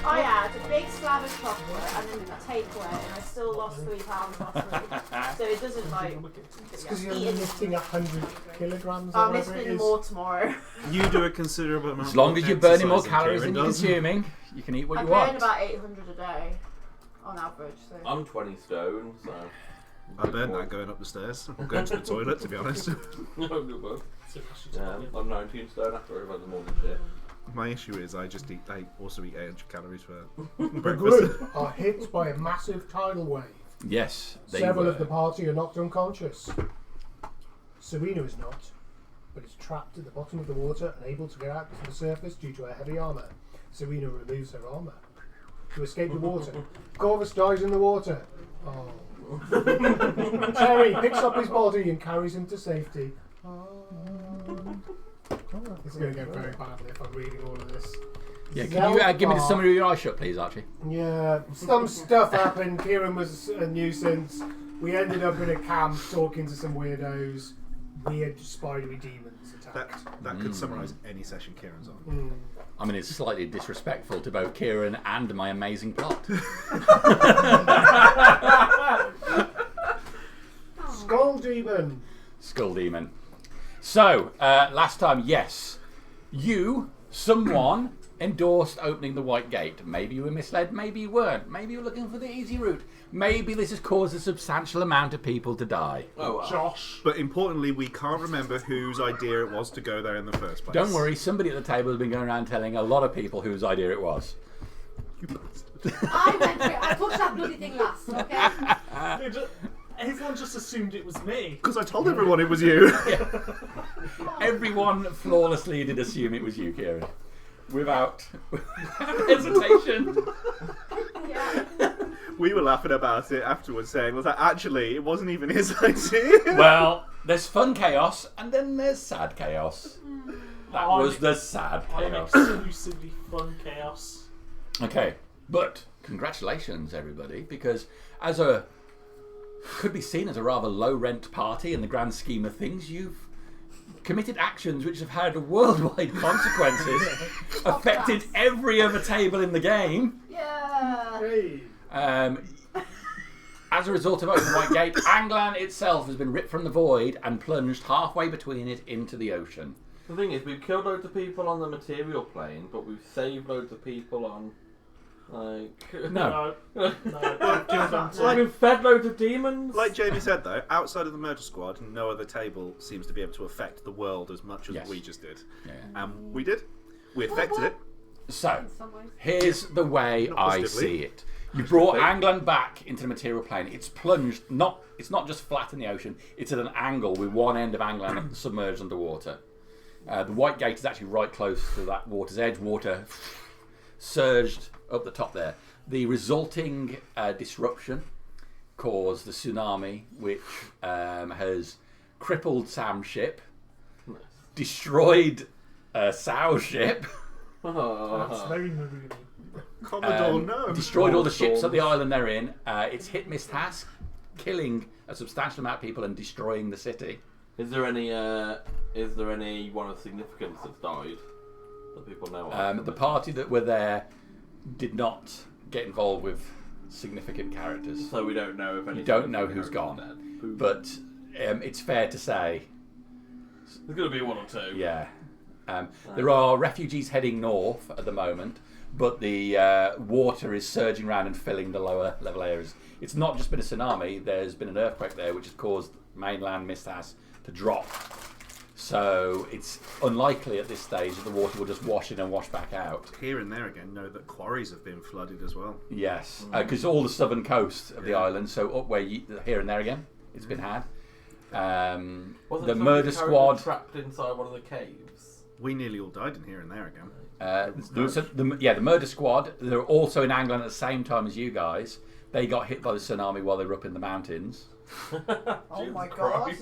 I had a big slab of chocolate and then a takeaway, and I still lost 3 pounds last week. So it doesn't like. It's because you're lifting 100 kilograms. I'm lifting more tomorrow. You do a considerable amount. As long as you're burning more calories than you're consuming, you can eat what you want. I burn about 800 a day on average. So. I'm 20 stone, so. I burned that going up the stairs. Or going to the toilet, to be honest. Yeah, I'm 19 stone after I've had the morning shift. My issue is I also eat 800 calories for The breakfast. group are hit by a massive tidal wave. Yes, they Several were. of the party are knocked unconscious. Serena is not, but is trapped at the bottom of the water, unable to get out to the surface due to her heavy armour. Serena removes her armour to escape the water. Corvus dies in the water. Oh. Terry picks up his body and carries him to safety. It's going to go very badly if I'm reading all of this. Yeah, can you give me the summary of your eye shot, please, Archie? Yeah, some stuff happened. Kieran was a nuisance. We ended up in a camp talking to some weirdos. Weird spidery demons attacked. That could summarise any session Kieran's on. I mean, it's slightly disrespectful to both Kieran and my amazing plot. Skull demon. Skull demon. So, last time, yes, someone endorsed opening the White Gate. Maybe you were misled, maybe you weren't. Maybe you were looking for the easy route. Maybe this has caused a substantial amount of people to die. Oh, wow. Josh. But importantly, we can't remember whose idea it was to go there in the first place. Don't worry, somebody at the table has been going around telling a lot of people whose idea it was. You bastard. I went for it. I touched that bloody thing last, okay? Everyone just assumed it was me. Because I told everyone it was you. Everyone flawlessly did assume it was you, Kieran. Without hesitation. Yeah. We were laughing about it afterwards, saying, "Was that actually? It wasn't even his idea." Well, there's fun chaos, and then there's sad chaos. That was the sad I'm chaos. exclusively fun chaos. Okay, but congratulations, everybody, because could be seen as a rather low-rent party in the grand scheme of things, you've committed actions which have had worldwide consequences, affected every other table in the game. Yeah. Hey. As a result of opening White Gate, Anglan itself has been ripped from the void and plunged halfway between it into the ocean. The thing is, we've killed loads of people on the material plane, but we've saved loads of people on, like... No. We've fed loads of demons. Like Jamie said, though, outside of the murder squad, no other table seems to be able to affect the world as much as we just did. Yeah. We did. We affected it. So, here's the way Not I positively. see it. You brought Anglan back into the material plane. It's plunged, it's not just flat in the ocean, it's at an angle with one end of Anglan submerged underwater. The White Gate is actually right close to that water's edge. Water surged up the top there. The resulting disruption caused the tsunami, which has crippled Sam's ship, destroyed Sau's ship, That's very maroony. Commodore, no. destroyed all the ships at the island they're in. It's hit Misthask, killing a substantial amount of people and destroying the city. Is there any one of significance that's died that people know of? The party that were there did not get involved with significant characters. So we don't know if any. You don't know who's gone, but it's fair to say, there's going to be one or two. yeah. There are refugees heading north at the moment, but the water is surging around and filling the lower level areas. It's not just been a tsunami, there's been an earthquake there which has caused mainland Misthask to drop. So it's unlikely at this stage that the water will just wash in and wash back out. Here and there again, know that quarries have been flooded as well. Yes, because all the southern coast of the island, so up where here and there again, it's been had. Wasn't The murder squad. trapped inside one of the caves? We nearly all died in here and there again. The murder squad. They're also in Anglan at the same time as you guys. They got hit by the tsunami while they were up in the mountains. Oh my god.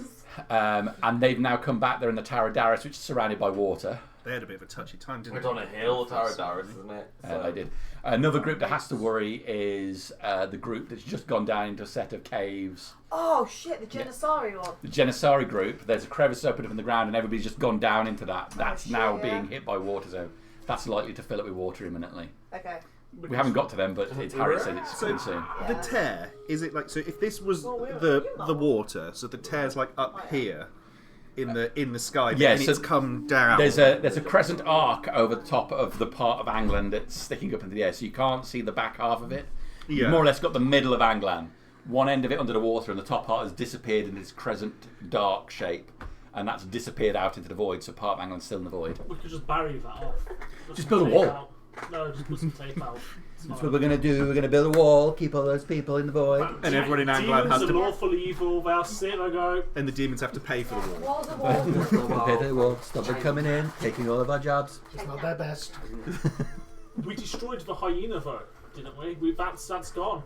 And they've now come back. They're in the Tower of Darius, which is surrounded by water. They had a bit of a touchy time, didn't It's they? on a hill, Tower of Darius, isn't it? They did. Another group that has to worry is the group that's just gone down into a set of caves. Oh shit, the Genisari one. The Genisari group. There's a crevice open up in the ground, and everybody's just gone down into that. That's shit, now yeah. being hit by water, so that's likely to fill up with water imminently. Okay. We haven't got to them, but Harry said it's So soon. the tear, is it like, so if this was the water, so the tear's like up here in the sky, Yeah, and so it's come down. There's a crescent arc over the top of the part of Anglan that's sticking up into the air, so you can't see the back half of it. Yeah. You've more or less got the middle of Anglan. One end of it under the water, and the top part has disappeared in this crescent dark shape, and that's disappeared out into the void. So part of Anglan's still in the void. We could just bury that off. Just some build a tape wall. out. No, just put some tape out. It's That's fine. what we're gonna do. We're gonna build a wall, keep all those people in the void. And everyone in Anglan has Demons are to, lawful evil. They'll sit and go. and the demons have to pay for the wall. Walls are walls. Pay the wall. Stop them coming in, taking all of our jobs. It's not their best. We destroyed the hyena though, didn't we? That's gone.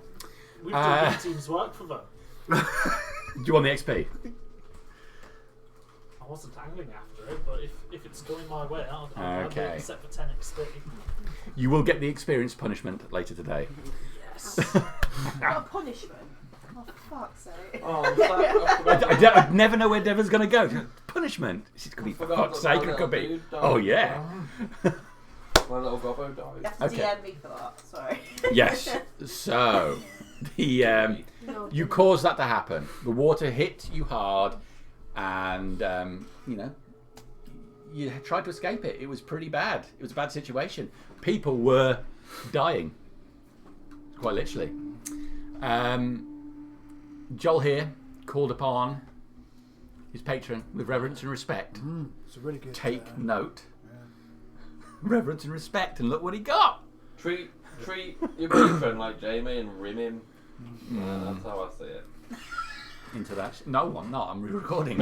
We've Uh, done the team's work for them. Do you want the XP? I wasn't angling after it, but if it's going my way, I'll Okay. be set for 10 XP. You will get the experience punishment later today. Yes. What punishment? Oh, for fuck's sake. I'd never know where Devin's going to go. Punishment. This could be for Forgot fuck's that sake. my It could be. little dude died. Oh yeah. My little gobbo You died. have to Okay. DM me for that, sorry. Yes. So, the you caused that to happen. The water hit you hard, and you tried to escape it. It was pretty bad. It was a bad situation. People were dying, quite literally. Joel here called upon his patron with reverence and respect. It's a really good. Take note. Reverence and respect, and look what he got. Treat your patron like Jamie and rim him. That's how I see it. Into that. No, I'm not. I'm re-recording.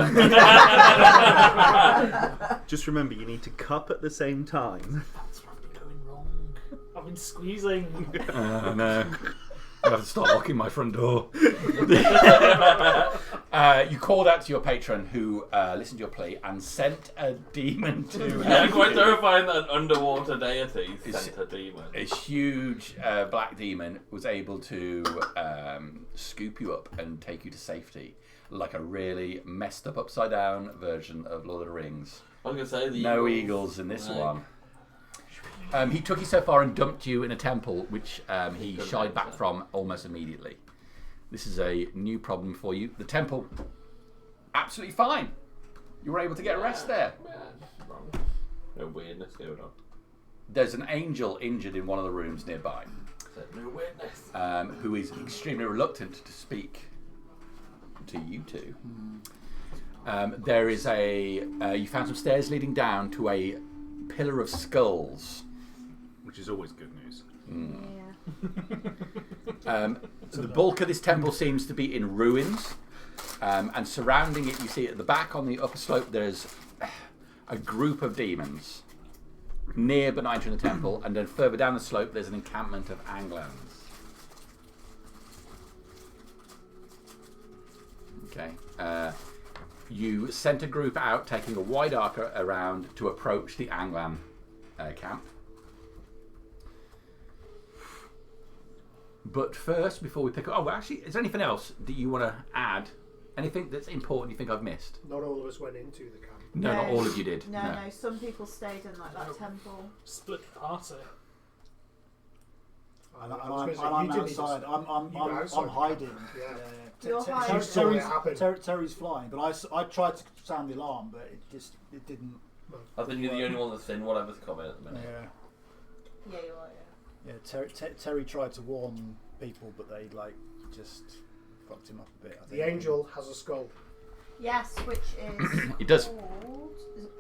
Just remember, you need to cup at the same time. That's probably going wrong. I've been squeezing. No. I have to start locking my front door. You called out to your patron who listened to your plea and sent a demon to Yeah, quite terrifying that an underwater deity sent a demon. a huge black demon was able to scoop you up and take you to safety, like a really messed up upside down version of Lord of the Rings. I was gonna say the No eagles in this one. He took you so far and dumped you in a temple, which he shied back from almost immediately. This is a new problem for you. The temple, absolutely fine. You were able to get a rest there. Yeah, wrong. No weirdness going on. There's an angel injured in one of the rooms nearby, Said no weirdness. who is extremely reluctant to speak to you two. There is you found some stairs leading down to a pillar of skulls. Which is always good news. The bulk of this temple seems to be in ruins, and surrounding it, you see at the back on the upper slope, there's a group of demons near but not entering the temple, and then further down the slope, there's an encampment of Anglans. Okay. You sent a group out, taking a wide arc around to approach the Anglan camp. But first, before we pick up... Oh, well, actually, is there anything else that you want to add? Anything that's important you think I've missed? Not all of us went into the camp. No, not all of you did. No, some people stayed in like that temple. Split the party. And I was gonna say, I'm you didn't outside. just- I'm you were outside. I'm hiding. Yeah. You're Ter- hiding. Terry's saw it happen. Terry's flying, but I tried to sound the alarm, but it didn't. I think you're the only one that's seen whatever's coming at the minute. Yeah, Yeah, you are, yeah. Terry tried to warn people, but they just fucked him up a bit. I think. The angel has a skull. Yes, which is It does. called... Is it,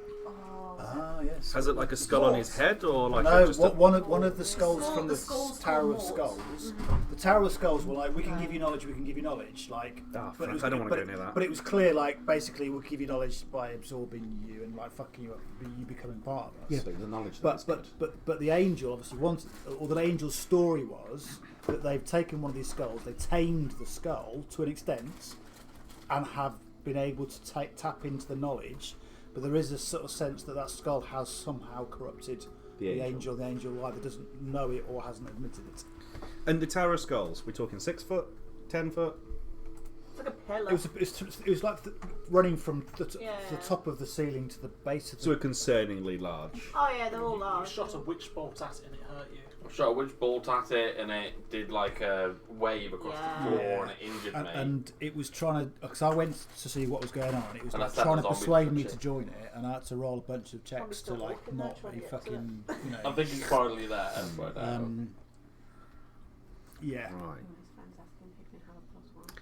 Ah, yes. Has it like a skull on his head, or like No, just one of the skulls It's from the the skulls Tower of called Skulls. The Tower of Skulls were like, we can give you knowledge, we can give you knowledge. Like, Ah, but it fuck, was- I don't want to but- go near that. But it was clear, like, basically, we'll give you knowledge by absorbing you and like fucking you up, you becoming part of us. the knowledge. But the angel obviously wanted, or the angel's story was that they've taken one of these skulls, they tamed the skull to an extent, and have been able to tap into the knowledge. But there is a sort of sense that that skull has somehow corrupted the angel. The angel either doesn't know it or hasn't admitted it. And the Tower of Skulls, we're talking 6 foot, 10 foot? It's like a pillar. It was like running from the Yeah. the top of the ceiling to the base of So the. we're concerningly large. Oh yeah, they're all You large. shot a witch bolt at it and it hurt you. I shot a witch bolt at it and it did like a wave across Yeah. the floor and it injured me. And it was trying to, because I went to see what was going on. It was And I like set trying the to zombie persuade to me touch to it. join it, and I had to roll a bunch of Probably checks to still like walking there not trying be to get to fucking, you know. I think he's finally there. Right now. Yeah. Right. Fantastic.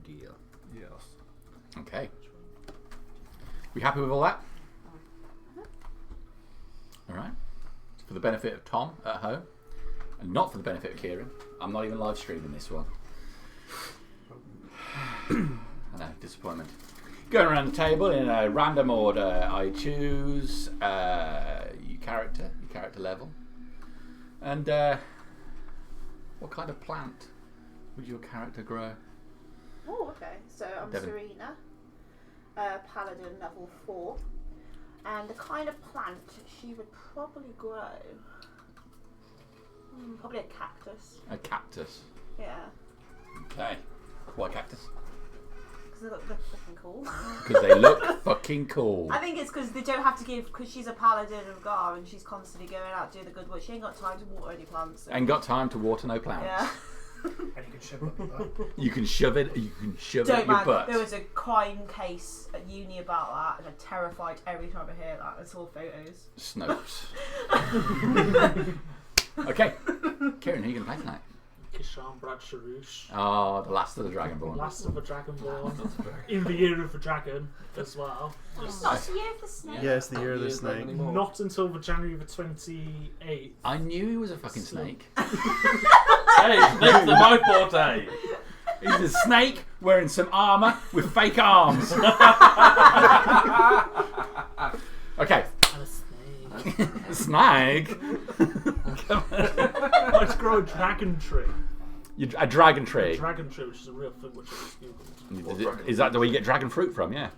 Deal. Yes. Okay. We happy with all that? All right. For the benefit of Tom at home, and not for the benefit of Kieran, I'm not even live streaming this one. I know, disappointment. Going around the table in a random order, I choose your character level, and what kind of plant would your character grow? Oh, okay. So I'm Devon. Serena, paladin level 4, and the kind of plant she would probably grow. Probably a cactus. A cactus. Yeah, Okay. Why cactus? because they look fucking cool. Because they look fucking cool. I think it's because they don't have to give, because she's a paladin of Gar and she's constantly going out doing the good work. She ain't got time to water any plants. So. Ain't got time to water no plants. Yeah. And you can shove it up your butt. You can shove it. You can shove it Don't up your mind. butt. There was a crime case at uni about that, and I'm terrified every time I hear that. It's all photos. Snopes. Okay, Kieran, who are you going to play tonight? Kishan Brad Sharouche. Oh, the last of the Dragonborn. Last of the Dragonborn. In the year of the dragon as well. It's not the year of the snake. Yeah, it's the year of the Years snake. anymore. Not until the January the 28th. I knew he was a fucking snake. Hey, snakes are my forte. He's a snake wearing some armour with fake arms. Okay, And a snake. snake. Let's grow a dragon tree. A dragon tree. Dragon tree, which is a real thing, which I just googled. Is that where you get dragon fruit from? Yeah.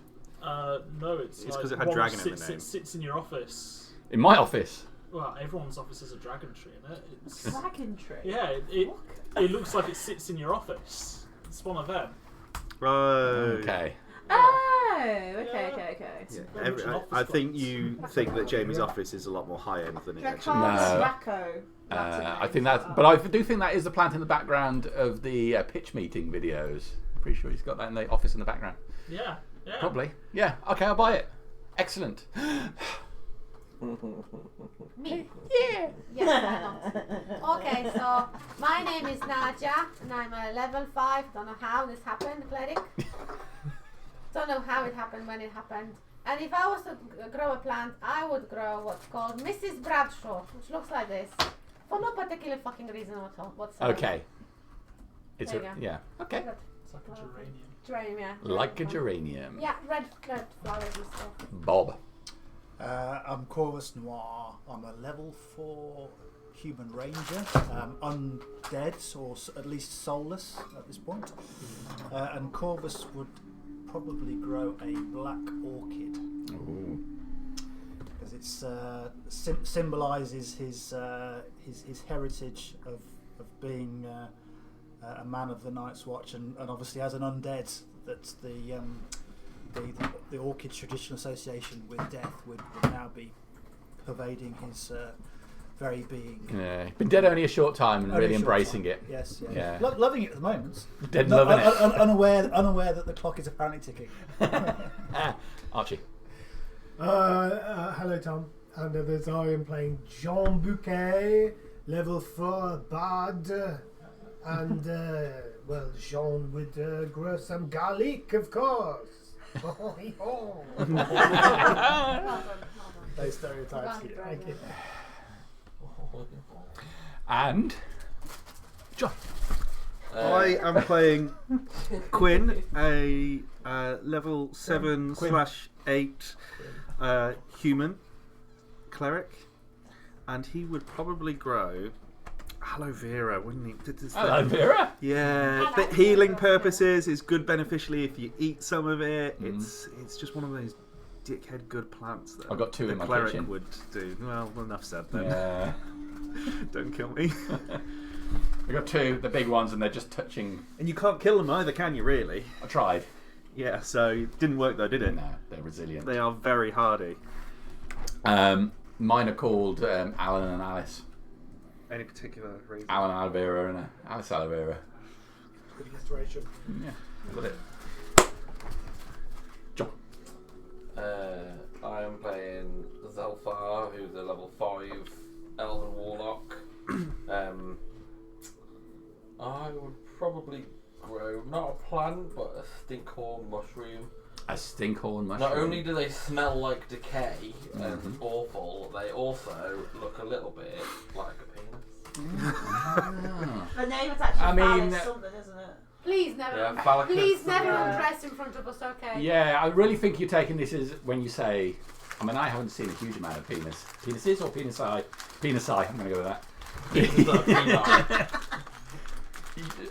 No, it's It's like 'cause it had one dragon in the sits, name. sits in your office. In my office. Well, everyone's office has a dragon tree in it. It's, Dragon tree. yeah, it looks like it sits in your office. It's one of them. Right. Okay. Oh, okay. Yeah, Very much an office I think place. you think that Jamie's office is a lot more high end than it actually is. No. Draco. I think that, but I do think that is the plant in the background of the pitch meeting videos. I'm pretty sure he's got that in the office in the background. Yeah. Probably. Yeah. Okay, I'll buy it. Excellent. Me? Yeah. Yeah, why not? Okay, so my name is Nadia, and I'm a level 5. Don't know how this happened, cleric. Don't know how it happened, when it happened. And if I was to grow a plant, I would grow what's called Mrs. Bradshaw, which looks like this. For no particular fucking reason at all. Whatsoever. Okay. It's There you go. yeah. Okay. It's like a geranium. Geranium, yeah. Like a geranium. Yeah, red flowers and stuff. Bob. I'm Corvus Noir. I'm a level 4 human ranger, undead or at least soulless at this point. And Corvus would probably grow a black orchid Ooh. because it's symbolises his heritage of being a man of the Night's Watch, and obviously as an undead, that's the Orchid Tradition Association with death would now be pervading his very being. Yeah. Been dead only a short time and Only really a short embracing time. it. Yes, Yeah. loving it at the moment. Dead loving it. Unaware that the clock is apparently ticking. Archie. Hello, Tom. And others, I am playing Jean Bouquet, level 4 bard. And, well, Jean would grow some garlic, of course. Well done. Those stereotypes. Well done. Thank you. And John. I am playing Quinn, a level 7/8 human cleric, and he would probably grow aloe vera, wouldn't he? Aloe vera? Yeah, I for like healing aloe vera. purposes, it's good beneficially if you eat some of it. It's just one of those dickhead good plants that I've got two the in my cleric kitchen. would do. Well, enough said then. Yeah. Don't kill me. We got 2, the big ones, and they're just touching. And you can't kill them either, can you? Really? I tried. Yeah. So it didn't work though, did it? No, they're resilient. They are very hardy. Mine are called Alan and Alice. Any particular reason? Alan Alvera and Alice Alvera. Good alliteration. Yeah, got it. John. I am playing Zelfar, who's a level 5 Elven Warlock. I would probably grow, not a plant, but a stinkhorn mushroom. A stinkhorn mushroom. Not only do they smell like decay and awful, they also look a little bit like a penis. The name is actually I mean, Phallus something, isn't it? Please never, Yeah, phallicus. please never undress in front of us, okay? Yeah, I really think you're taking this as when you say. I mean, I haven't seen a huge amount of penises or penisi. Penisi. I'm going to go with that.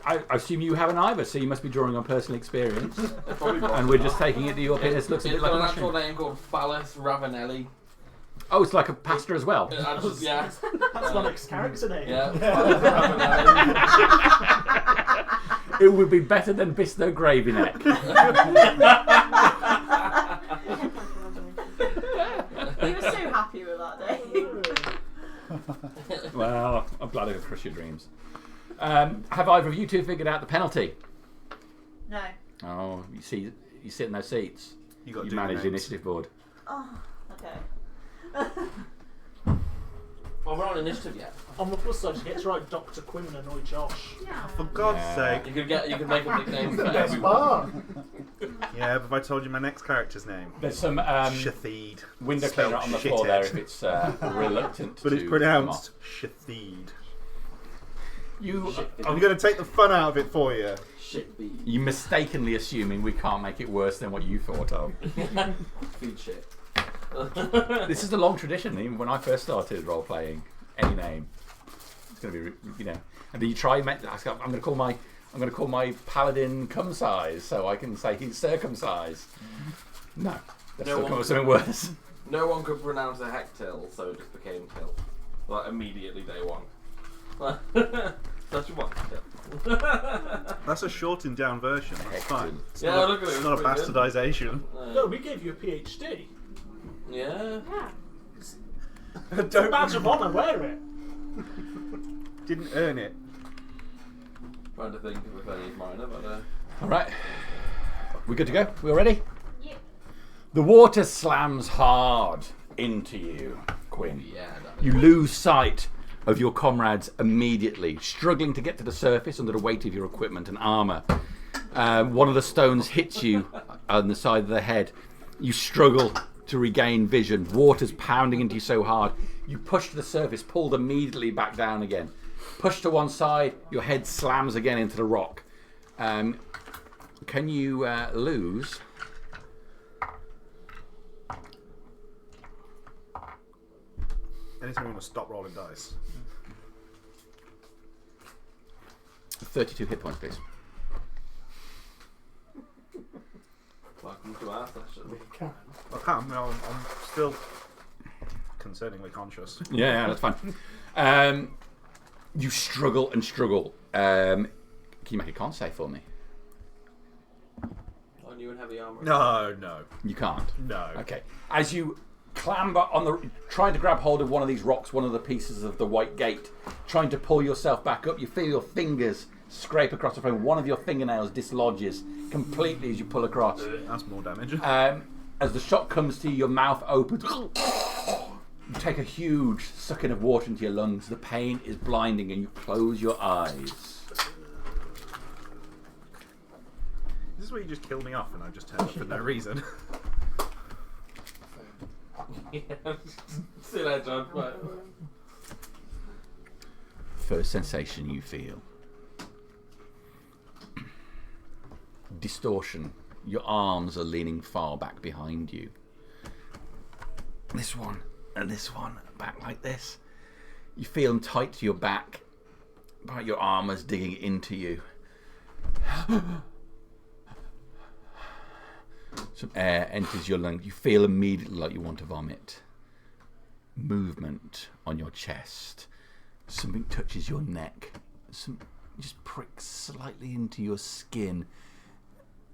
I assume you haven't either, so you must be drawing on personal experience. And we're just taking it that your penis looks a bit It's like a got an actual mushroom. name called Phallus Ravenelli. Oh, it's like a pasta as well. Yeah. That's my next character name. Yeah, Phallus Ravenelli. It would be better than Bisto Gravy Neck. He was so happy with that day. Well, I'm glad I could crush your dreams. Have either of you two figured out the penalty? No. Oh, you see, you sit in those seats. You got to You do manage the names. initiative board. Oh, okay. Well, we're on initiative yet. On the plus side, you get to write Dr. Quinn and annoy Josh. Yeah. For God's Yeah. sake. You could make a nickname for Best everyone. bar. Yeah, but if I told you my next character's name. There's some Shatheed. window Spelled cleaner on the floor shithead. there if it's reluctant But to it's pronounced Shatheed. You, I'm going to take the fun out of it for you. Shit beat. you mistakenly assuming we can't make it worse than what you thought of. Feed shit. This is a long tradition. Even when I first started role playing, any name, it's going to be, you know. And then you try. I'm going to call my paladin cum size, so I can say he's circumcised. No, that's still come up with something worse. No one could pronounce a hectil, so it just became till. Like immediately day one. Such one. That's a shortened down version. That's fine. It's Yeah, not, look at it. it's not a Pretty good. bastardization. No, we gave you a PhD. Yeah. Yeah. It's a badge of honour, wear it. Didn't earn it. Trying to think of any of mine, but All right, we good to go? We all ready? Yeah. The water slams hard into you, Quinn. yeah. You lose sight of your comrades immediately, struggling to get to the surface under the weight of your equipment and armour. One of the stones hits you on the side of the head. You struggle to regain vision. Water's pounding into you so hard. You push to the surface, pulled immediately back down again. Push to one side, your head slams again into the rock. Can you lose? Anytime you want to stop rolling dice. 32 hit points, please. Welcome to our session. Can. I can't. No, I'm still concerningly conscious. Yeah, that's fine. You struggle and struggle. Can you make a con save for me? On you in heavy armour. No. You can't. No. Okay. As you clamber on the, trying to grab hold of one of these rocks, one of the pieces of the white gate, trying to pull yourself back up, you feel your fingers scrape across the frame. One of your fingernails dislodges completely as you pull across. That's more damage. As the shock comes to you, your mouth opens. You take a huge sucking of water into your lungs. The pain is blinding, and you close your eyes. This is where you just killed me off and I just turned up for no reason. Yeah. See you later, John. Bye. First sensation you feel. Distortion. Your arms are leaning far back behind you. This one and this one back like this. You feel them tight to your back, but your arm is digging into you. Some air enters your lungs. You feel immediately like you want to vomit. Movement on your chest. Something touches your neck. Some just pricks slightly into your skin,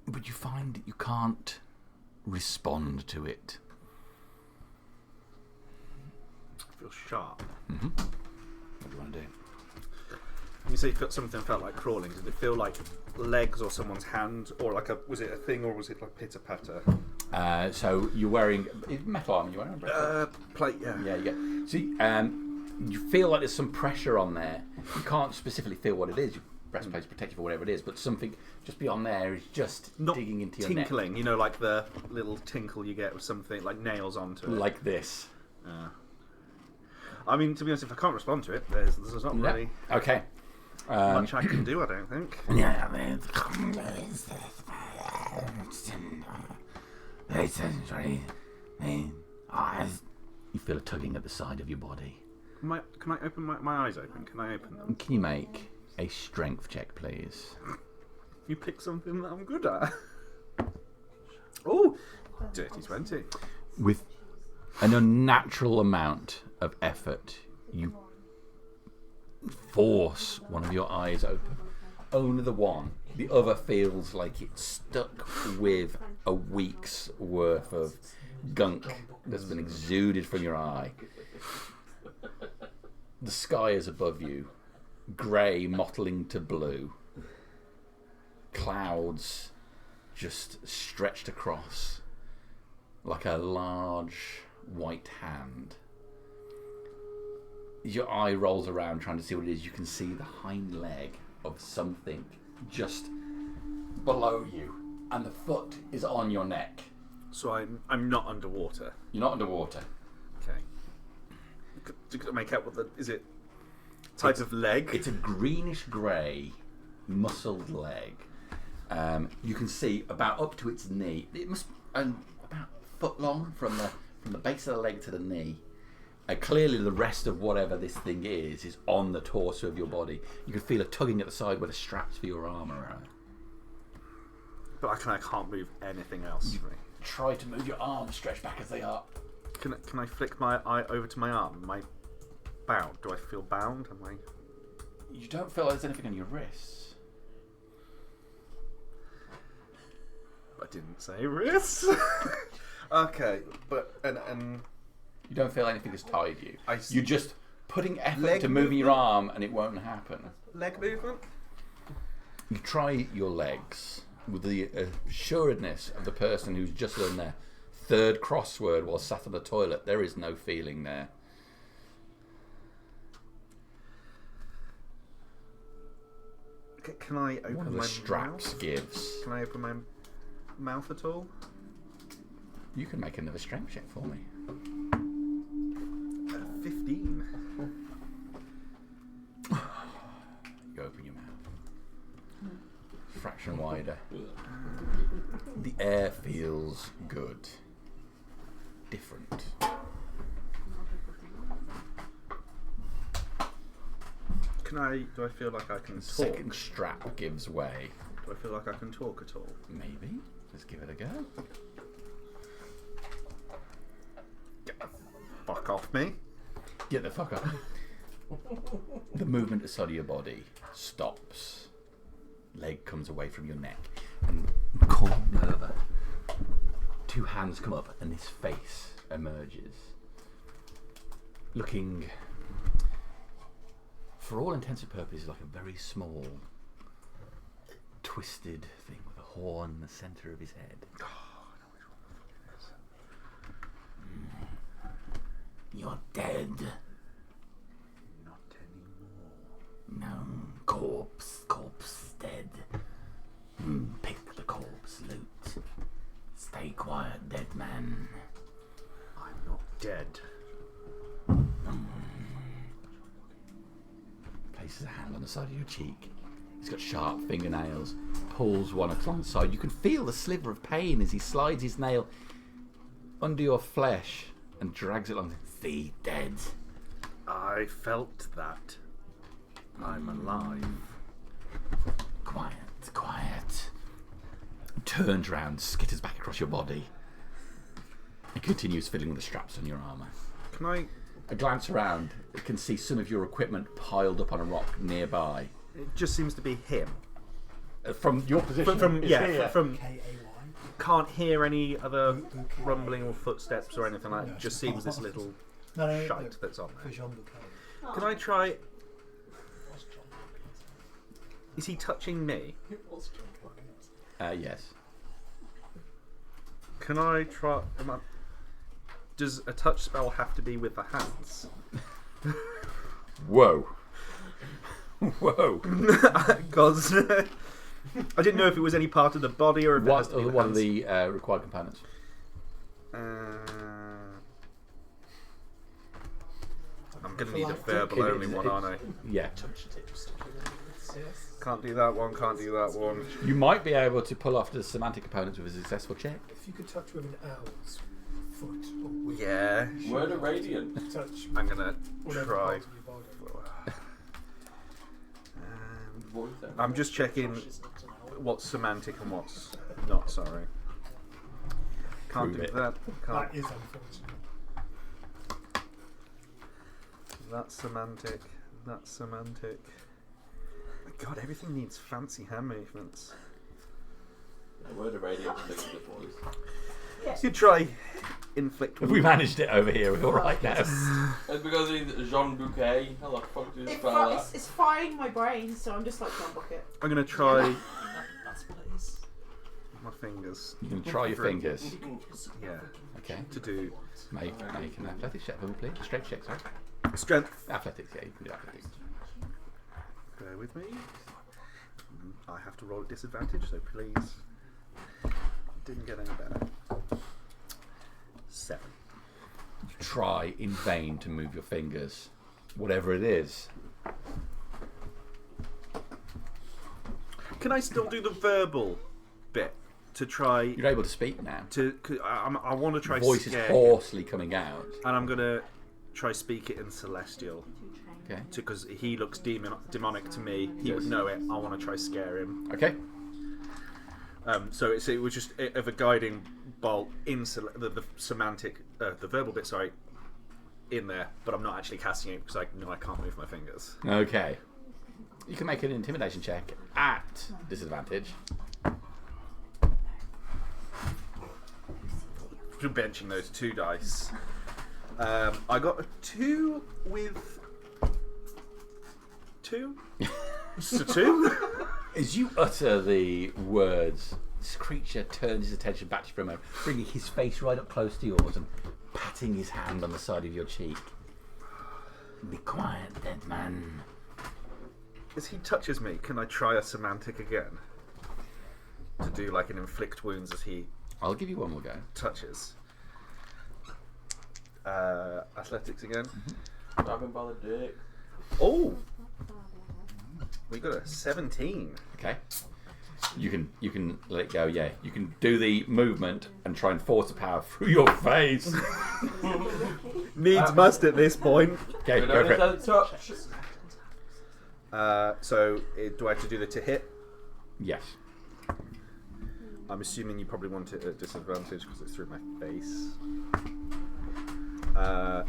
but you find that you can't respond to it. Feels sharp. Mm-hmm. What do you want to do? When you say something felt like crawling, did it feel like legs or someone's hand, or like was it a thing, or was it like pitter patter? So you're wearing metal armor. You're wearing plate. Yeah. Yeah. You get. See, you feel like there's some pressure on there. You can't specifically feel what it is. Your breastplate's protective or whatever it is, but something just beyond there is just Not digging into your tinkling. neck. You know, like the little tinkle you get with something like nails onto it. Like this. I mean, to be honest, if I can't respond to it, there's not really Okay. much I can do. I don't think. Yeah, you feel a tugging at the side of your body. Can I open my eyes open? Can I open them? Can you make a strength check, please? You pick something that I'm good at. Oh, dirty 20. With an unnatural amount of effort, you force one of your eyes open. Only the one. The other feels like it's stuck with a week's worth of gunk that's been exuded from your eye. The sky is above you, grey mottling to blue. Clouds just stretched across like a large white hand. Your eye rolls around trying to see what it is. You can see the hind leg of something just below you, and the foot is on your neck. So I'm not underwater. You're not underwater. Okay. To make out what is it? Type of leg? It's a greenish grey, muscled leg. You can see about up to its knee. It must be about a foot long from the base of the leg to the knee. Clearly the rest of whatever this thing is on the torso of your body. You can feel it tugging at the side where the straps for your armour are. But I can't move anything else. Try to move your arms, stretch back as they are. Can I flick my eye over to my arm? Am I bound? Do I feel bound? You don't feel like there's anything on your wrists. I didn't say wrists. Okay, but and you don't feel anything has tied you. You're just putting effort Leg to moving your movement? arm, and it won't happen. leg movement. You try your legs with the assuredness of the person who's just done their third crossword while sat on the toilet. There is no feeling there. Can I open One of the my straps mouth? gives. Can I open my mouth at all? You can make another strength check for me. 15. You open your mouth. Fraction wider. The air feels good. Different. Do I feel like I can talk? Second strap gives way. Do I feel like I can talk at all? Maybe. Let's give it a go. Get the fuck off me. Get the fuck up. The movement inside of your body stops. Leg comes away from your neck and corner over. Two hands come up and this face emerges. Looking, for all intents and purposes, like a very small, twisted thing with a horn in the centre of his head. You're dead. Not anymore. No, corpse dead. Pick the corpse loot. Stay quiet, dead man. I'm not dead. Places a hand on the side of your cheek. He's got sharp fingernails. Pulls one along the side. You can feel the sliver of pain as he slides his nail under your flesh and drags it along. See, dead. I felt that. I'm alive. Quiet. Turns round, skitters back across your body. And continues fiddling with the straps on your armour. Can I? A glance around, you can see some of your equipment piled up on a rock nearby. It just seems to be him. From your position? From K-A-Y. can't hear any other rumbling or footsteps or anything like that. It just seems this little shite that's on there. Can I try? Is he touching me? Yes. Can I try? Does a touch spell have to be with the hands? Whoa. Whoa. Because I didn't know if it was any part of the body or if it has to be with What are hands. the required components? I'm going to need a verbal only one, aren't I? Yeah. Can't do that one, can't do that one. You might be able to pull off the semantic components with a successful check. If you could touch with an owl's foot or wing, Yeah. Word of radiant. touch I'm going to whatever try. part of your body. I'm just checking what's semantic and what's not, sorry. Can't Prove do it. that. Can't. That is unfortunate. That's semantic. That's semantic. My God, everything needs fancy hand movements. Word of radiant. Is the voice. You try inflict Have we managed it over here? We're all right now. It's because he's Jean Bouquet. How the fuck do you spell that? It's frying my brain, so I'm just like John Bucket. I'm going to try That's what it is. my fingers. You can try your fingers. Yeah. Okay. To do Make an athletics check for me, please. A strength check, sorry. strength. Athletics, yeah, you can do athletics. Bear with me. I have to roll at disadvantage, so please. Didn't get any better. 7. You try in vain to move your fingers, whatever it is. Can I still do the verbal bit to try? You're able to speak now. I want to try. Voice is scare hoarsely coming out. and I'm gonna try speak it in Celestial Okay. because he looks demonic to me. He would know it. I want to try scare him. Okay. So it was just of a guiding bolt in the semantic, the verbal bit. Sorry, in there, but I'm not actually casting it because I know I can't move my fingers. Okay. You can make an intimidation check at disadvantage. Benching those 2 dice. I got a 2 with 2. Just a 2. As you utter the words, this creature turns his attention back to you for a moment, bringing his face right up close to yours and patting his hand on the side of your cheek. Be quiet, dead man. As he touches me, can I try a semantic again? To do like an inflict wounds as he I'll give you one more go. touches. Athletics again. Grab him by the dick. Oh! We got a 17. Okay. You can let it go, yeah. You can do the movement and try and force the power through your face. Needs must at this point. Okay, We go don't for need it. to touch. Do I have to do the to hit? Yes. I'm assuming you probably want it at disadvantage because it's through my face.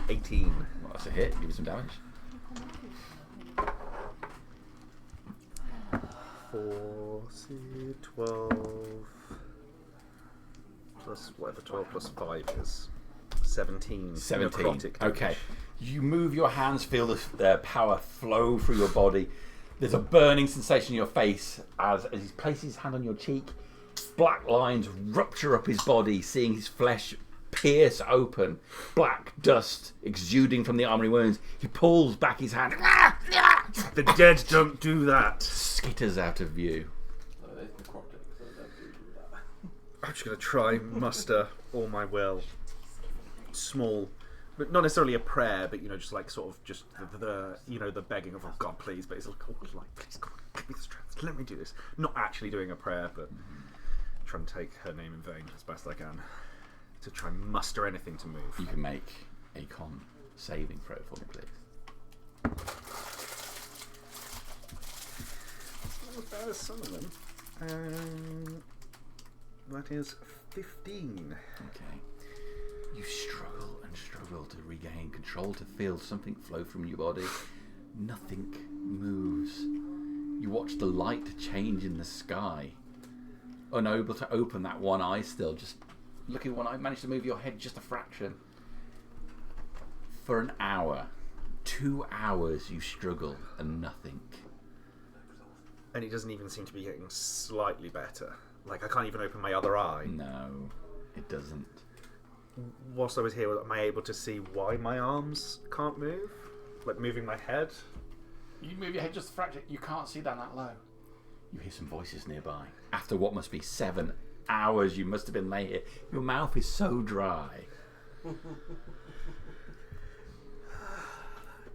18. Well, that's a hit. Give me some damage. 4, 12, plus whatever 12 plus 5 is. 17. 17. Necrotic damage. Okay. You move your hands, feel the power flow through your body. There's a burning sensation in your face as he places his hand on your cheek. Black lines rupture up his body, seeing his flesh pierce open. Black dust exuding from the armory wounds. He pulls back his hand. The dead don't do that. Skitters out of view. It's necrotic, so don't do that. I'm just going to try and muster all my will. Small, but not necessarily a prayer, but just like sort of just the begging of, oh God, please, but it's like, oh, please, God, give me the strength, let me do this. Not actually doing a prayer, but trying to take her name in vain as best I can to try and muster anything to move. You can make a con saving throw for me, please. Not as bad as some of them. That is 15. Okay. You struggle and struggle to regain control, to feel something flow from your body. Nothing moves. You watch the light change in the sky. Unable to open that one eye still, just looking at one eye, managed to move your head just a fraction. For an hour, 2 hours you struggle and nothing. And he doesn't even seem to be getting slightly better. Like, I can't even open my other eye. No, it doesn't. Whilst I was here, am I able to see why my arms can't move? Like, moving my head? You move your head just a fraction, you can't see down that low. You hear some voices nearby. After what must be 7 hours you must have been late here, your mouth is so dry. Do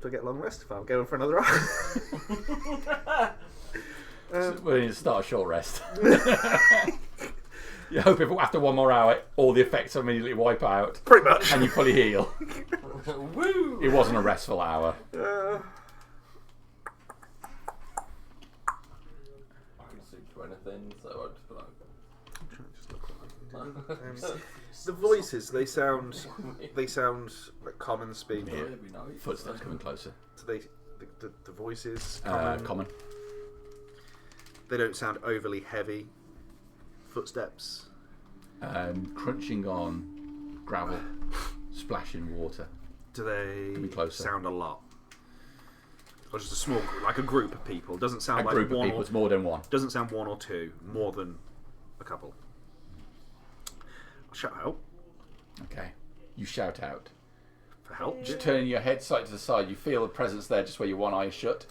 I get a long rest if I'm going for another hour? We need to start a short rest. You hope if after 1 more hour all the effects immediately wipe out. Pretty much. And you fully heal. Woo! It wasn't a restful hour. I can see to anything, so I'd just be like. The voices, they sound like common speak. Yeah. Footsteps coming closer. So the voices, Common. They don't sound overly heavy. Footsteps. Crunching on gravel, splashing water. Do they Can be closer. sound a lot? Or just a small, like a group of people? Doesn't sound A like group of one people, or it's more than one. doesn't sound one or two, more than a couple. I'll shout out Okay. You shout out. for help. Just turning your head side to the side, you feel the presence there just where your one eye is shut.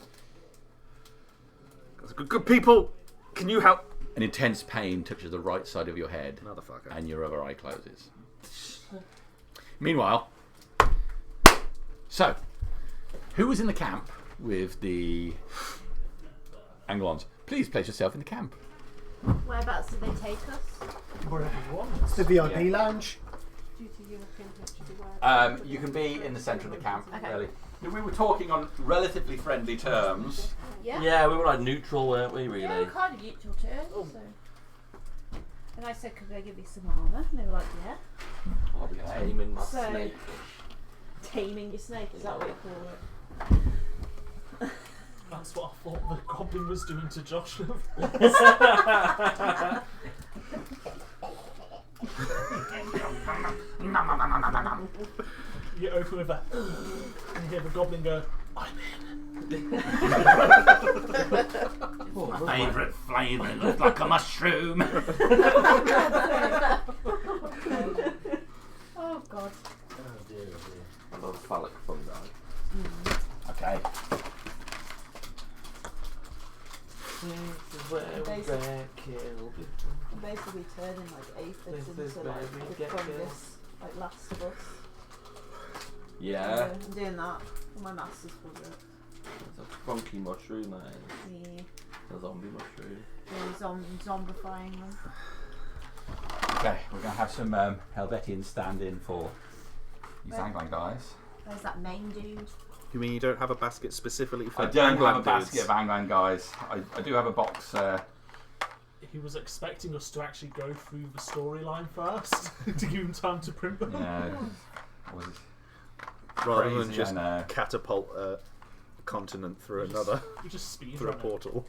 Good people, can you help? An intense pain touches the right side of your head, Motherfucker. and your other eye closes. Meanwhile, so, who was in the camp with the Anglons? Please place yourself in the camp. Whereabouts did they take us? Wherever you want. It's the VIP lounge. Due to European history, where? You can be in the centre of the camp, Okay. really. We were talking on relatively friendly terms. Yeah. Yeah, we were like neutral, weren't we, really? Yeah, kind of neutral too. So. And I said, could I give you some armour? And they were like, yeah. I'll be taming my So- snake. Taming your snake, is that what you call it? That's what I thought the goblin was doing to Josh. You open with that, and you hear the goblin go, I'm in. My favourite flavour looks like a mushroom. Oh God. Oh dear, oh dear. I love phallic fungi. Okay. This is where we Basic. get killed. I'm basically turning like aphids This is into where like we the get fungus, like Last of Us. Yeah. I'm doing that for my master's project. It's a funky mushroom, that is. Yeah. A zombie mushroom. Zombifying them. Okay, we're going to have some Helvetians stand in for these Angling guys. There's that main dude. You mean you don't have a basket specifically for I don't have a Anglan basket dudes? of Angling guys. I do have a box. He was expecting us to actually go through the storyline first to give him time to print them. Was it? Rather than Crazy, just I know. catapult a continent through another, We just speed through a run it. portal.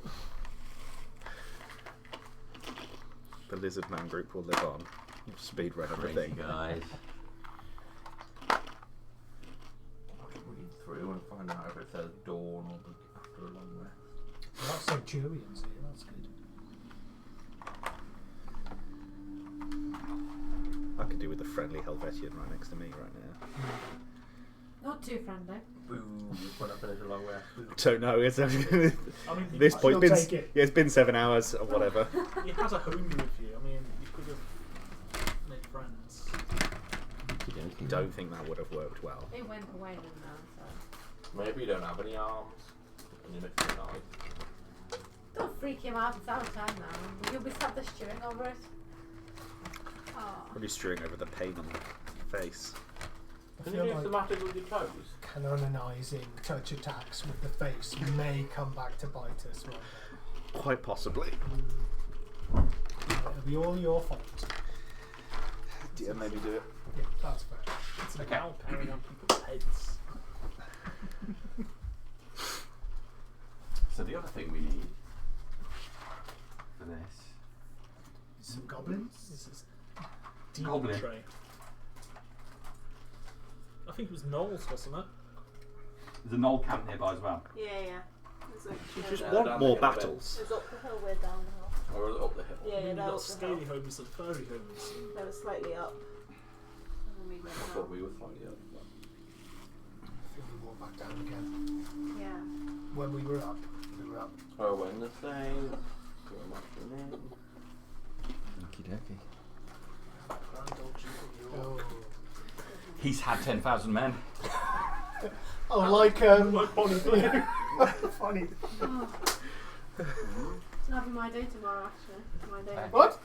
The lizard man group will live on. Speed run Crazy everything. guys. I'll read through and find out if it says dawn or after a long rest. That's Centurions here, that's good. I could do with a friendly Helvetian right next to me right now. Not too friendly. Boo, when I finish a long rest. Don't know. It's I mean, this I'll point. still Been, take it. yeah, it's been 7 hours or whatever. he has a home with you. I mean, you could have made friends. Don't think that would have worked well. It went away then now, so. Maybe you don't have any arms. And you mix it nice. Don't freak him out, it's our time now. You'll be sat there stewing over it. Oh. Probably strewing over the pain on the face. I Can you feel do like thematic with your toes? canonising touch attacks with the face may come back to bite us one day. Quite possibly. It'll be all your fault. Yeah, maybe do it. Yeah, that's fair. It's about paring on people's heads. So the other thing we need Some goblins. This is demon Goblin. tray. I think it was Knowles, wasn't it? There's a knoll camp nearby as well. Yeah, yeah. There's like, You just Yeah, want down more the hill a bit. battles. there's up the hill, we're down the hill. Or up the hill. Yeah, I mean, yeah, you they're got up the scaly hill. homies and furry homies. They were slightly up. And then we I went thought down. we were slightly up. I think we walked back down again. Yeah. When we were up, Oh, Wednesday. Going afternoon. Okie dokie. Grand old Duke of York. Oh, He's had 10,000 men. oh like Like Bonnie Blue. funny. Oh. It's gonna be my day tomorrow, actually. My day. What?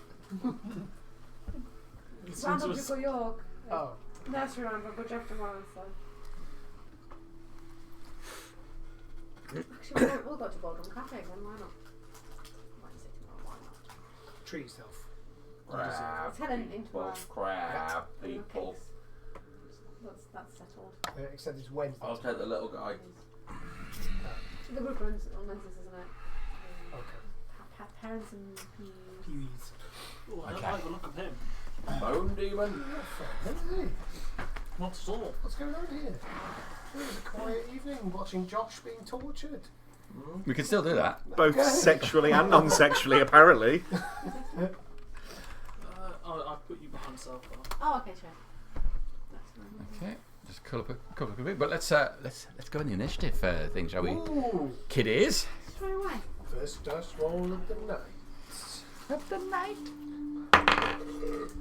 It seems Grand to Duke us- of York. Oh, Nursery rhyme, but good job tomorrow, so. Actually, we'll go to Boardroom Cafe again, why not? Wednesday tomorrow, why not? treat yourself. Crab. It's heading into People. our Crab. little People. cakes. That's settled. Except it's Wednesday. I'll take the little guy. The group runs on Wednesdays, isn't it? Okay. Parents and peas. Peewees. Oh, I don't Okay. like the look of him. Bone demon. Hey, Not at all. what's going on here? It was a quiet evening watching Josh being tortured. We can still do that. Both Okay. sexually and non-sexually, apparently. I'll put you behind South Bar. Oh, okay, sure. That's fine. Okay, just call up a bit. But let's go in the initiative thing, shall we? Ooh. Kiddies. Straight away. First dice roll of the night. Of the night.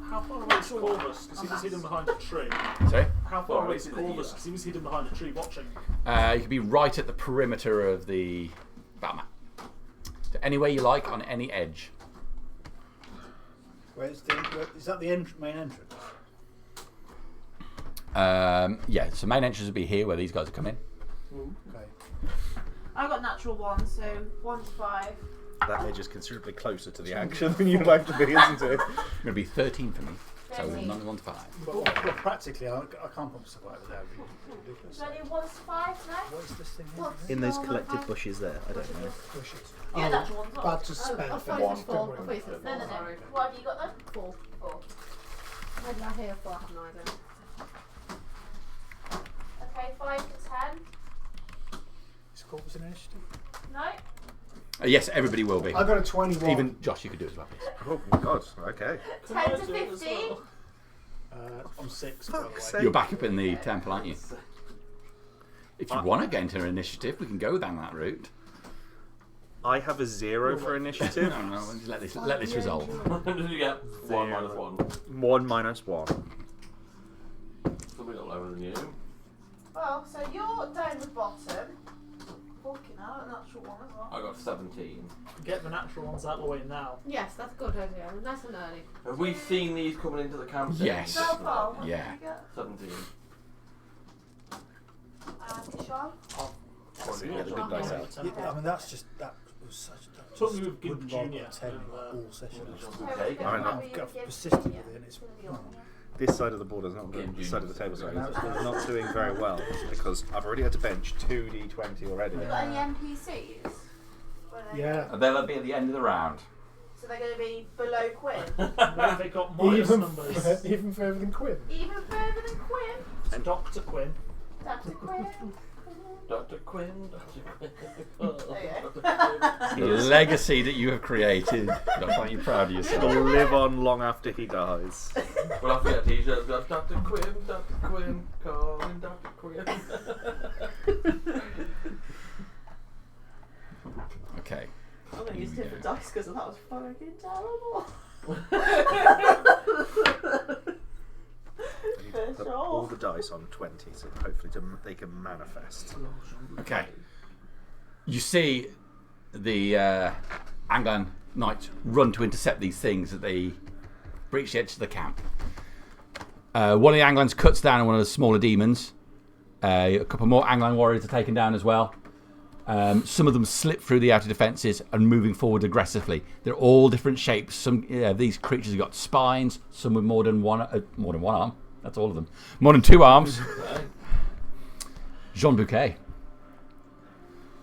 How far away is Corvus? Because he was hidden behind a tree. Sorry. How far away is Corvus? Because he was hidden behind a tree watching. You could be right at the perimeter of the battle map. So anywhere you like on any edge. Is that the main entrance? Yeah, so main entrance would be here where these guys are coming. Okay. I've got natural 1, so 1 to 5. That edge is considerably closer to the action than you'd like to be, isn't it? It's going to be 13 for me. So 13. 1 to 5. But practically, I can't put myself out there. It'd be ridiculous. Is there any 1 to 5 today? What is this thing here? What's In those your collective five? bushes there, I don't know. Bushes. Yeah, natural 1's Bad not. to Oh, spare. I thought it One, was 4. I don't thought worry. it said No, 4. no, no. Sorry. What have you got then? 4. 4. Maybe I hear 4. I have no idea. Okay, 5 to 10. Is Corvus an initiative? No? Yes, everybody will be. I got a 21. Even Josh, you could do it as well, please. Oh my god, okay. 10 I to do it as 15. well? I'm 6, by the way. Fuck's sake. You're back up in the temple, aren't you? If you want to get into an initiative, we can go down that route. I have a 0 for initiative. No, just let this resolve. What did you get? 1 minus 1. 1 minus 1. Something a little lower than you. Well, so you're down the bottom. Fucking hell, a natural 1 as well. I got 17. Get the natural ones out of the way now. Yes, that's good idea. Nice and early. Have we seen these coming into the camp? Yes. So far, what Yeah. did you get? 17. Sean? Get the big dice out. Yeah, I mean, that's just that was such. That Took just me with good wouldn't roll junior, 10 and, all session. Okay. I know. I've persisted with it, and it's. This side of the board is not doing, this side of the table sorry, is not doing very well because I've already had to bench 2d20 already. Have you got any NPCs? Where they- Yeah. And they'll be at the end of the round. So they're going to be below Quinn. No, they got minus numbers. Even further than Quinn. Even further than Quinn. And Dr. Quinn. Dr. Quinn. Dr. Quinn, Dr. Quinn. The legacy that you have created. That's why you're proud of yourself. It'll live on long after he dies. We'll have to get t-shirts. Got Dr. Quinn, calling Dr. Quinn. Okay. I'm going to use different dice because that was fucking terrible. I need to put all the dice on 20 so hopefully they can manifest. Okay. You see the Anglan knights run to intercept these things as they breach the edge of the camp. One of the Anglans cuts down one of the smaller demons. A couple more Anglan warriors are taken down as well. Some of them slip through the outer defences and moving forward aggressively. They're all different shapes. Some these creatures have got spines. Some with more than one arm. That's all of them. More than 2 arms. Jean Bouquet.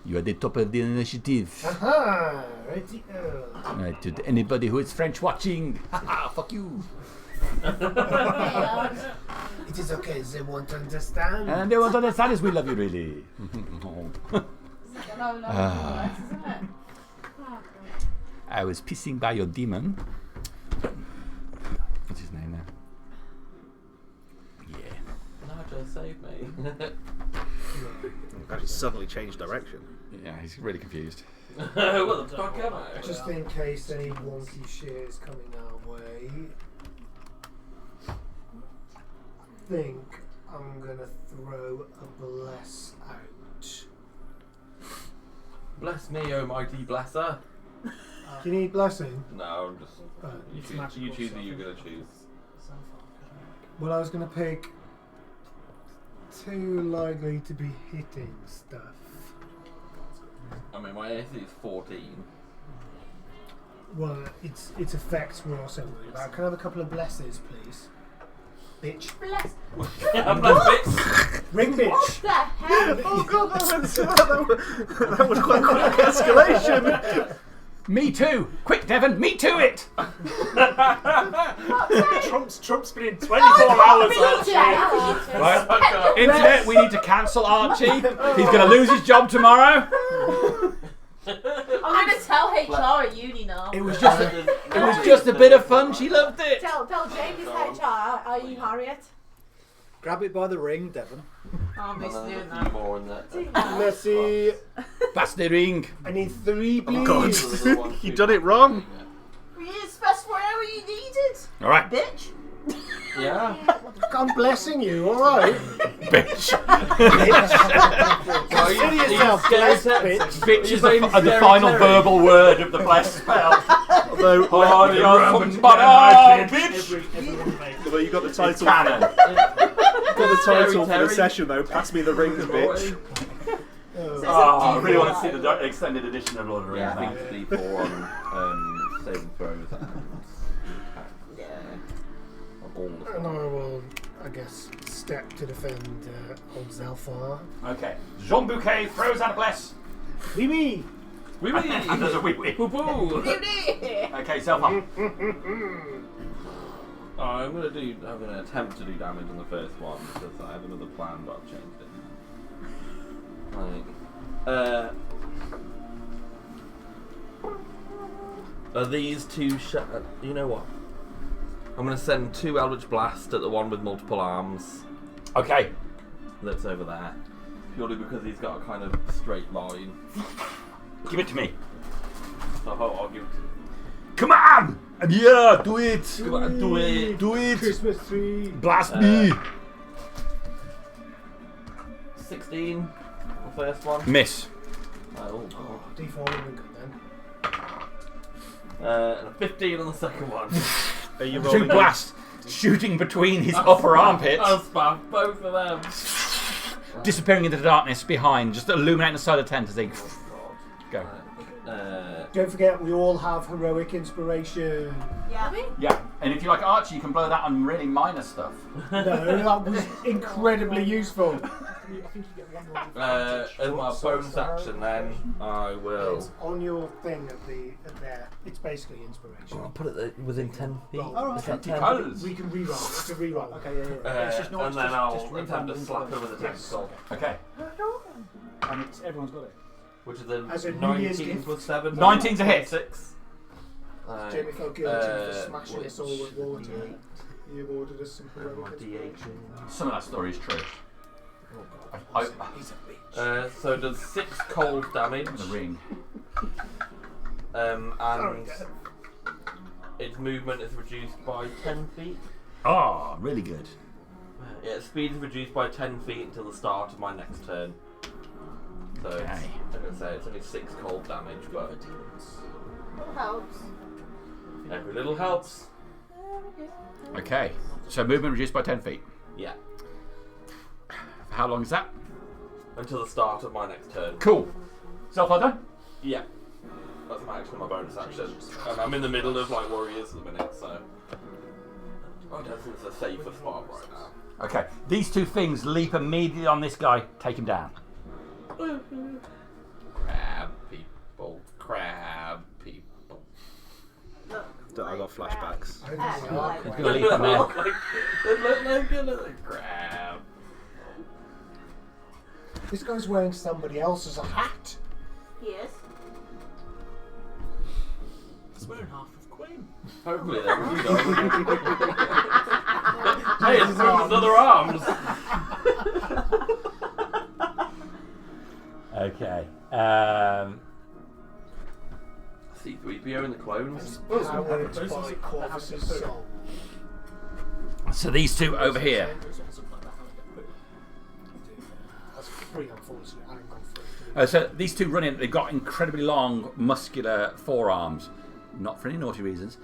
You are at the top of the initiative. Aha! Righty. Right, to anybody who is French watching, haha, fuck you. It is okay, they won't understand. And they won't understand us, we love you really. I was pissing by your demon. What's his name now? Yeah. Naja, save me. Actually, suddenly changed direction. Yeah, he's really confused. What the fuck am I? Just in case any wonky shit is coming our way, I think I'm gonna throw a bless out. Bless me, oh mighty blesser. Do you need blessing? No, I'm just. It's You magical choose who stuff. you're gonna choose. Well, I was gonna pick too likely to be hitting stuff. I mean, my AC is 14. Well, its effects were also worried about. Can I have a couple of blesses, please? Bitch. Bless. Bless bits. Ring bitch! What the hell? Oh god, that was quite a quick escalation. Me too! Quick, Devon, me to it! Trump's been in 24 hours. Right. Internet, we need to cancel Archie. He's going to lose his job tomorrow. I'm gonna tell HR at uni now. It was just a bit of fun. She loved it. Tell Jamie's HR, are you Harriet? Grab it by the ring, Devon. I'm And used to then doing there's a few that. more in there. Let's see. That's the ring. I need 3, please. God. You done it wrong. You specify wherever you need it, All right, bitch. Yeah. I'm blessing you, alright? bitch. Consider yourself blessed, bitch. Bitch is the final verbal word of the blessed spell. Although, Bitch. Everyone makes. although you got the It's title. canon. Got the title for Terry. the session though. Pass me the rings, bitch. Oh, I really want to see the extended edition of Lord of the Rings Yeah, I now. think it's D4 on saving throws. And I will, I guess, step to defend old Zelfar. Okay. Jean Bouquet throws out a bless. Wee wee! Wee And there's a wee wee. Boo boo! Okay, self up. I'm gonna attempt to do damage on the first one because I have another plan, but I've changed it. Are these two? You know what? I'm gonna send 2 Eldritch Blast at the one with multiple arms Okay. that's over there, purely because he's got a kind of straight line. Give it to me. So I'll give it to you. Come on! Yeah, do it. Come on, do it. Do it. Christmas tree! Blast me. 16, the first one. Miss. Oh, D4 would have been good then. and a 15 on the second one. Are you Two rolling? blast shooting between his upper armpits, I'll spam both of them. disappearing into the darkness behind, just illuminating the side of the tent as they go. Don't forget, we all have heroic inspiration. Yeah. Yeah, and if you like Archie, you can blow that on really minor stuff. No, that was incredibly useful. I think you get one more As my bonus action, then I will. It's on your thing at there. It's basically inspiration. I'll put it within 10 feet. Alright. Is that 10? Because. We can reroll. It's a reroll. Okay, yeah. It's just not And then just I'll rerun attempt to into slap the- her with a tentacle, Okay. And it's, everyone's got it. which is As a a New Year's 19 gift. plus 7. 19's a hit. 6. Jamie felt guilty for smashing us all with water. You ordered us some My heroic D8. inspiration. Some of that story is true. Oh god. I, He's a bitch. So does 6 cold damage, the ring. and Sorry, its movement is reduced by 10 feet. Oh, really good. Yeah, its speed is reduced by 10 feet until the start of my next turn. So it's, Okay. I'm going to say it's only 6 cold damage, but Helps. every little helps. Okay, so movement reduced by 10 feet. Yeah, How long is that? until the start of my next turn. Cool. Self done? Yeah, that's my action, my bonus action. And I'm in the middle of like warriors at the minute, so I don't think it's a safer spot right now. Okay, these two things leap immediately on this guy, take him down. I got flashbacks. I think they are He's quite- gonna leap from there. Look at the crab. This guy's wearing somebody else's hat. Yes. He's wearing half of Queen. Hopefully they're really Hey, it's Queen's other arms. Okay. C3PO and the clones. Powered those by ones are- Corvus's soul. So these two over here. Those ones look like they're having a quick. That's pretty unfortunate. I haven't gone through. So these two run in. They've got incredibly long, muscular forearms. Not for any naughty reasons.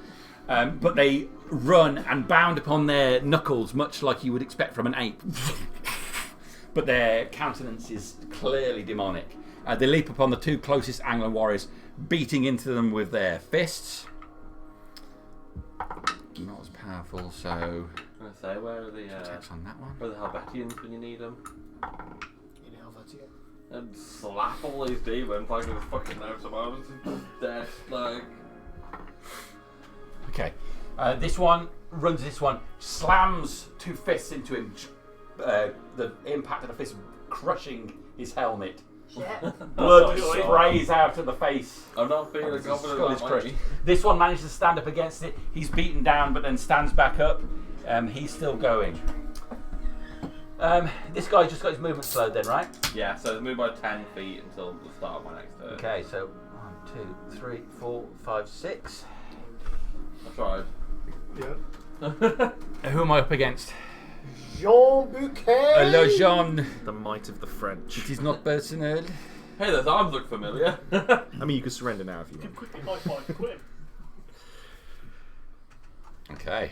But they run and bound upon their knuckles, much like you would expect from an ape. But their countenance is clearly demonic. They leap upon the two closest Anglan warriors, beating into them with their fists. Not as powerful, so I'm gonna say, where are the attacks on that one. where are the Helvetians when you need them? In Helvetia. And slap all these demons like there's fucking no survivors and dead. Like, Okay, this one runs. This one slams two fists into him. The impact of the fist crushing his helmet. Shit. Blood sprays out of the face. I'm not feeling His confident skull is about crushed. me. This one manages to stand up against it. He's beaten down, but then stands back up. He's still going. This guy's just got his movement slowed, then, right? Yeah, so move by 10 feet until the start of my next turn. Okay, so 1, 2, 3, 4, 5, 6. I tried. Yeah. Who am I up against? Jean Bouquet. Hello, Jean. The might of the French. It is not personal. Hey, those arms look familiar. I mean, you can surrender now if you You can want. quickly high-five Quinn. Okay.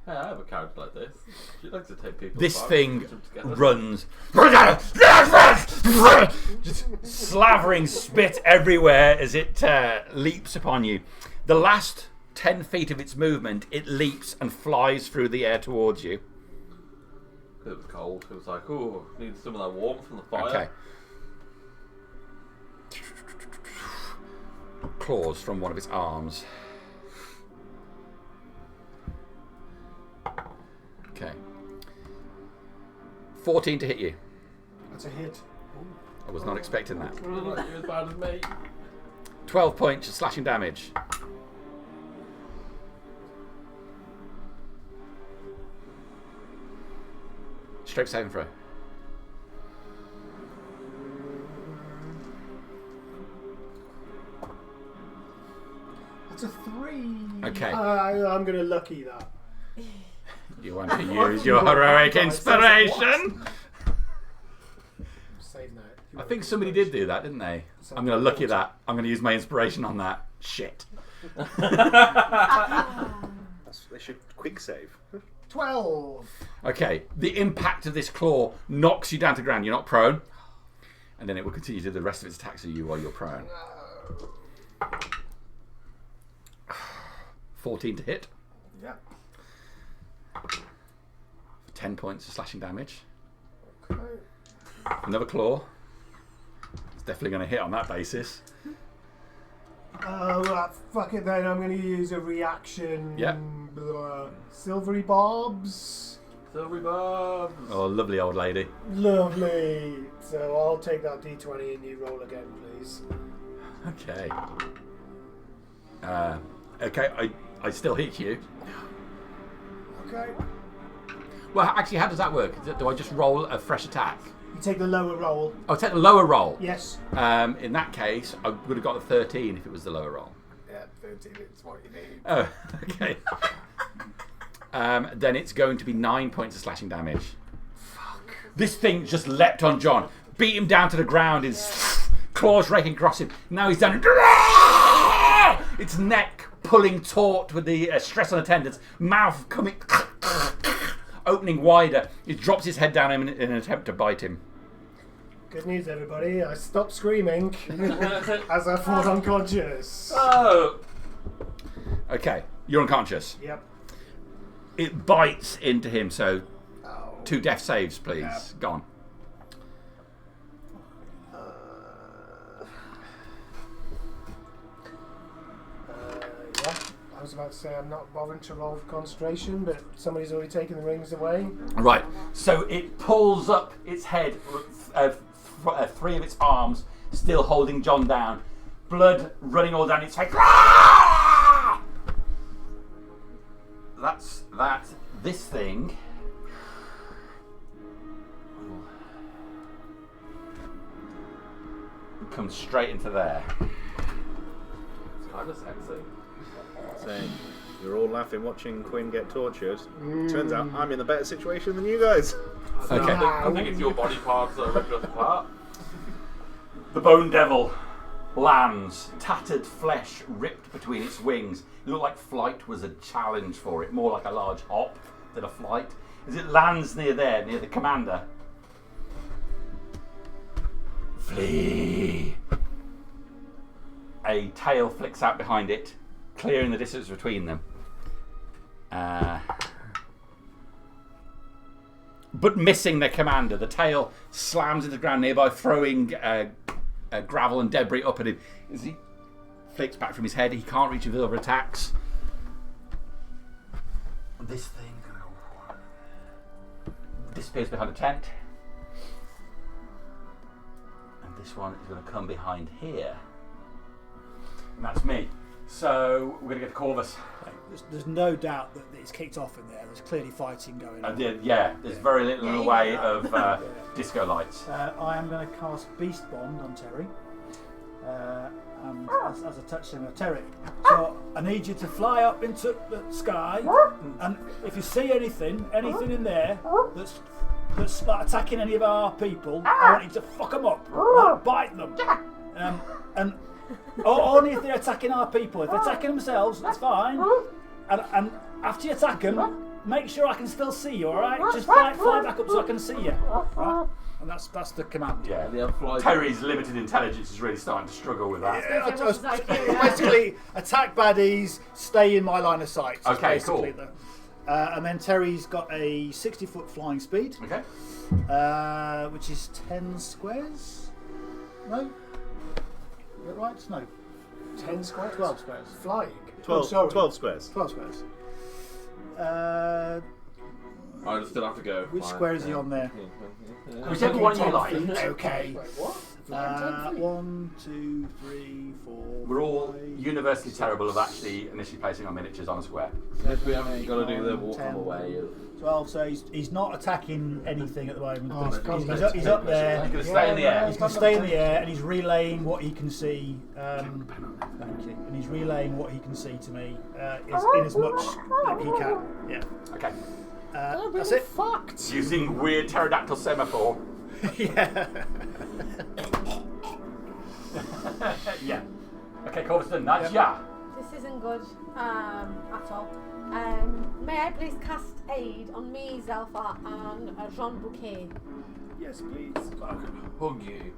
Hey, I have a character like this. She likes to take people This apart thing and put them together. runs, just slavering spit everywhere as it leaps upon you. The last 10 feet of its movement, it leaps and flies through the air towards you. It was cold. It was like, oh, need some of that warmth from the fire. Okay. Claws from one of its arms. Okay. 14 to hit you. That's a hit. I was not expecting that. Like you as bad as me. 12 points of slashing damage. Strength saving throw. That's a 3. Okay. I'm going to lucky that. You want to use your heroic inspiration? Save that. I think somebody did do that, didn't they? I'm going to lucky that. I'm going to use my inspiration on that. Shit. They should quick save. 12. Okay. The impact of this claw knocks you down to the ground. You're not prone. And then it will continue to do the rest of its attacks on you while you're prone. 14 to hit. Yep. 10 points of slashing damage. Okay. Another claw. It's definitely going to hit on that basis. Fuck it then. I'm going to use a reaction. Yep. Blah. Silvery Bobs. Silvery Bobs. Oh, lovely old lady. Lovely. So I'll take that d20 and you roll again, please. Okay. Okay, I still hit you. Okay. Well, actually, how does that work? Do I just roll a fresh attack? You take the lower roll. Oh, take the lower roll. Yes. In that case, I would have got a 13 if it was the lower roll. Yeah, 13 is what you need. Oh, okay. Then it's going to be 9 points of slashing damage. Fuck. This thing just leapt on John, beat him down to the ground, his claws raking across him. Now he's down. Its neck pulling taut with the stress on the tendons, mouth coming, opening wider. It drops his head down in an attempt to bite him. Good news, everybody. I stopped screaming as I fall unconscious. Oh! Okay, you're unconscious. Yep. It bites into him, so Oh. 2 death saves, please. Yep. Gone. Yeah. I was about to say I'm not bothering to roll for concentration, but somebody's already taken the rings away. Right, so it pulls up its head, 3 of its arms still holding John down, blood running all down its face. That's that. This thing comes straight into there. It's kind of sexy. So you're all laughing watching Quinn get tortured. Turns out I'm in a better situation than you guys. Okay. I think it's your body parts that are ripped us apart. The Bone Devil lands, tattered flesh ripped between its wings. It looked like flight was a challenge for it, more like a large hop than a flight. As it lands near there, near the commander. Flee! A tail flicks out behind it, clearing the distance between them. But missing their commander. The tail slams into the ground nearby, throwing gravel and debris up at him. As he flicks back from his head, he can't reach with other attacks. This thing disappears behind a tent. And this one is going to come behind here. And that's me. So we're going to get to Corvus. There's no doubt that it's kicked off in there. There's clearly fighting going on. There's very little in the way of disco lights. I am going to cast Beast Bond on Terry. And as I touch him, Terry. So I need you to fly up into the sky, and if you see anything in there that's attacking any of our people, I want you to fuck them up, bite them, and only if they're attacking our people. If they're attacking themselves, that's fine. And after you attack them, make sure I can still see you. All right, just fly back up so I can see you. Right? And that's the command. Yeah, Terry's limited intelligence is really starting to struggle with that. Basically, attack baddies, stay in my line of sight. So Okay, cool. And then Terry's got a 60-foot flying speed. Okay. Which is 10 squares? No? Is that right? No. 10 squares? 12 squares. Flying? 12 squares. 12 squares. I still have to go. Which square is he on there? Whichever one you like. Okay. Wait, what? 1, 2, 3, 4. We're all universally terrible of actually initially placing our miniatures on a square. Yes, we haven't got to do the walk 10, away. 12, so he's not attacking anything at the moment. Oh, He's up there. He's going to stay in the air. He's going to stay in the air, and he's relaying what he can see. Thank you. And he's relaying what he can see to me in as much that he can. Yeah. Okay. That's it. Fucked. Using weird pterodactyl semaphore. Yeah. Yeah. Okay, Corvus done. That's yeah. This isn't good at all. May I please cast aid on me, Zelfa, and Jean Bouquet? Yes, please. I can hug you.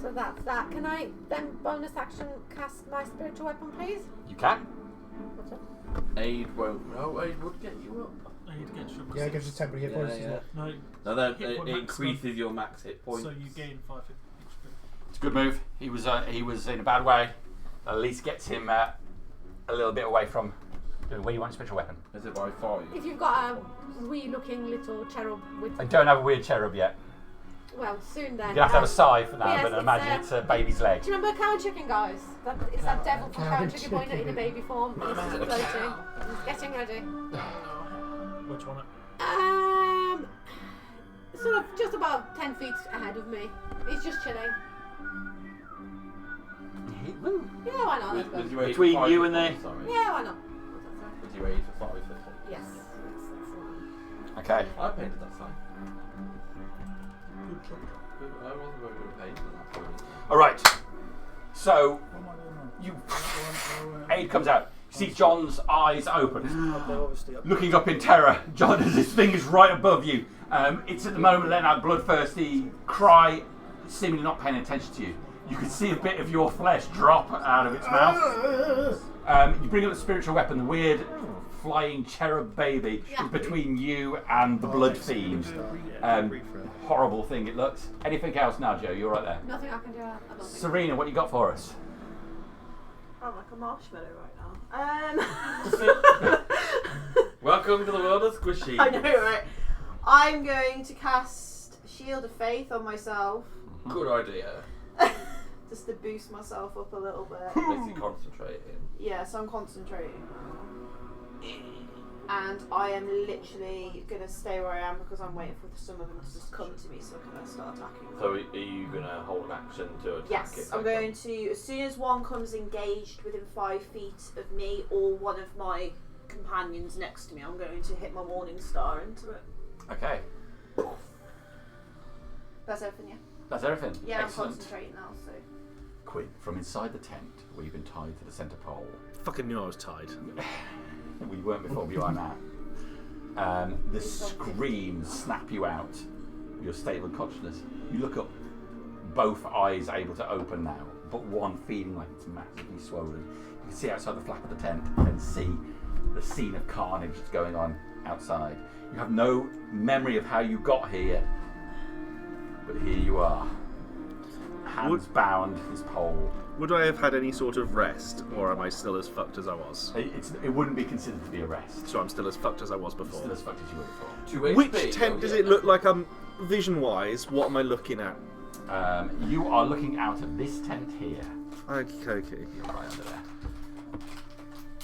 So that's that. Can I then bonus action cast my spiritual weapon, please? You can. What's up? Aid won't. No, aid would get you up. Yeah, it gives you temporary hit points, doesn't it? No, No, then Hit it point increases your max hit points. so you gain 5 HP. It's a good move. He was in a bad way. At least gets him a little bit away from where you want your special weapon. Is it by 5? If you've got a wee-looking little cherub with... I don't have a weird cherub yet. Well, soon then. You have to have a sigh for now, yes, but I it's, imagine it's a baby's leg. Do you remember Cow Chicken, guys? It's that devil from Cow Cow Chicken boy in a baby form. He's floating. He's getting ready. Which one? Sort of just about 10 feet ahead of me. He's just chilling. Yeah, why not? Let's go. Did you aid Between for 5 you hit and the- points, sorry? Yeah, why not? Did you aid for 5 hit points? Yes. That's the one. Okay. I painted that sign. I wasn't very good at painting at that point. All right. So What am I doing now? you aid comes out. You see John's eyes open, They're obviously up. looking up in terror. John, as this thing is right above you. It's at the moment letting out bloodthirsty cry, seemingly not paying attention to you. You can see a bit of your flesh drop out of its mouth. You bring up the spiritual weapon, the weird flying cherub baby is between you and the blood fiend. Horrible thing it looks. Anything else now, Joe? You're right there. Nothing I can do. I don't think. Serena, what you got for us? I'm like a marshmallow right now. Welcome to the world of squishy. I know, right? I'm going to cast Shield of Faith on myself. Good idea. Just to boost myself up a little bit. Basically concentrating. Yeah, so I'm concentrating. And I am literally going to stay where I am because I'm waiting for some of them to just come to me so I can start attacking them. So are you going to hold an action to attack it? Yes, I'm going to, as soon as one comes engaged within 5 feet of me or one of my companions next to me, I'm going to hit my Morning Star into it. Okay. That's everything, yeah? That's everything. Yeah, Excellent. I'm concentrating now, so. Quinn, from inside the tent where you've been tied to the centre pole. Fucking knew I was tied. We weren't before, but you are now. The screams snap you out of your stable consciousness. You look up, both eyes able to open now, but one feeling like it's massively swollen. You can see outside the flap of the tent and see the scene of carnage that's going on outside. You have no memory of how you got here, but here you are. Hands bound, his pole. Would I have had any sort of rest, or am I still as fucked as I was? It wouldn't be considered to be a rest. So I'm still as fucked as I was before. Still as fucked as you were before. 2 Which HP. tent does it look like I'm vision-wise? What am I looking at? You are looking out at this tent here. Okay. You're right under there.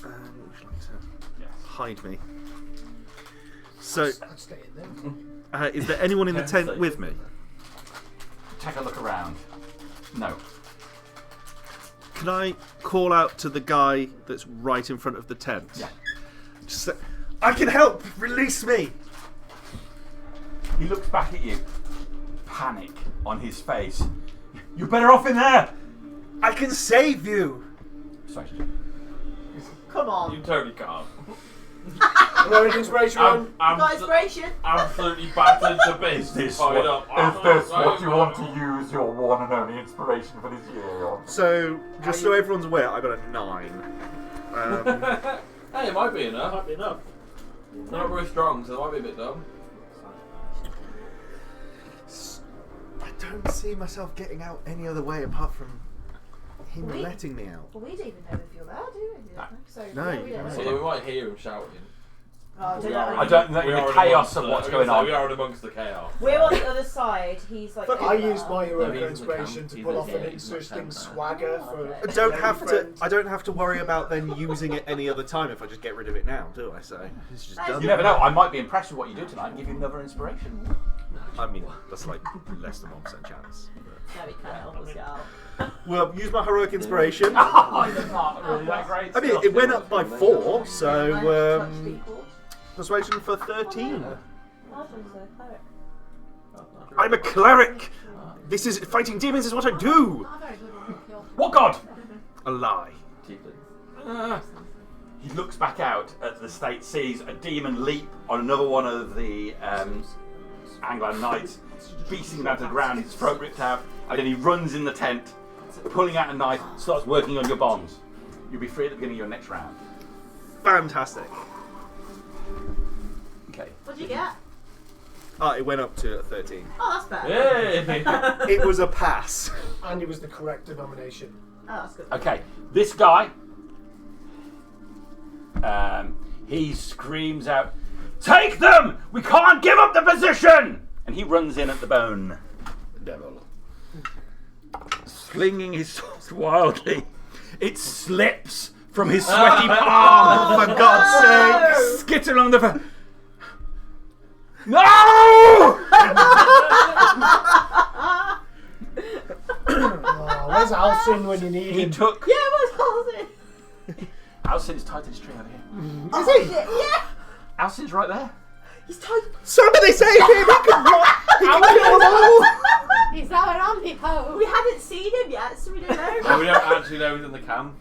Would you like to Yes. hide me? So, I'd stay in there. is there anyone in the tent with me? Take a look around. No. Can I call out to the guy that's right in front of the tent? Yeah. Just say, I can help! Release me! He looks back at you. Panic on his face. You're better off in there! I can save you! Sorry. Come on. You totally can't. Heroic inspiration run. You got inspiration? Absolutely battered to bits. Is Fired up. to use your one and only inspiration for this year on? So, just so everyone's aware, I got a 9. Hey, it might be enough. Might be enough. They're not very strong, so they might be a bit dumb. I don't see myself getting out any other way apart from him We- letting me out. Well, we don't even know if you're there, do we? No. So, No, yeah, we you don't don't. know. Although we might hear him shouting. Oh, I don't We know. are I don't know we the are chaos amongst of the- what's I was going gonna say, on. We are amongst the chaos. We're on the other side. He's like. I over used my there. heroic No, he's in the inspiration camp. to He's pull in off the an camp. He's interesting in the camp. swagger for. I I don't have to worry about then using it any other time if I just get rid of it now, do I? So it's just done. You never know. I might be impressed with what you do tonight and give you another inspiration. I mean, that's like less than 1% chance. No, we can't help us out. Well, use my heroic inspiration. Oh, it's not really that great. I mean, it went up by 4, Touch so people. persuasion for 13. I was gonna say cleric. I'm a cleric. This is fighting demons is what I do. Not a very good one. Kill. What god? A lie. Tieflings. He looks back out at the state, sees a demon leap on another one of the Anglan knights, beating him down to the ground, his throat ripped out, and then he runs in the tent, pulling out a knife, starts working on your bonds. You'll be free at the beginning of your next round. Fantastic. Okay. What'd you get? It went up to 13. Oh, that's better. Hey! It was a pass. And it was the correct denomination. Oh, that's good. Okay, this guy, he screams out, "Take them! We can't give up the position!" And he runs in at the bone devil, slinging his sword wildly. It slips from his sweaty palm, For God's sake! skitter along the. No! Oh, where's Alcin when you need He him? took. Yeah, what's Halsey? Alcin's tied to this tree over here. Is he? Shit, yeah! Alcin's right there. He's tied. Somebody save him! He can kill them all! He's our only hope. We haven't seen him yet, so we don't know. No, we don't actually know he's in the camp.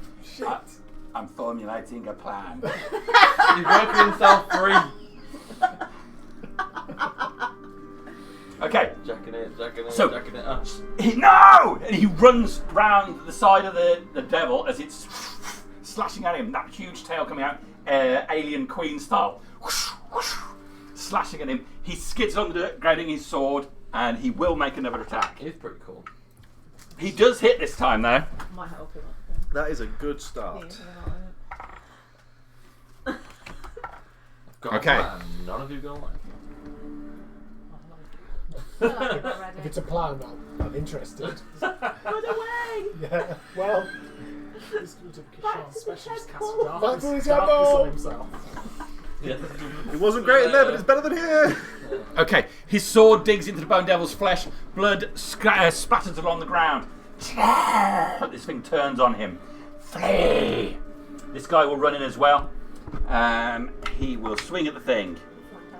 I'm formulating a plan. He's working himself free. Okay. Jacking it So- up. No! And he runs round the side of the devil as it's slashing at him. That huge tail coming out, alien queen style. Slashing at him. He skids under, grabbing his sword, and he will make another attack. He's pretty cool. He does hit this time, though. Might help him. That is a good start. Got Okay. a plan. None of you gonna like it. If it's a plan, I'm interested. Run away! Yeah. Well, He's going to Back Kishan to the specialist temple. cast Back to the darkness temple. on himself. Yeah. It wasn't great in there, but it's better than here. Okay, his sword digs into the Bone Devil's flesh. Blood spatters along the ground. This thing turns on him. Flee! This guy will run in as well. He will swing at the thing.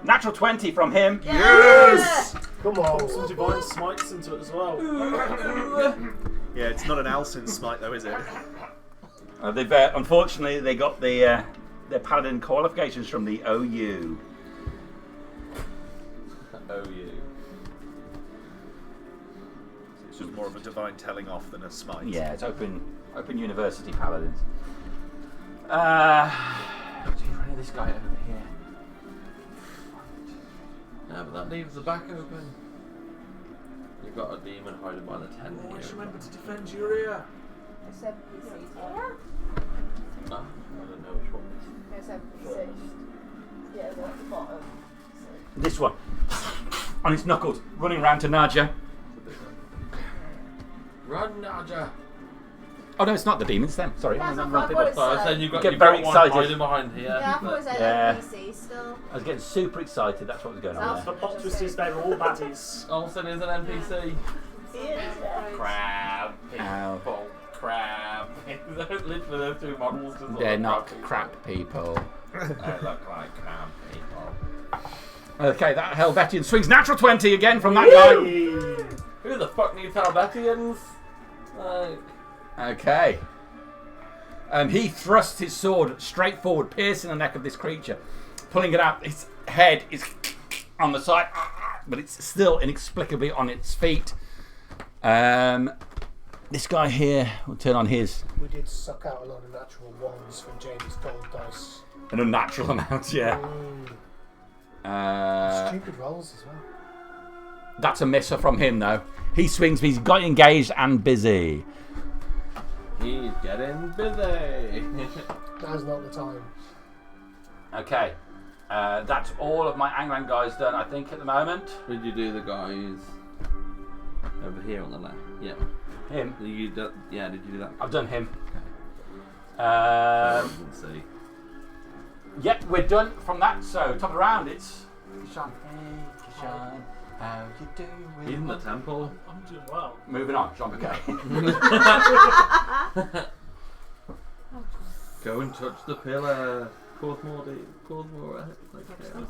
Natural 20 from him. Yes! come on. Some divine smites into it as well. Yeah, it's not an Alcyn smite though, is it? They've unfortunately they got their paladin qualifications from the OU. OU. It's just more of a divine telling off than a smite. Yeah, it's open university paladins. This guy over here. Yeah, but that leaves the back open. You've got a demon hiding behind the tent here. Always remember to defend your ear. There's 76. No, I don't know which one. There's 76. Yeah, they're at the bottom. This one on his knuckles, running round to Nadja. Run, Naja! Oh no, it's not the demons then. Sorry. That's No, not no, what I no, thought it So I said. said you've got, Get you've very got excited. one hiding behind here. Yeah, I thought it was Yeah. NPC still. I was getting super excited. That's what was going on The there. plot twist is they're all baddies. Olsen is an NPC. Crab. Ow. People. Crab. Literally those two models just They're look not crab crap people. They look like crab people. Okay, that Helvetian swings natural 20 again from that guy. Who the fuck needs Helvetians? Like... Okay. He thrusts his sword straight forward, piercing the neck of this creature, pulling it out. Its head is on the side, but it's still inexplicably on its feet. This guy here will turn on his We did suck out a lot of natural ones from Jamie's gold dice. an unnatural amount, yeah. Stupid rolls as well. That's a misser from him, though. He swings, but he's got engaged and busy. He's getting busy. Now's not the time. Okay. That's all of my Anglan guys done, I think, at the moment. Did you do the guys over here on the left? Yeah. Him. Did you do that? I've done him. Let's see. Yep, we're done from that. So, top of the round, it's Kishan. Hey, Kishan, how you doing? He's in the temple. I'm doing well. Moving on, Jean Bouquet. Go and touch the pillar. Cause more.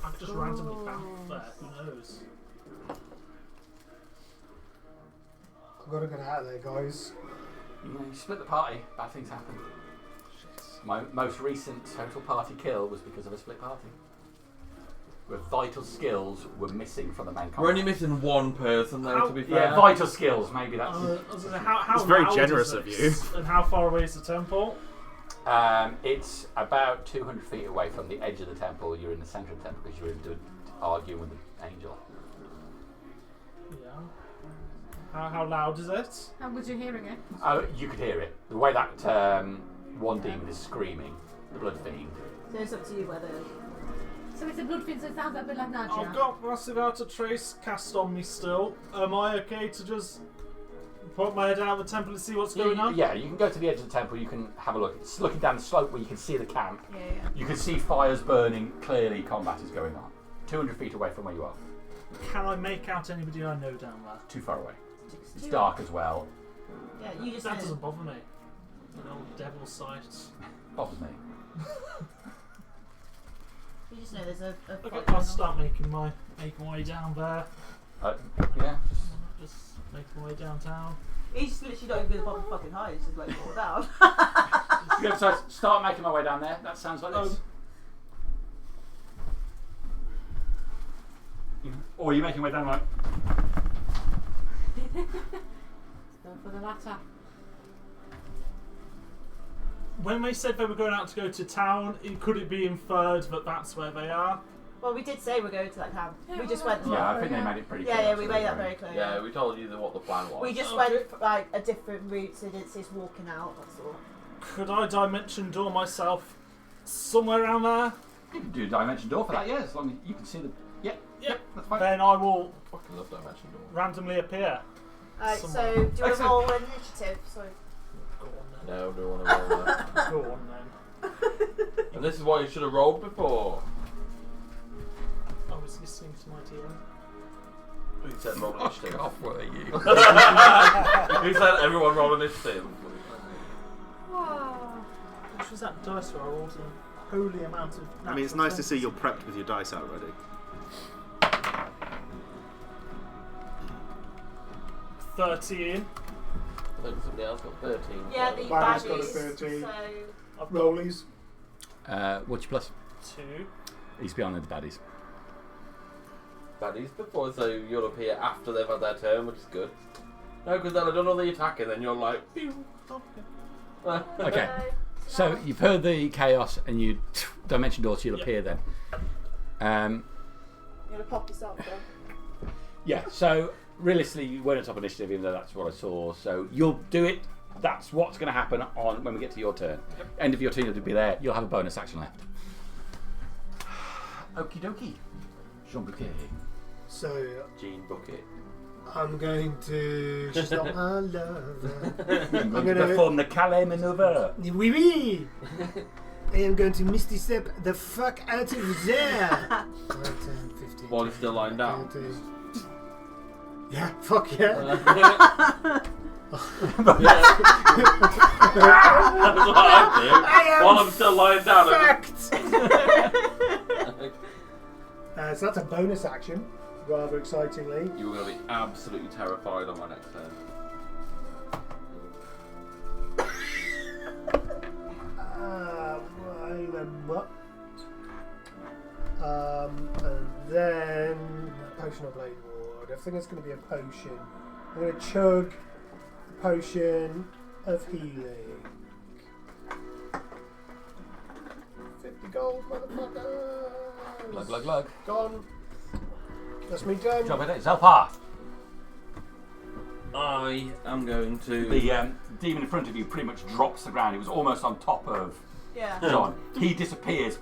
I've just randomly found there. Who knows? I've got to get out of there, guys. You split the party, bad things happen. My most recent total party kill was because of a split party. Where vital skills were missing from the main combat. We're only missing one person though, to be fair. Yeah, vital skills, maybe that's I was gonna say, how It's very loud generous is of this? And how far away is the temple? It's about 200 feet away from the edge of the temple. You're in the centre of the temple because you're arguing with the angel. Yeah. How loud is it? How would you hearing it? Oh, you could hear it. The way that one demon is screaming, the blood fiend. So it's up to you whether. So it's a blood fin, so it sounds a bit like I've Nadia. got Massive Outer Trace cast on me still. Am I okay to just put my head out of the temple and see what's going on? Yeah, you can go to the edge of the temple. You can have a look. It's looking down the slope where you can see the camp. Yeah. You can see fires burning. Clearly, combat is going on. 200 feet away from where you are. Can I make out anybody I know down there? Too far away. It's dark as well. Yeah, you just That know. doesn't bother me. An old devil's sight. Bothers me. You just know there's a Okay, fight I'll going on. start making my way down there. Yeah. Just make my way downtown. He's literally not even gonna bother fucking high, he's just like fall down. Yeah, so start making my way down there. That sounds like this. Or are you making your way down like? Go for the latter. When they said they were going out to go to town, could it be inferred that that's where they are? Well, we did say we're going to that camp. Yeah, We just well, went. that's Yeah, I think they made it pretty clear. Yeah, we actually, made that right? very clear. Yeah, we told you what the plan was. We just Okay. went like a different route, so it's walking out. That's all. Could I dimension door myself somewhere around there? You can do a dimension door for that, yeah, as long as you can see the. Yep, that's fine. Then I will Fucking love dimension door. randomly appear. So somewhere. do you want to roll an initiative? So Go on No, don't want to roll that. then. Go on then. And this is what you should have rolled before. I was listening to my DM. Who said roll Fuck initiative? off, were you? Who said everyone roll initiative? Which was that dice roll? I rolled a holy amount of. I mean, it's nice to see you're prepped with your dice out already. 13. I think somebody else got 13. yeah, the Barry's got a baddies. 13. So I've got Rollies. What's your plus? 2. He's beyond the baddies. Baddies before, so you'll appear after they've had their turn, which is good. No, because they'll have done all the attacking, then you're like, pew. Okay. So you've heard the chaos and you dimension door, so you'll appear then. you're gonna pop yourself then. Yeah, so realistically you weren't at top initiative even though that's what I saw. So you'll do it. That's what's going to happen on when we get to your turn. End of your turn you'll be there. You'll have a bonus action left. Okie dokie. Jean Bouquet. So Gene Bucket. I'm going to. She's not my lover. I'm going to to perform the Calais maneuver. Oui, oui. I am going to Misty Step the fuck out of there. 5, 10, 15. While he's still lying down. 30. Yeah, fuck yeah. That's what I do. While I'm still lying down. So that's a bonus action, rather excitingly. You were going to be absolutely terrified on my next turn. What? And then potion of blade ward. I think it's going to be a potion. I'm going to chug the potion of healing. 50 gold, motherfucker. Glug, glug, glug. Gone. That's me done. Job it is. Zelpar. I am going to. The demon in front of you pretty much drops the ground. It was almost on top of Yeah. John. He disappears.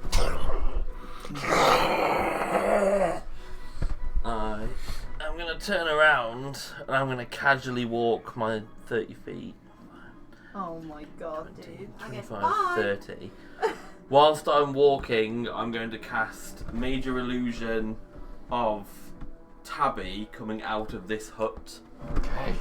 I am going to turn around and I'm going to casually walk my 30 feet. Oh my god, dude. I guess 25, bye. 30. Whilst I'm walking, I'm going to cast Major Illusion of Tabby coming out of this hut. Okay.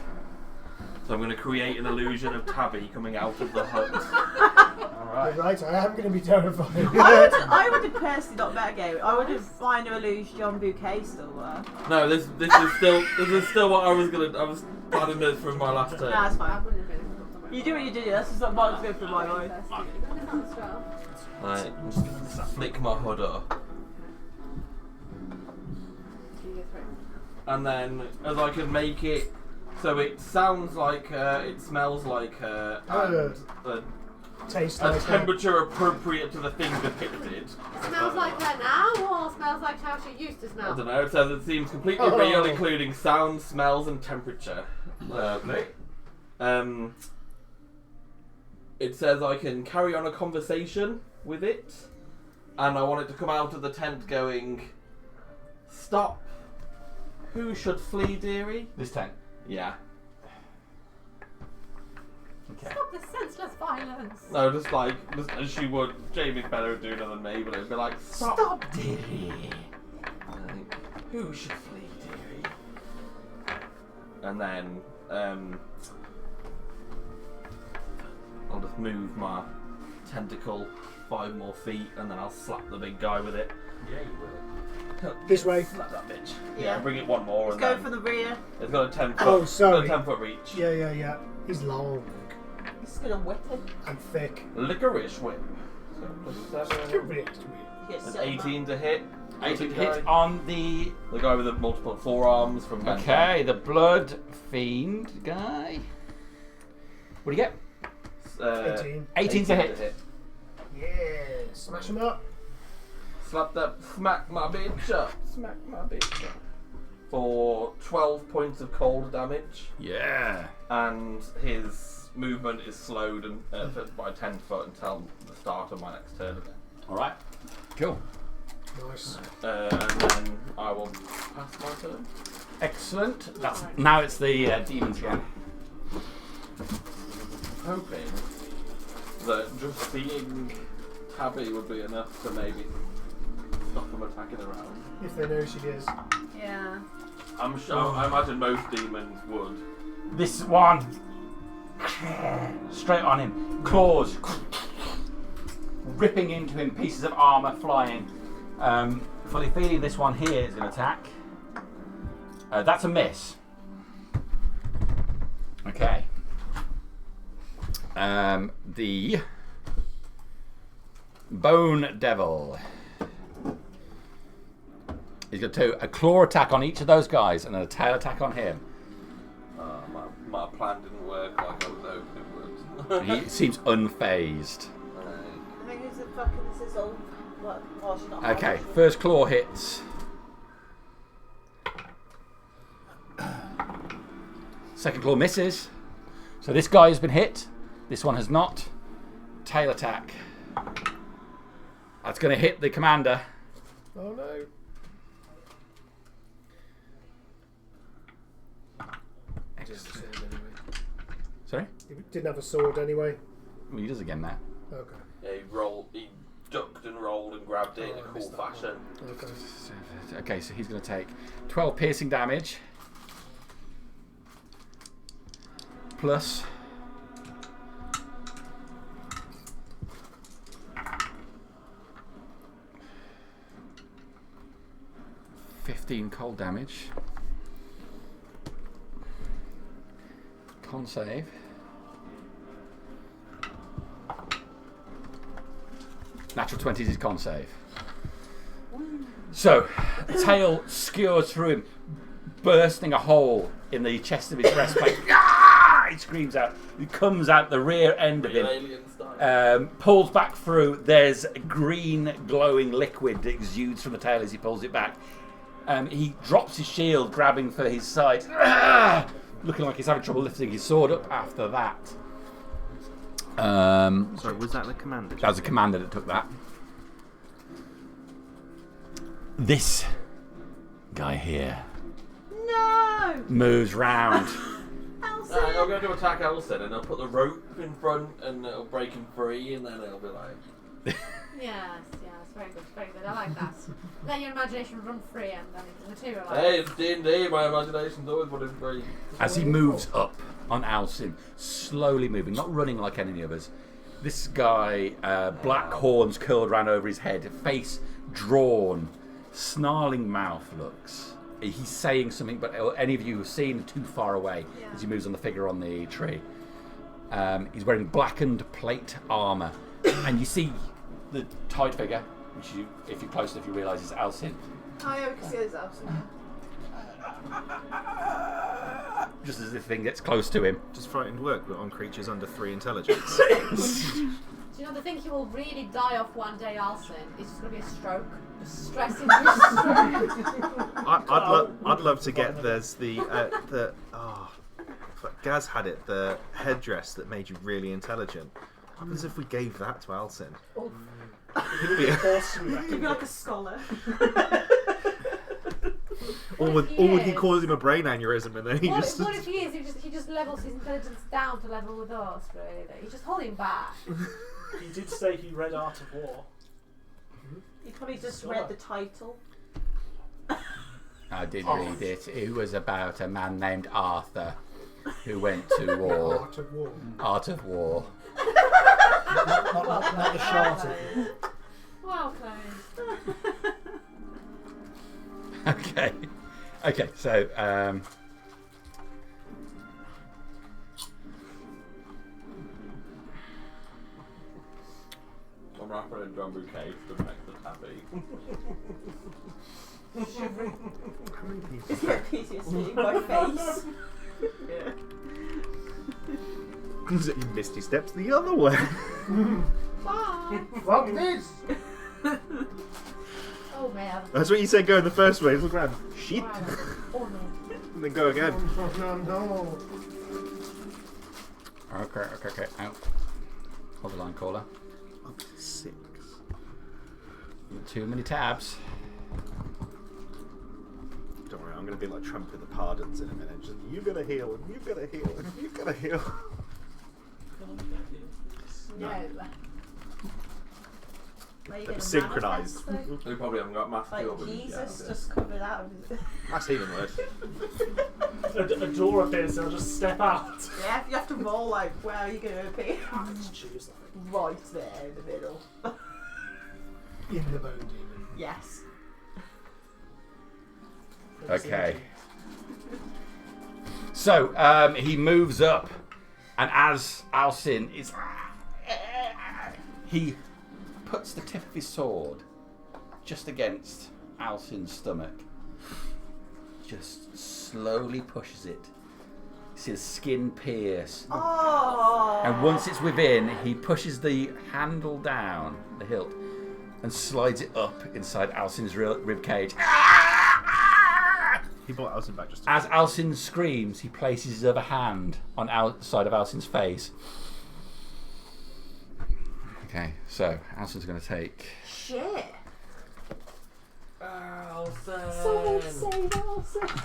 So I'm going to create an illusion of Tabby coming out of the hut. You're right, I am going to be terrified. I would have personally not better game. I would have minor illusion John Bouquet still were. No, this is still what I was planning this from my last turn. Nah, it's I fine. wouldn't have been. You do what you do. That's just what mine's going through my mind. Right, flick my hood up. And then, as I can make it so it sounds like, it smells like, and Tastes a like temperature appropriate to the thing depicted. It smells like her now, or smells like how she used to smell? I don't know, it says it seems completely real, including sound, smells, and temperature. It says I can carry on a conversation with it, and I want it to come out of the tent going, "Stop. Who should flee, dearie?" This tent. Yeah. Okay. Stop this senseless violence. No, just as she would. Jamie's better at doing it than me, but it'd be like, "Stop, dearie." Like, who should flee, dearie? And then, I'll just move my tentacle 5 more feet, and then I'll slap the big guy with it. Yeah, you will. This way. Slap that bitch. Yeah. Bring it 1 more, Let's and go then for the rear. it's got a 10 foot. Oh, It's got sorry. a 10-foot reach. Yeah. He's long He's gonna whip him. and thick. Licorice whip. So +7. Correct. Yes, An 18 to hit. 18 Big guy. hit on the. The guy with the multiple forearms from Ben. Okay, the blood fiend guy. What do you get? 18. 18 to hit. Yeah. Smash him up. Slap that, smack my bitch up. Smack my bitch up. For 12 points of cold damage. Yeah. And his movement is slowed by 10 foot until the start of my next turn again. Alright. Cool. Nice. And then I will pass my turn. Excellent. Now it's the demons again. Hoping that just seeing Tabby would be enough to maybe stop them attacking around. If they know she is. Yeah. I'm sure. I imagine most demons would. This one. Straight on him. Claws. Ripping into him. Pieces of armour flying. Fully feeling this one here is going to attack. That's a miss. Okay. The Bone Devil. He's got a claw attack on each of those guys and a tail attack on him. My plan didn't work like I was hoping it would. He seems unfazed. I think who's the fucking this is all. Well, she's not Okay, first claw hits. Second claw misses. So this guy has been hit. This one has not. Tail attack. That's going to hit the commander. Oh no. Sorry? He didn't have a sword anyway. Well, he does again now. Okay. Yeah, he ducked and rolled and grabbed it in a cool fashion. Okay. Okay, so he's going to take 12 piercing damage. Plus... $15 cold damage. Con save. Natural 20 is his con save. So, the tail skewers through him, bursting a hole in the chest of his breastplate. Ah! He screams out. He comes out the rear end of him. Pulls back through. There's green glowing liquid that exudes from the tail as he pulls it back. He drops his shield, grabbing for his side. Ah! Looking like he's having trouble lifting his sword up after that. Sorry, was that the commander? That was the commander that took that. This guy here No! moves round. Elsie! I'm going to attack Elson and I'll put the rope in front and it'll break him free and then it'll be like... Yes, very good, very good. I like that. Let your imagination run free and then it's materialise. Hey, it's D&D, my imagination's always running free. As he moves up on Alcin, slowly moving, not running like any others. This guy, black horns curled around over his head, face drawn, snarling mouth looks. He's saying something, but any of you have seen too far away as he moves on the figure on the tree. He's wearing blackened plate armour, and you see the tied figure, which you, if you're close enough, you realise is Alcin. Oh yeah, we can see this Elsie. Just as the thing gets close to him. Does frightened work on creatures under 3 intelligence? Do you know the thing he will really die of one day, Alcin? It's just going to be a stroke. Just stress into a stroke. I'd love to get Gaz had it, the headdress that made you really intelligent. What happens if we gave that to Alcin? Oh. He'd be awesome. You'd be like a scholar. Or would he cause him a brain aneurysm and then he What just... if he is? He just levels his intelligence down to level with us, really. He's just holding back. He did say he read Art of War. You probably just read the title. I did read it. It was about a man named Arthur who went to war. Art of War. Art of War. Not the short. Well played. Okay, so I'm wrapping a drum bouquet to make the tabby. Is it PTSD? My face. Yeah. Misty steps the other way. Bye. Fuck this! Oh man. That's what you said go in the first way. Look around. Shit. Wow. Oh no. And then go again. No. Okay. Out. Hold the line, caller. Up to 6. Too many tabs. Don't worry, I'm going to be like Trump with the pardons in a minute. Just, you gotta heal, and you gotta heal, and you gotta heal. No. They're synchronised. They probably haven't got mass heal. Like but Jesus yeah, just covered out of his... That's even worse. A door appears, so I'll just step out. Yeah, you have to roll like, where are you going to appear? Just choose, I think. Right there in the middle. In the bone demon. Yes. Okay. So he moves up, and as Alcin is, he puts the tip of his sword just against Alcin's stomach. Just slowly pushes it. You see the skin pierce. Oh. And once it's within, he pushes the handle down, the hilt, and slides it up inside Alcin's rib cage. He brought Alcin back just to... As Alcin screams, he places his other hand on outside of Alcin's face. Okay, so Alcin's going to take... Shit. Someone save Elsa.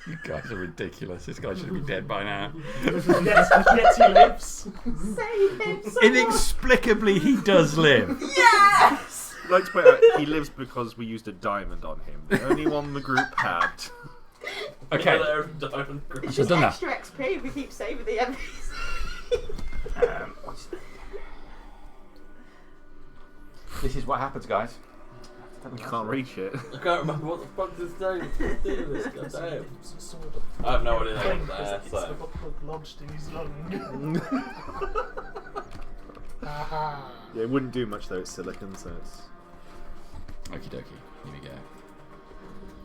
You guys are ridiculous. This guy should be dead by now. Yes, he lives. Save him. Inexplicably, he does live. Yes. I'd like to point out, he lives because we used a diamond on him. The only one the group had. Okay. It's So just done that. extra XP if we keep saving the enemies. This is what happens, guys. You can't reach it. I can't remember what the fuck this thing do this. Goddamn. I have no idea what that is. It's the book lodged in his lung. Aha. Yeah, it wouldn't do much though, it's silicon, so it's... Okie dokie. Here we go.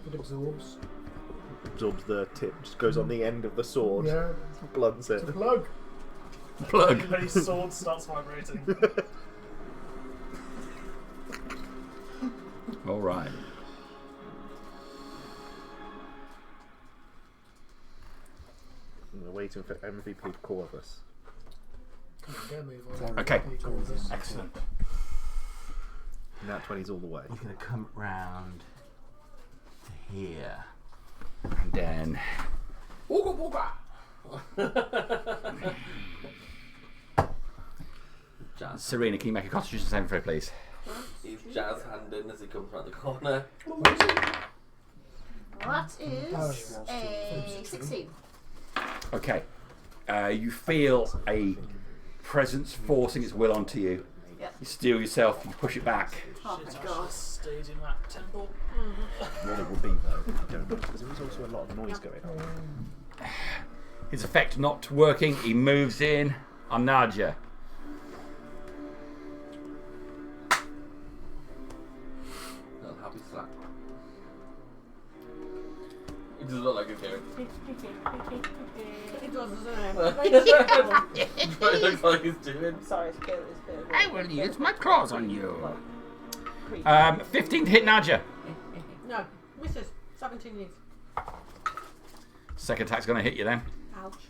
It absorbs. Absorbs the tip, just goes on the end of the sword, Yeah. blunts it. It's a plug. Plug. When his sword starts vibrating. All right. We're waiting for MVP to call us. Yeah, move on. Okay. Excellent. Excellent. Nat 20's all the way. He's going to come round to here. And then... Jazz. Serena, can you make a constitution saving throw, please? He's jazz handing as he comes round the corner. That is a 16. Okay. You feel a presence forcing its will onto you. Yep. You steel yourself, you push it back. Oh Shit, my I god. should've stayed in that temple. What it will be though, I don't know, because there is also a lot of noise going on. His effect not working, he moves in on Nadja. Little happy slap. It doesn't look like it's here. It does, doesn't it? It looks like he's doing. Sorry, it's a bit of I will use my claws on you. creepy. 15 to hit Nadja. No, misses. 17 hits. Second attack's going to hit you then. Ouch.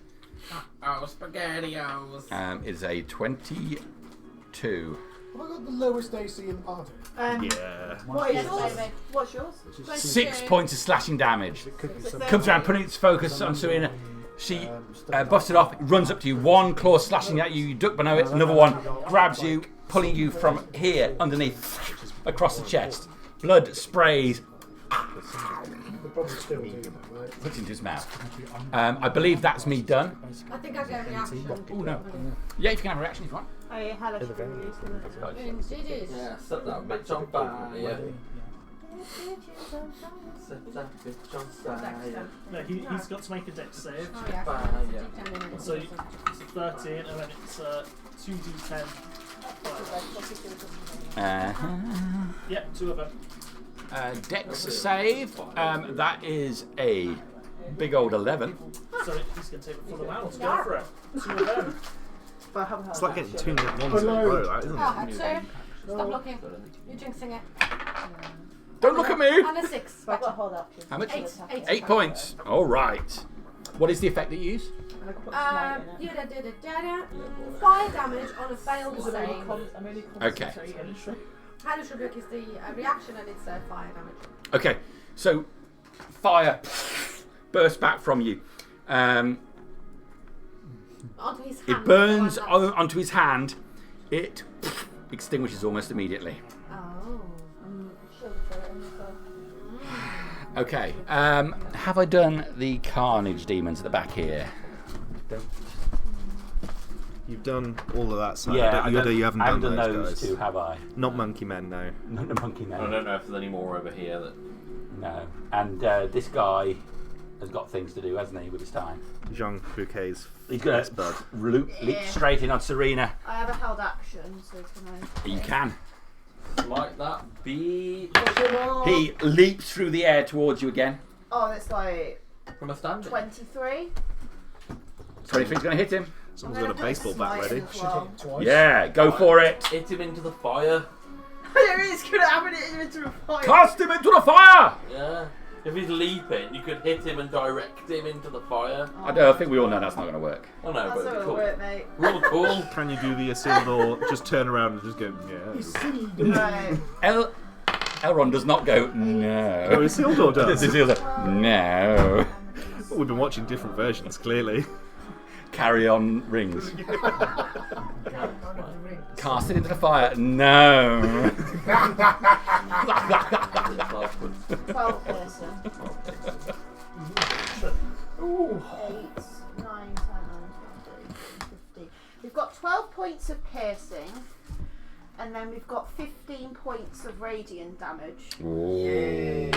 Oh, SpaghettiOs. It is a 22. Have I got the lowest AC in the party? Yeah. What is Yes, yours? baby. What's yours? 6 points of slashing damage. It could be So something. Comes around, putting its focus on Serena. She buffs it off, runs up to you, one claw slashing at you, you duck below it, another one grabs you, pulling you from here underneath across the chest. Blood sprays, They're probably still doing that, right? puts into his mouth. I believe that's me done. I think I get a reaction. Oh no. Yeah, if you can have a reaction if you want. I had a release in it. Indeed it is. Yeah, set that bitch on fire. Set that bitch on fire. No, he's got to make a dex save. Oh yeah. Fire. So it's 13 and then it's 2d10. Yep, 2 of them. Dex save, that is a big old 11. So he's going to take a full amount. Go for it. 2 of them. But I haven't had It's like that getting shit. 2 net ones in a row, that, isn't Oh, it? had 2. Stop looking. You're jinxing it. Don't look at me! And a 6. But I've got hold up. How much? Eight. 8 points. All right. What is the effect that you use? And I can put smite in it. Fire damage on a failed save. I'm only Okay. concentrating. Hellish Rebuke is the reaction and it's fire damage. Okay, so fire bursts back from you. Onto his hand. It burns onto his hand. It extinguishes almost immediately. Oh. Okay, have I done the Carnage demons at the back here? You've done all of that side. Yeah, you haven't I haven't done done those those guys. two, have I? Not monkey men, no. Not the monkey I man. don't know if there's any more over here that. No. And this guy has got things to do, hasn't he, with his time? Jean Bouquet's He's going best bud. to leap straight in on Serena. I have a held action, so can I? You can. Like that, be He leaps through the air towards you again. Oh, it's like from a standing. 23. 23's going to hit him. Someone's got a baseball bat ready. Should hit it twice. Yeah, go for it. Hit him into the fire. There is gonna happen into a fire. Cast him into the fire! Yeah. If he's leaping, you could hit him and direct him into the fire. I think we all know that's not going to work. Oh no, That's but not it'd be gonna cool. work, mate. Real cool. Can you do the Isildur, just turn around and just go, yeah. Right. Elrond does not go, Oh, no. Isildur does. Isildur, no. Well, we've been watching different versions, clearly. Carry on rings. Cast it into the fire, no. 12 person. 8, 9, 10, 11, 12, 15. We've got 12 points of piercing, and then we've got 15 points of radiant damage. Ooh.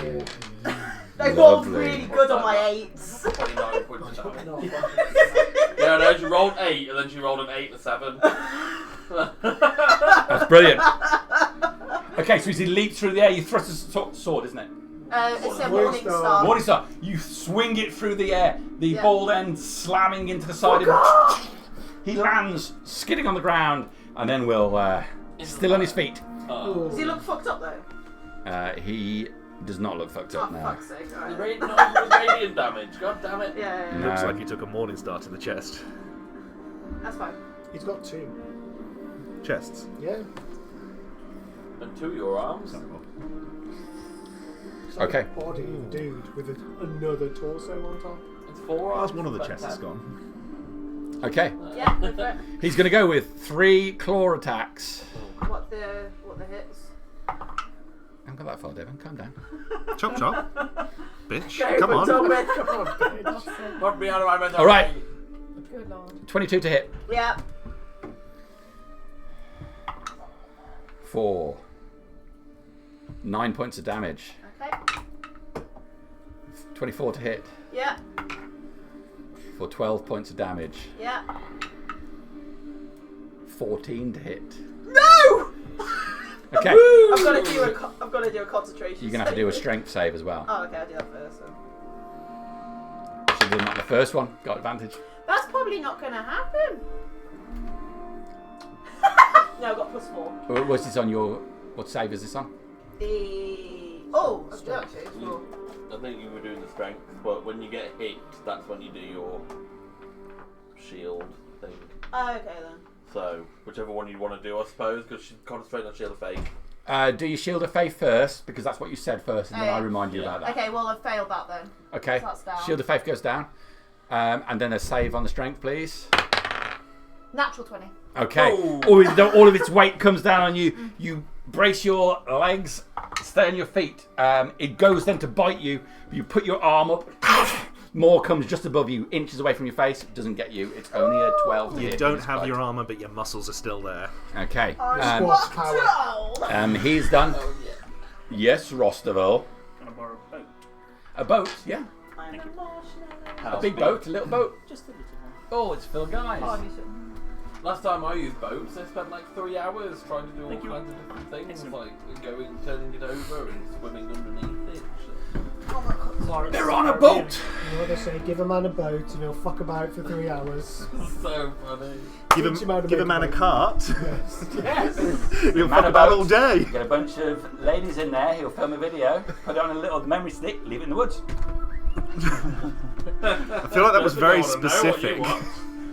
They rolled Lovely. really good on my 8s. 29 points of damage. Yeah, no, she rolled 8 and then she rolled an 8 and a 7. That's brilliant. Okay, so as he leaps through the air, you thrust his sword, isn't it? It's a morning star. Morning Star, you swing it through the air, the Yeah. bald end slamming into the side He lands, skidding on the ground, and then will still on his feet. Does he look fucked up though? He does not look fucked Oh, up now. fuck's sake. The Alright. radiant damage, god damn it. Yeah, No. Looks like he took a morning star to the chest. that's fine. He's got 2. Chests. Yeah. And 2 your arms. It's like Okay. a body of a dude with another torso on top. It's 4 Oh, arms. that's one of the but chests 10. gone. Okay, Yeah, go for it. he's going to go with 3 claw attacks. What the hits? I haven't got that far, Devon. Calm down. Chop chop. Bitch. Go Come for on. Tubman. Put me out of my mental. All right. Good lord. 22 to hit. Yeah. 4. 9 points of damage. Okay. 24 to hit. Yeah. For 12 points of damage. Yeah. 14 to hit. No! Okay. I've got to do a concentration. You're going to have to do a strength save as well. Oh, okay, I'll do that first. Then. Should have done that the first one. Got advantage. That's probably not going to happen. No, I've got +4. What's this on your... What save is this on? Actually, it's 4. I think you were doing the strength, but when you get hit, that's when you do your shield thing. Oh, okay then. So, whichever one you want to do, I suppose, because she's concentrating on shield of faith. Do your Shield of Faith first, because that's what you said first, and then I remind you about that. Okay, well, I've failed that then. Okay. So that's down. Shield of Faith goes down. And then a save on the strength, please. Natural 20. Okay. Oh. All of its weight comes down on you. You brace your legs, stay on your feet. It goes then to bite you. You put your arm up. More comes just above you, inches away from your face. It doesn't get you. It's only a 12 to You hit. don't have your armor, but your muscles are still there. Okay. Squat's power. He's done. Oh, yeah. Yes, Rosterville. Can I borrow a boat? A boat, yeah. I'm a marshmallow. A big boat, a little boat. Just a little one. Oh, it's Phil Guys. Oh, you should. Last time I used boats, I spent like 3 hours trying to do all Thank you. kinds of different things, Excellent. like going, turning it over and swimming underneath it. Oh my god. Pirates They're on a of the Caribbean. boat. You know what they say, give a man a boat and he'll fuck about for 3 hours. So funny. Teach him how to Give a make man a boat. cart. Yes. He'll Man fuck a about boat. all day. Get a bunch of ladies in there. He'll film a video, put it on a little memory stick, leave it in the woods. I feel like that was very specific.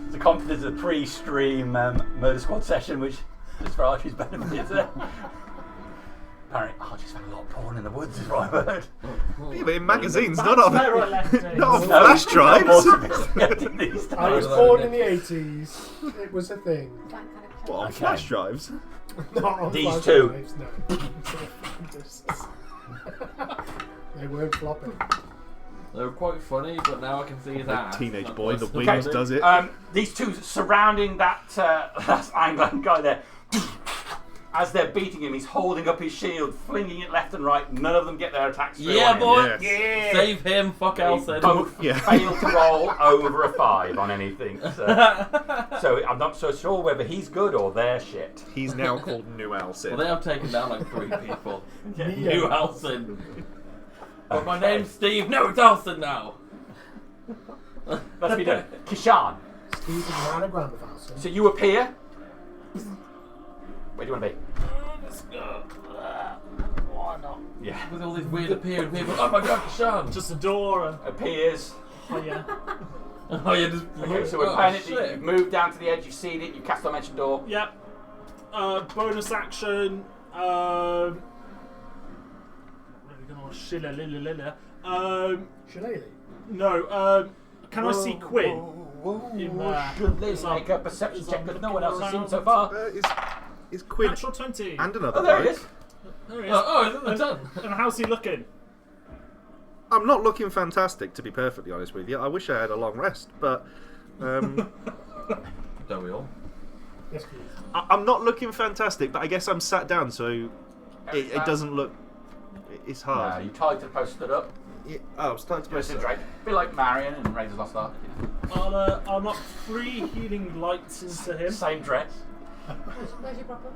It's a confidence of pre-stream Murder Squad session, which just for Archie's benefit. Apparently, Archie's found a lot of porn in the woods, is what I've heard. Yeah, but in magazines, That's not on where I left it. not on flash drives. I was born in the 80s. It was a thing. What, on Okay. flash drives? Not on These flash two. drives, no. They weren't flopping. They were quite funny, but now I can see his ass. Teenage That's boy, what's the funny. wings does it. These two surrounding that Anglan guy there. As they're beating him, he's holding up his shield, flinging it left and right. None of them get their attacks through. Yeah, on him. boy! Yes. Save him, fuck Elson. Both Yeah. fail to roll over a 5 on anything. So I'm not so sure whether he's good or they're shit. He's now called New Alcin. Well, they have taken down like 3 people. Yeah. New Elson. But my name's Steve. No, it's Elson now. Let's be done. Kishan. Steve is an anagram of Alison. So you appear. Where do you want to be? Let's go. Why not? Yeah. With all these weird appearing people. Oh my god, Sean. Just a door and Appears. oh yeah. Oh, you just. Okay, so we're playing it. You've moved down to the edge. You've seen it. You cast Dimension Door. Yep. Bonus action. Shillelagh. Shillelagh. No. Can I see Quinn? In there. Let's make a perception check because no one else has seen so far. Is Quinn Natural 20. and another Oh, there it bloke? is. There he is. Oh, it's done. And how's he looking? I'm not looking fantastic, to be perfectly honest with you. I wish I had a long rest, but Don't we all? Yes, please. I'm not looking fantastic. But I guess I'm sat down, so it doesn't look. It's hard. You tied to the post, stood up. Yeah. Oh, I'm starting to Just press a Drake. Be like Marion and Razor's Lost Ark. I'll knock 3 healing lights into him. Same dress. Where's your proper?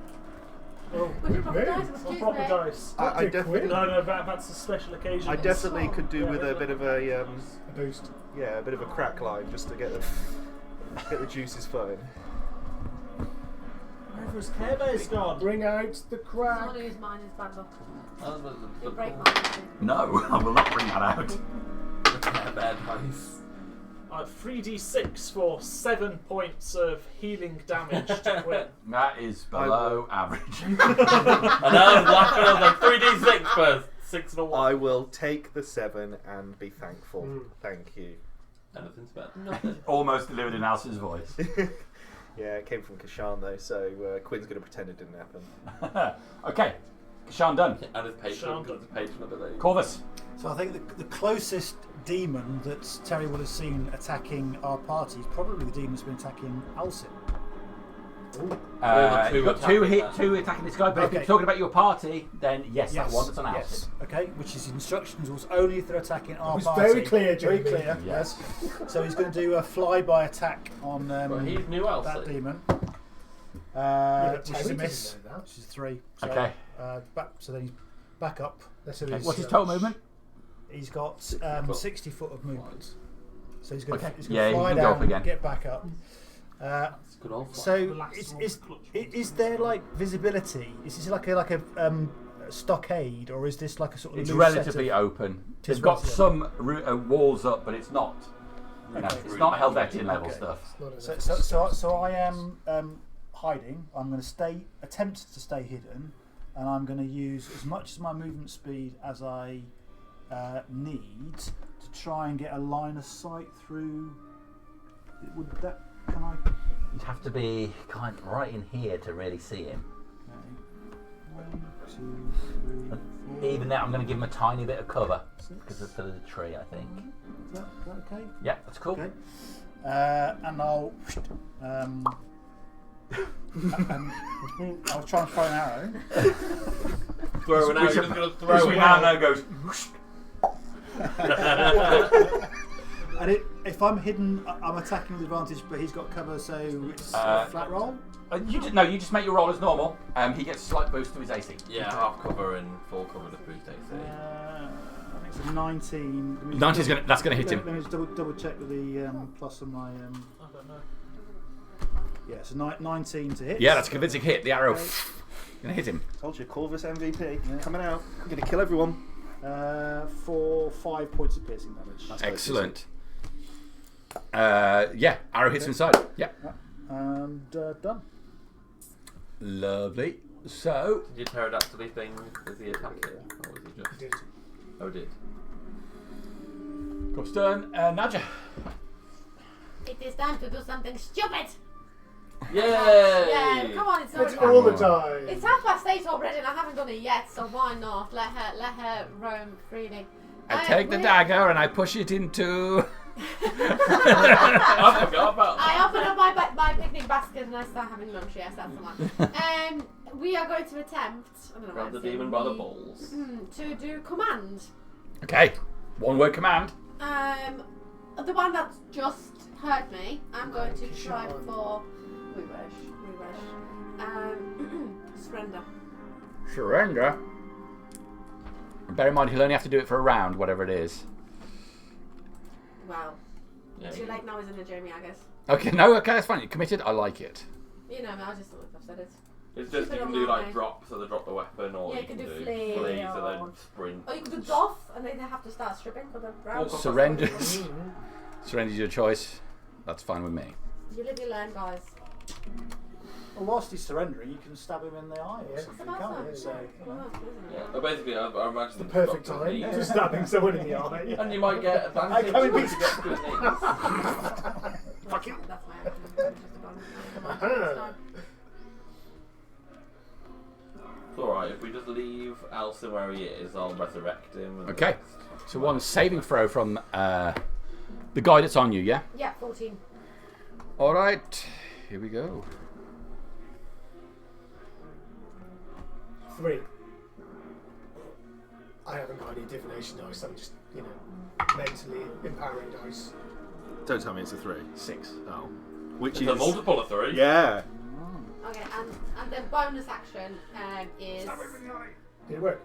Oh, Where's your proper Wait, dice? oh, Excuse proper me. dice. I definitely, No, that's a special occasion. I definitely could do with a bit of a A boost. yeah, a bit of a crack line just to get the juices flowing. Wherever his Care Bear's gone. Bring out the I crack. want to use mine as bad luck. That was You'll break mine. I think. No, I will not bring that out. bad dice. 3d6 for 7 points of healing damage to Quinn. That is below average. And I was laughing. I was like 3d6 for 6 and a 1. I will take the 7 and be thankful. Thank you. Anything's better than nothing. Almost delivered in Allison's voice. Yeah, it came from Kashan though, so Quinn's going to pretend it didn't happen. Okay, Kashan done. And his patron, because it's a patron ability. Corvus. So I think the closest demon that Terry would have seen attacking our party is probably the demon that's been attacking Alcin. You've got two attacking this guy, but if Okay. you're talking about your party, then yes, that one that's on Alison. yes. Okay, which is instructions was only if they're attacking our It was party. very clear, Very Jamie. clear. Yes. So he's going to do a flyby attack on But he's new that Elsa. demon. but Which is Terry a miss. doesn't know that. Which is 3. So, Okay. So then he's back up. So Okay, he's, what's his total movement? He's got 60 foot of movement. So he's going to Okay. he's Yeah, to you fly can go down, up again. get back up. It's good old fun. So Relax is there like visibility? Is this like a stockade, or is this like a sort of It's loose relatively set of, open. It's They've got relatively some walls up, but it's not. You know, Okay. it's not Helvetian level Okay. stuff. It's not enough. So I am hiding. I'm going to attempt to stay hidden, and I'm going to use as much as my movement speed as I need to try and get a line of sight through. Would that? Can I? You'd have to be kind of right in here to really see him. Okay. 1, 2, 3, 4. Even now, I'm going to give him a tiny bit of cover because it's the tree, I think. Is that okay? Yeah, that's cool. Okay. And I'll I'll try and throw an arrow. Throw an arrow. You're just going to throw Which it now out. goes. And if I'm hidden, I'm attacking with advantage, but he's got cover, so it's a flat roll. You just make your roll as normal. He gets a slight boost to his AC. Yeah, half cover and full cover to boost AC. I think it's a 19. Let me 19's just that's going to hit him. Let me just double check with the plus on my. I don't know. Yeah, it's a 19 to hit. Yeah, that's a convincing hit. The arrow going to hit him. Told you, Corvus MVP coming out. I'm going to kill everyone. For 5 points of piercing damage. Excellent. Yeah, arrow hits inside. Yeah. And done. Lovely. So, Did your pterodactyl thing, is he attacking? Or was he just... Did. Oh, it did. course done. Nadja. It is time to do something stupid. Yay! Yeah, come on, it's It's already all the time. It's 8:30 already, and I haven't done it yet. So why not? Let her roam freely. I take the dagger and I push it into. I forgot about that. I open up my picnic basket and I start having lunch. Yes, that's the one. We are going to attempt. I don't know Grab why the I'm demon saying by the we- balls. to do command. Okay. One word command. The one that just hurt me. I'm going to try for. We wish. Surrender. Surrender. Bear in mind, he'll only have to do it for a round, whatever it is. Wow. Yeah, Too late now, isn't it, Jamie? I guess. Okay, no, okay, that's fine. You're committed. I like it. You know me. I just thought I've said it. It's just you can do like drop, so they drop the weapon, or Yeah, you can do flee, flee, so or- then sprint. Or you could do doff, and then they have to start stripping for the round. Surrender. Surrender's your choice. That's fine with me. You live, you learn, guys. Well, whilst he's surrendering, you can stab him in the eye or Yeah. something, That's can't you? about So, that. you know. Yeah, but basically, I imagine The it's perfect got good time knees. for stabbing someone in the eye. And you might get advantage come in once peace. you get good knees. Fuck you. That's my action. Just a bonus. Uh-huh. It's alright, if we just leave Alcin where he is, I'll resurrect him. And Okay. So one saving throw from the guy that's on you, yeah? Yeah, 14. All right. Here we go. 3. I haven't got any divination dice. I'm just, mentally empowering dice. Don't tell me it's a 3. 6. Oh. Which It's is a multiple of 3. Yeah. Okay, and the bonus action is. Did it work?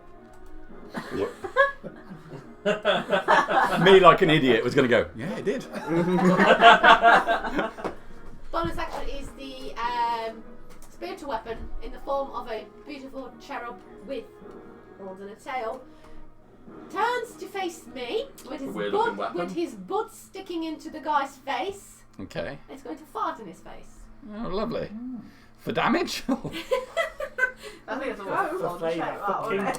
Me, like an idiot, was going to go, yeah, it did. Bonus action is the spiritual weapon in the form of a beautiful cherub with horns and a tail. Turns to face me with his Weird-looking weapon. with his butt sticking into the guy's face. Okay. It's going to fart in his face. Oh, lovely. For damage? I think it's a For flavour, for kink.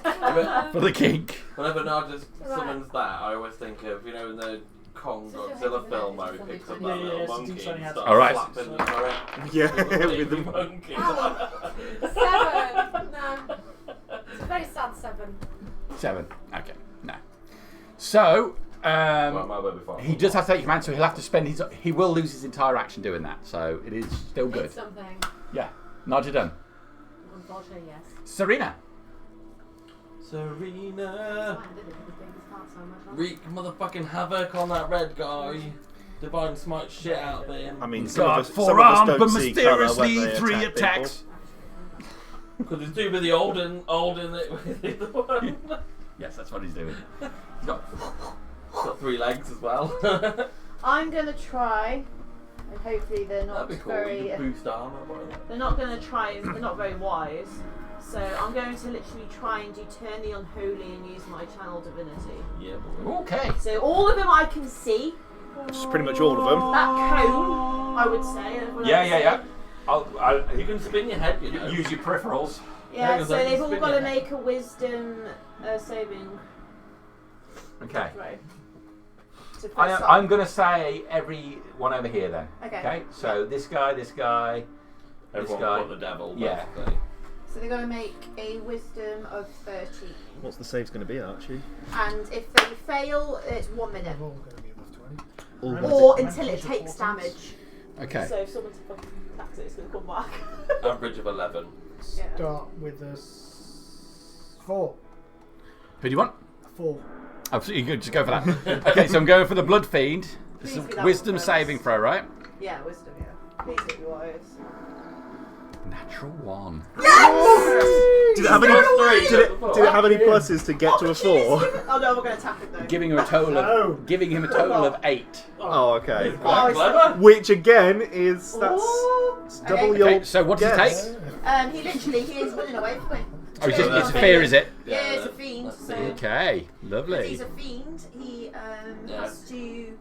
For the kink. Whenever Narja Right. summons that, I always think of, in the Kong Godzilla film where he picks up that Yeah, little yeah, monkey it's a and decent starts Alright. slapping the turret. Yeah, Little with the baby monkey. 7. No. It's a very sad 7. 7. Okay. No. So, Well, my word before. he does have to take command, so he'll have to spend his. He will lose his entire action doing that. So it is still good. It's something. Yeah. Nadja done. Unfortunately, yes. Serena. Serena. Why did it break his heart so much? Wreak motherfucking havoc on that red guy. Divine smite shit out of him. I mean, God, some of us forearmed don't but see colour when mysteriously they 3 attack attacks. Because he's too busy holding it with the other one. Yes, that's what he's doing. He's got 3 legs as well. I'm gonna try, and hopefully they're not That'd be cool. very. You could boost armor. Whatever. They're not gonna try. They're not very wise. So I'm going to literally try and do turn the unholy and use my channel divinity. Yeah, boy. Okay. So all of them I can see. It's pretty much all of them. That cone, I would say. everyone Yeah, else yeah, say. yeah. I'll You can spin your head, you know. use your peripherals. Yeah, Yeah, so like they've all spin got to your make a wisdom saving Okay. throw. To press I'm on. going to say every one over here then. Okay. So this guy, Everyone guy. put the devil, Yeah. basically. So they're going to make a wisdom of 13. What's the save's going to be, Archie? And if they fail, it's 1 minute. They're all going to be above 20. All Remember- Or Mental until it takes importance. damage. Okay. So if someone fucking attacks it, it's going to come back. Average of 11. Yeah. Start with a 4. Who do you want? 4. Oh, so you could just go for that. Okay, so I'm going for the Blood Fiend. This Please is be that wisdom one first. saving throw, right? Yeah, wisdom, yeah. Please don't be wise. Natural 1. Did it have any? Did it have any pluses to get to a 4? Oh no, we're going to attack it though. Giving him a total No. of $8. Oh, okay. Quite clever. Which again is Ooh. double Okay. your. Okay, so what does guess. it take? He is running away from me. Oh, it's a fear, is it? Yeah, it's a fiend. That's So it. Okay, if lovely. he's a fiend, he Yeah. has to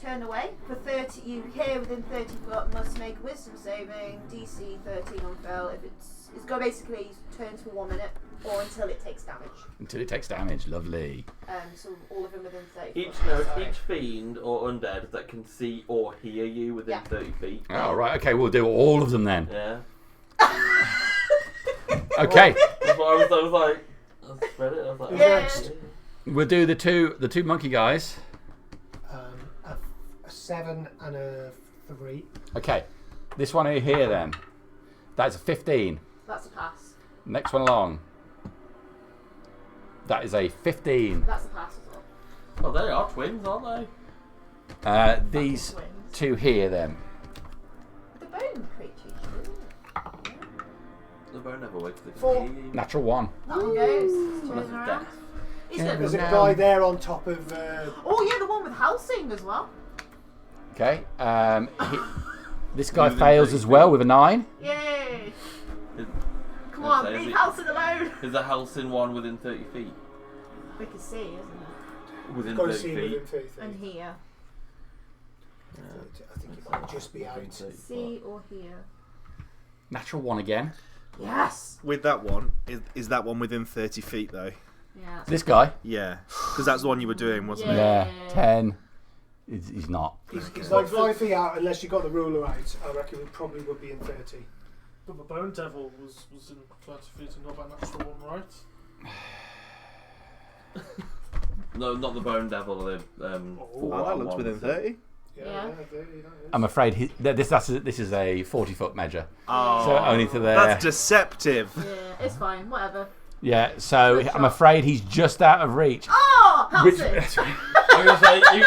turn away. For 30, you here within 30 foot must make a wisdom saving, DC 13 on fail. If it's got basically turns for 1 minute or until it takes damage. Until it takes damage. Lovely. So all of them within 30 Each foot. Sorry. each fiend or undead that can see or hear you within 30 feet. Oh, right. Okay, we'll do all of them then. Yeah. Okay. That's what I was like. I read it. I was like, Yeah. We'll do the two monkey guys. A 7 and a 3. Okay. This one over here then. That's a 15. That's a pass. Next one along. That is a 15. That's a pass as well. Oh, they are twins, aren't they? These Twins. two here then. The bone creatures. The bone never wakes up. Four. Natural 1. That one goes. It's That's turning a around. death. He's gonna There's go a down. guy there on top of. Oh yeah, the one with Helsing as well. Okay. This guy fails as well with a 9. Yay! Is- Come on, is leave it- Helsing alone. Is the Helsing one within 30 feet? We can see, isn't it? Within got to 30 see feet. within 30 feet. And here. I think it might just be out. See or hear. Natural 1 again. Yes. With that one, is that one within 30 feet though? Yeah. This guy. Yeah, because that's the one you were doing, wasn't it? Yeah. 10. He's not. He's like 5 feet out, unless you got the ruler out. I reckon it probably would be in 30. But the Bone Devil was in 30 feet and not that natural one, right? No, not the Bone Devil. The Oh, that looks within 30. Yeah. 30, that is. I'm afraid this is a 40-foot measure. Oh, So only to there. That's deceptive. Yeah, it's fine. Whatever. Yeah, so Good I'm shot. afraid he's just out of reach. Oh, Which, Helsing. I'm gonna say you.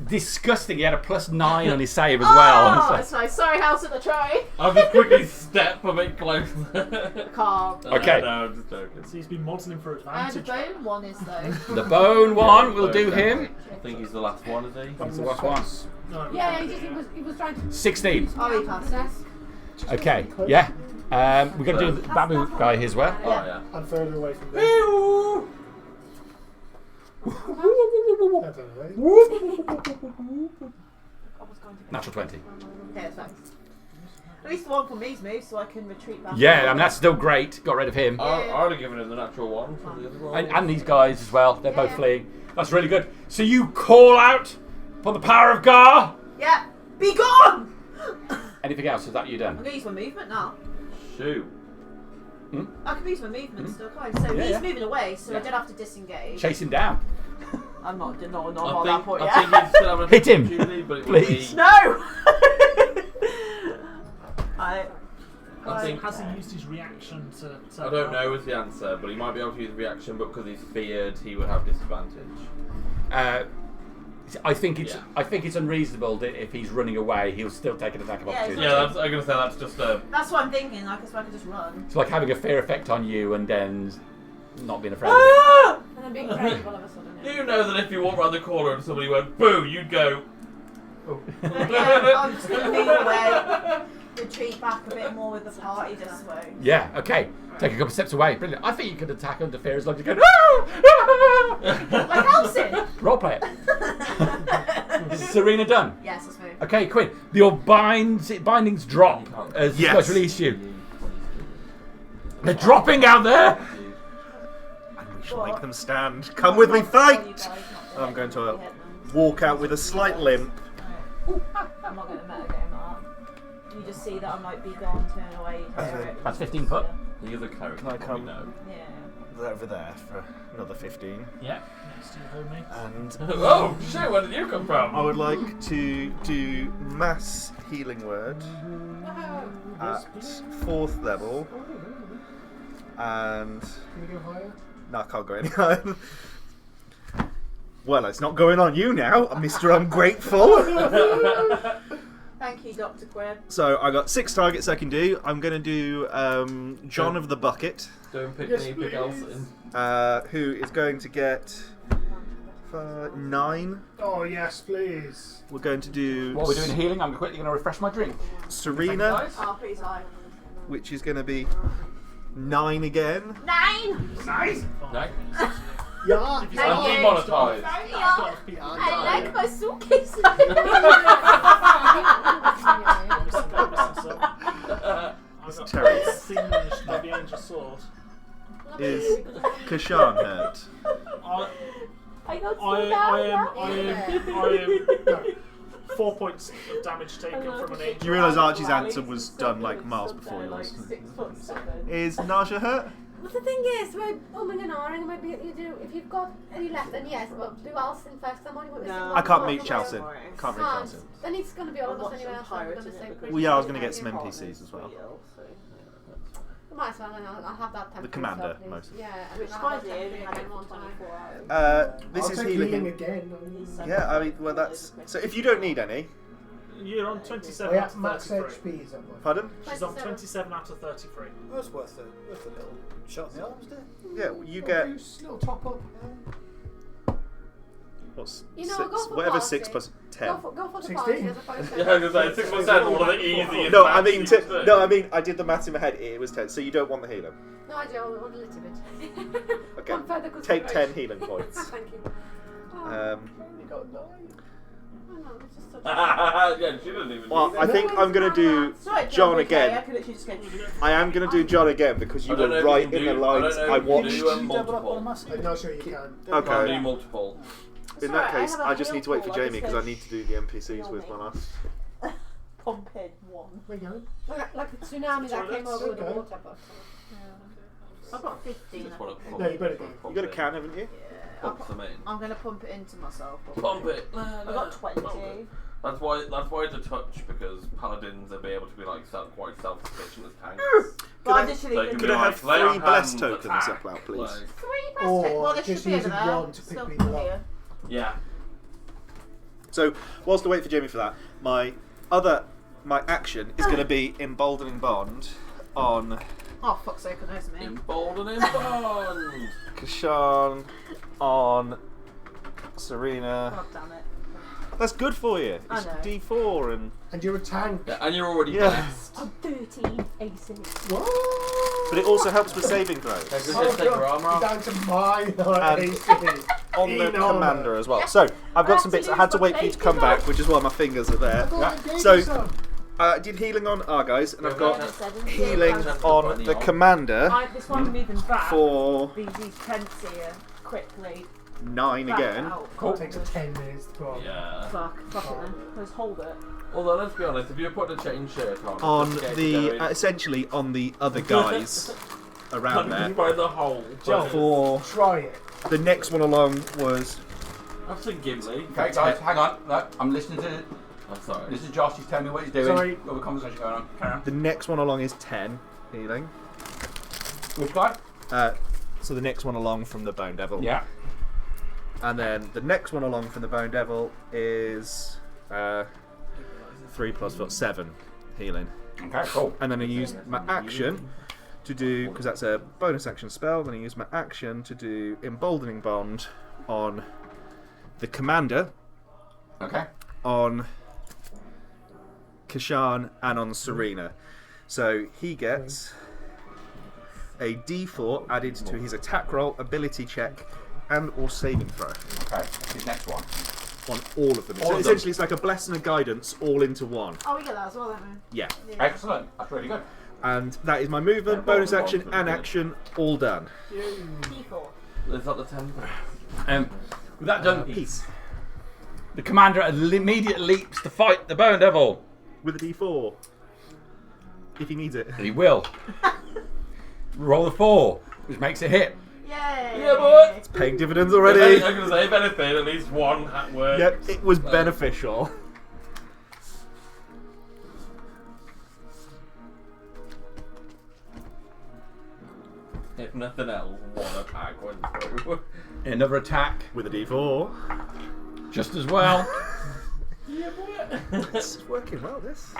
disgusting, he had a +9 on his save as Oh, well. that's nice. Sorry, Helsing. I tried. I'll just quickly step a bit closer. Calm. Okay. No, I'm just joking. So he's been modelling for The advantage. bone one is though. The bone one will do him. I think he's the last one, is he? That's the last one. No, Yeah, he was trying to. 16. Oh, he passes. Okay, yeah. We're going to do the babu guy as well. Oh yeah. I'm further away from there. I don't know. Natural 20. Okay, that's fine. At least the one for me's moved, so I can retreat back. Yeah, I mean, that's still great. Got rid of him. I would have given him the natural one from the other roll. And these guys as well. They're both Yeah. fleeing. That's really good. So you call out for the power of Gar. Yeah. Be gone! Anything else? Is that you I'm done? gonna use my movement now. Shoot. I can use my movement still, can't I? So Yeah, he's yeah. moving away, so I Yeah. don't have to disengage. Chase him down. I'm not at I that point think yet. he'd still have an Hit him, opportunity, but it please. Would No! I think- Has he used his reaction to be, I don't know is the answer, but he might be able to use reaction, but because he's feared, he would have disadvantage. I think it's Yeah. I think it's unreasonable that if he's running away, he'll still take an attack of Yeah, opportunity. Yeah, I'm gonna say that's just a. That's what I'm thinking, like, so I can just run. It's like having a fear effect on you and then not being afraid of it. Ah! And then being brave all of a sudden. You know that if you walk around the corner and somebody went boo, you'd go. Yeah, I'm just gonna move away, retreat back a bit more with the party this way. Yeah, okay. Take a couple steps away. Brilliant. I think you could attack under fear as long as you go. Like Helsing! Role play it. Is Serena done? Yes, let's move. Okay, Quinn. Your bindings drop as these Yes. guys release you. They're dropping out there. And we shall make them stand. Come with me, fight! I'm going to walk out with a slight limp. I'm not going to metagame that. You just see that I might be gone, turn away, you hear it. That's 15 foot. He is a cleric. Can I come? No. Yeah. Over there for another 15. Yeah, next to you, homie. And Oh shit! Where did you come from? I would like to do mass healing word at 4th level. And Can we go higher? no, I can't go any higher. Well, it's not going on you now, Mr. Ungrateful. Thank you, Dr. Quinn. So I got 6 targets I can do. I'm going to do John of the Bucket, Don't pick Yes, me, pick please. Elson. who is going to get 9. Oh, yes, please. We're going to do While we're doing healing, I'm quickly going to refresh my drink. Serena, Oh, please, high. which is going to be 9 again. 9! Nice! No. Yeah. If he's Thank got you. Demonetized. I like my suitcase. It's Terry. Singed by the Angel Sword. Is Kashan hurt? I got I am 4 points of damage taken from an angel. You realise Archie's answer was done like miles before yours. Is Naja hurt? But the thing is, we're umming and ahhing, and maybe you do. If you've got any left, then yes. But do Alcin first. I'm only missing one. I can't more. meet Chalcin. Can't meet Can't. Chalcin. Then it's going to be all of us anyway. Else I'm going to say. Well, yeah, I was going to get some NPCs as well. Might as well, and I'll have that temporary. The commander, so please. mostly. Yeah, and Which I'll my have that dear, temporary we had again it for one time. 24 hours. This I'll is take healing. again. Yeah, I mean, well, that's. So if you don't need any, You're on Oh 27 yeah, out of max 33. HP is up. pardon? She's on 27 out of 33. That's worth a little shot in the arms, dear. Yeah, you get Little top up. what's You know, six, go for whatever party. 6 plus 10. Go for the 16. party as opposed to. Yeah, I was going to say 6% one of the easiest. No, I mean, matches you can do. no, I mean, I did the maths in my head. It was 10, so you don't want the healer. No, I do. I want a little bit. Okay, One further take 10 consideration. healing points. Thank you. You got 9. Oh, no, it's just such Yeah, she doesn't even Well, need I it. think I'm gonna do Sorry, John okay, I again. could literally just go. I am gonna do John again because you I don't know were if right you can in the do- lines I don't know I if you watched. do Double up on a multiple. massive. I'm not sure you can. Okay. Can't do multiple. In that case, I just need to wait for Jamie because I need to do the NPCs with my last. Pump in 1. Where you going? like the tsunami that came over with the Okay. water. But, I've got 15. Just want to pump. No, you better go. You got a can, haven't you? Pump some in. I'm going to pump it into myself. Pump it. I've got 20. That's why it's a touch, because paladins will be able to be like quite self-sufficient as tanks. But I I- literally So you can Could do I have lay on 3 blessed hands, tokens attack, up out, please? like- 3 Or breast well, there just should be using over there. one to pick Still people up. here. Yeah. So, whilst I wait for Jamie for that, my action is going to be Emboldening Bond on Oh, fuck's sake, I know it's me. Emboldening bond. Kashan, on Serena. God damn it. That's good for you. I It's know. D4 and. And you're a tank. Yeah, and you're already Yeah. blessed. I'm 13 aces. What? But it also helps with saving throws. Okay, so just take your armor You're off. down to mine. And on the commander as well. So, I've got some bits. I had to wait for you to come back, which is why my fingers are there. So, I did healing on our guys, and I've got healing on the commander This one moving back. for These tents here quickly. 9 again. It takes 10 minutes to go on. Yeah. Fuck it then. Let's hold it. Although let's be honest, if you put a chain shirt on, On just get the going. essentially on the other guys around there. by the hole. John. For Try it. the next one along was I've seen Gimli. Okay, guys, hang on. No, I'm listening to. I'm sorry. This is Josh. He's telling me what he's doing. Sorry. Got the conversation going on. Carry on. the next one along is 10 healing. Which guy? So the next one along from the Bone Devil. Yeah. And then the next one along from the Bone Devil is 3 plus 4, 7 healing. Okay, cool. And then I use my action to do, because that's a bonus action spell, then I use my action to do Emboldening Bond on the commander, Okay. on Kashan, and on Serena. So he gets a D4 added to his attack roll, ability check, and or saving throw Okay. His next one. on all of them. All So of them. essentially it's like a bless and a guidance all into one. Oh, we get that as well, don't Yeah. we? Excellent. That's really good. And that is my movement, bonus action, and action all done. D4. Is that the 10? With that done, Peace. the commander immediately leaps to fight the Bone Devil. With a D4. If he needs it. And he will. Roll a 4, which makes it hit. Yay! Yeah, boy. It's paying dividends I already. was going to say, if anything, at least one hat works. Yep, it was beneficial. If nothing else, one attack went through. Another attack, With a D4. just as well. Yeah, boy. It's working well, this.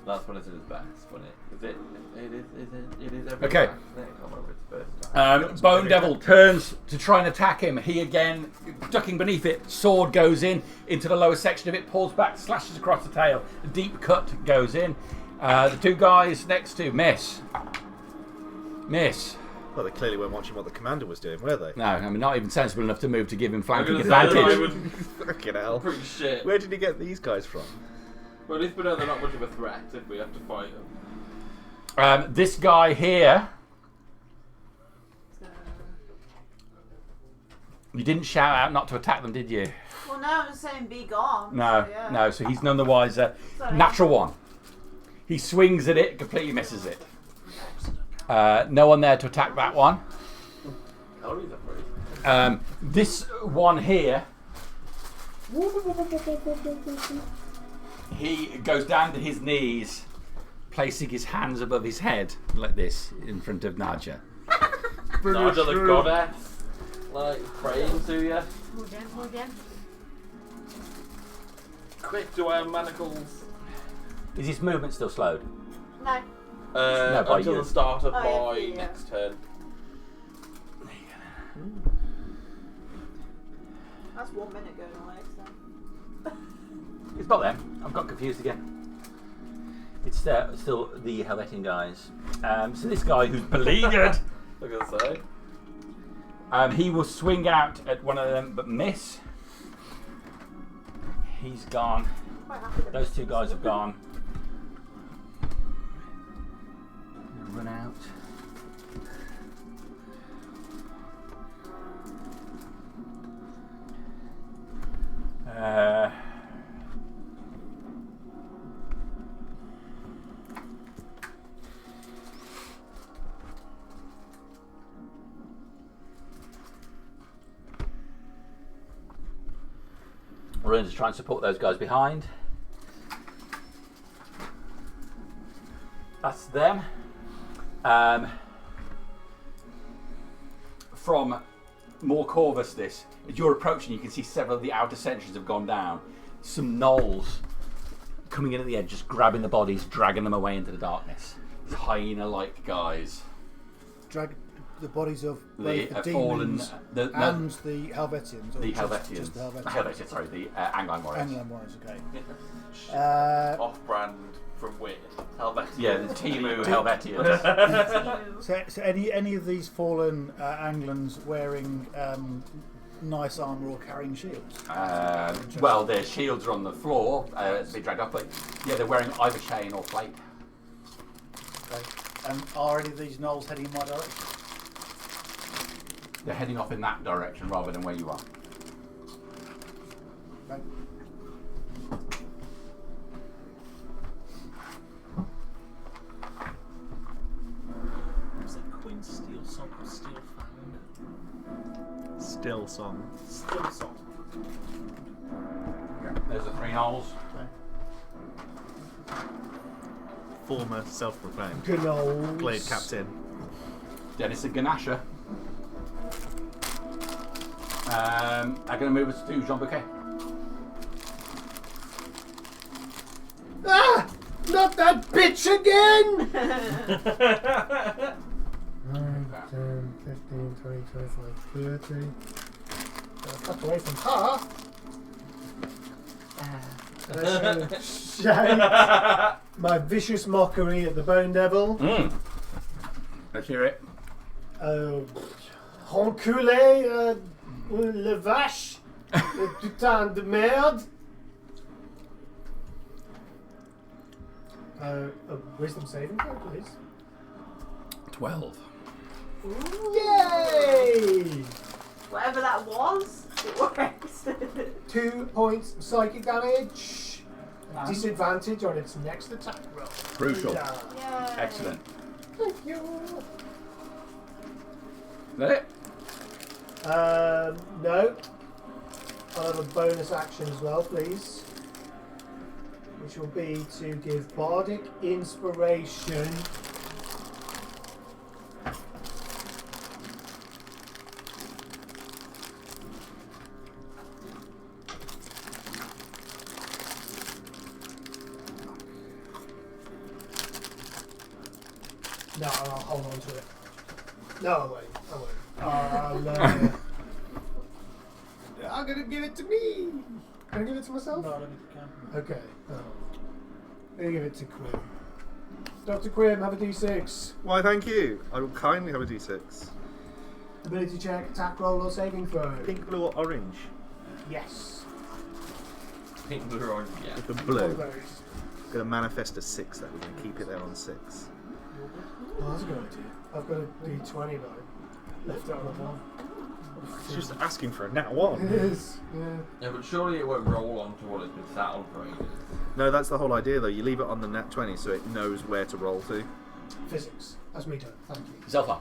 That's when it's at its best, when it is every Okay. attack, isn't it? I can't remember its first time. Bone Devil turns to try and attack him. He again, ducking beneath it, sword goes in into the lower section of it, pulls back, slashes across the tail. A deep cut goes in. The two guys next to miss. Well, they clearly weren't watching what the commander was doing, were they? No, I mean, not even sensible enough to move to give him flanking I'm gonna say that I advantage. would- Fucking hell. Pretty shit. Where did he get these guys from? Well, at least we know they're not much of a threat if we have to fight them. This guy here, you didn't shout out not to attack them, did you? Well, no, I'm just saying be gone. No, so, yeah. no. So he's none the wiser. Sorry. Natural one. He swings at it, completely misses it. No one there to attack that one. Calories are free. This one here, he goes down to his knees, placing his hands above his head like this in front of Nadja. Nigel the goddess, like praying to you. Move in. Quick, do I have manacles? Is his movement still slowed? No. No, by until you. the start of Oh, my yeah. next turn. That's 1 minute going away, so. It's not them. I've got confused again. It's still the Helvetian guys. So this guy who's beleaguered, I was gonna say. he will swing out at one of them but miss. He's gone. Quite happy with Those it. two guys have gone. Run out. We're going to try and support those guys behind. That's them. From more Corvus, this as you're approaching, you can see several of the outer sentries have gone down. Some gnolls coming in at the edge, just grabbing the bodies, dragging them away into the darkness. These hyena-like guys. Drag the bodies of both The the fallen, demons the and the Helvetians. or the just Helvetians. the Helvetians. Helvetians, sorry, the Angline warriors. Anglan warriors, okay. Off-brand from Wit. Helvetia. Yeah, the Timu Helvetians. So any of these fallen Anglans wearing nice armour or carrying shields? Well, their shields are on the floor, be dragged up, but yeah, they're wearing either chain or plate. Okay. And are any of these gnolls heading in my direction? They're heading off in that direction rather than where you are. Okay. Was it Queen Steel Song or Steel Fang? Still song. Steel Song. There's the three gnolls. Former self-proclaimed Good old Glade Captain. Dennis and Ganasha. I'm going to move us to Jean Bouquet. Ah! Not that bitch again! 9, 10, 15, 20, 25, 30. Cut away from her. And I shall shout my vicious mockery at the Bone Devil. Let's hear it. Enculé, le vache, le putain de merde. A wisdom saving throw, please. 12. Yay! Whatever that was, it works. 2 points of psychic damage. Disadvantage on its next attack roll. Crucial. Yeah. Yay. Excellent. Thank you. Is that it? No. I'll have a bonus action as well, please. Which will be to give Bardic Inspiration. No, I'll hold on to it. No, I won't. I'm gonna give it to me. Can I give it to myself? No, I don't think you can. Okay. I'm gonna give it to Quinn. Dr. Quim, have a d6. Why, thank you. I will kindly have a d6. Ability check, attack roll, or saving throw. Pink, blue, or orange? Yes. Pink, blue, orange, yeah. With the One of blue. those. Going to manifest a 6 there. We're going to keep it there on 6. Oh, that's a good idea. I've got a d20 though. Left out of one. It's just asking for a nat It 1. is, yeah. Yeah, but surely it won't roll onto what it's been sat on for ages. No, that's the whole idea though. You leave it on the nat 20 so it knows where to roll to. Physics. That's me done. Thank you. Zelfa.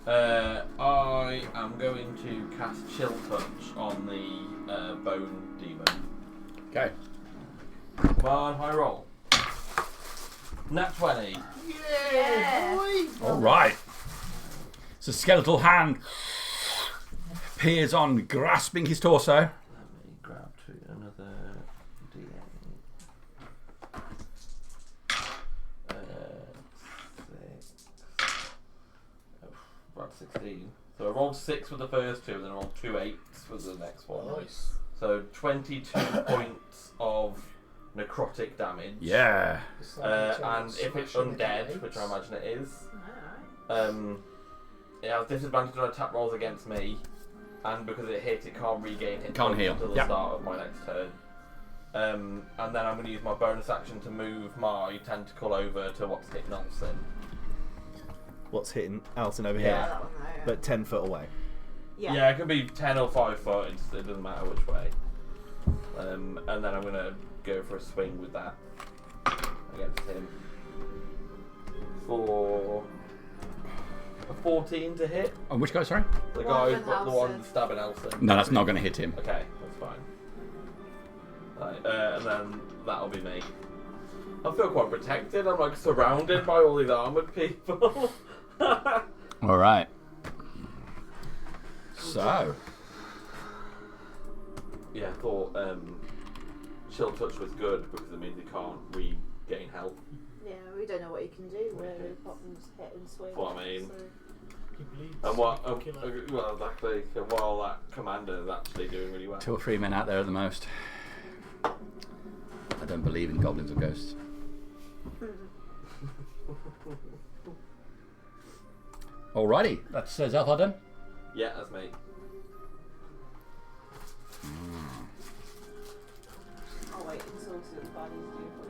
I am going to cast Chill Touch on the Bone Demon. Okay. Come on, high roll. Nat 20. Yeah. All right. So skeletal hand appears on, grasping his torso. Let me grab another D8. 6. Oh, about 16. So I rolled 6 with the first two, and then I rolled 2 8s for the next one. Nice. So 22 points of necrotic damage. Yeah. And if it's undead, which I imagine it is, it has disadvantage on attack rolls against me, and because it hit, it can't regain hit Can't points heal. until the Yep. start of my next turn. And then I'm going to use my bonus action to move my tentacle over to what's hit Nelson. What's hitting Alton over Yeah. here? That one there. But 10 foot away. Yeah, it could be 10 or 5 foot, it doesn't matter which way. And then I'm going to go for a swing with that against him. For a 14 to hit. On which guy, sorry? The One guy, with the one Nelson. stabbing Elson. No, that's not going to hit him. Okay, that's fine. Right, and then that'll be me. I feel quite protected. I'm like surrounded by all these armoured people. All right. So, Yeah, I thought Chill Touch was good because it means he can't regain health. Yeah, we don't know what you can do where the buttons hit and swing. What I mean. So. He bleeds. And what? Killer. Well, exactly. And while that commander is actually doing really well. 2 or 3 men out there at the most. I don't believe in goblins or ghosts. Alrighty, that's Zelfa done. Yeah, that's me. Oh wait, it's also the body's due for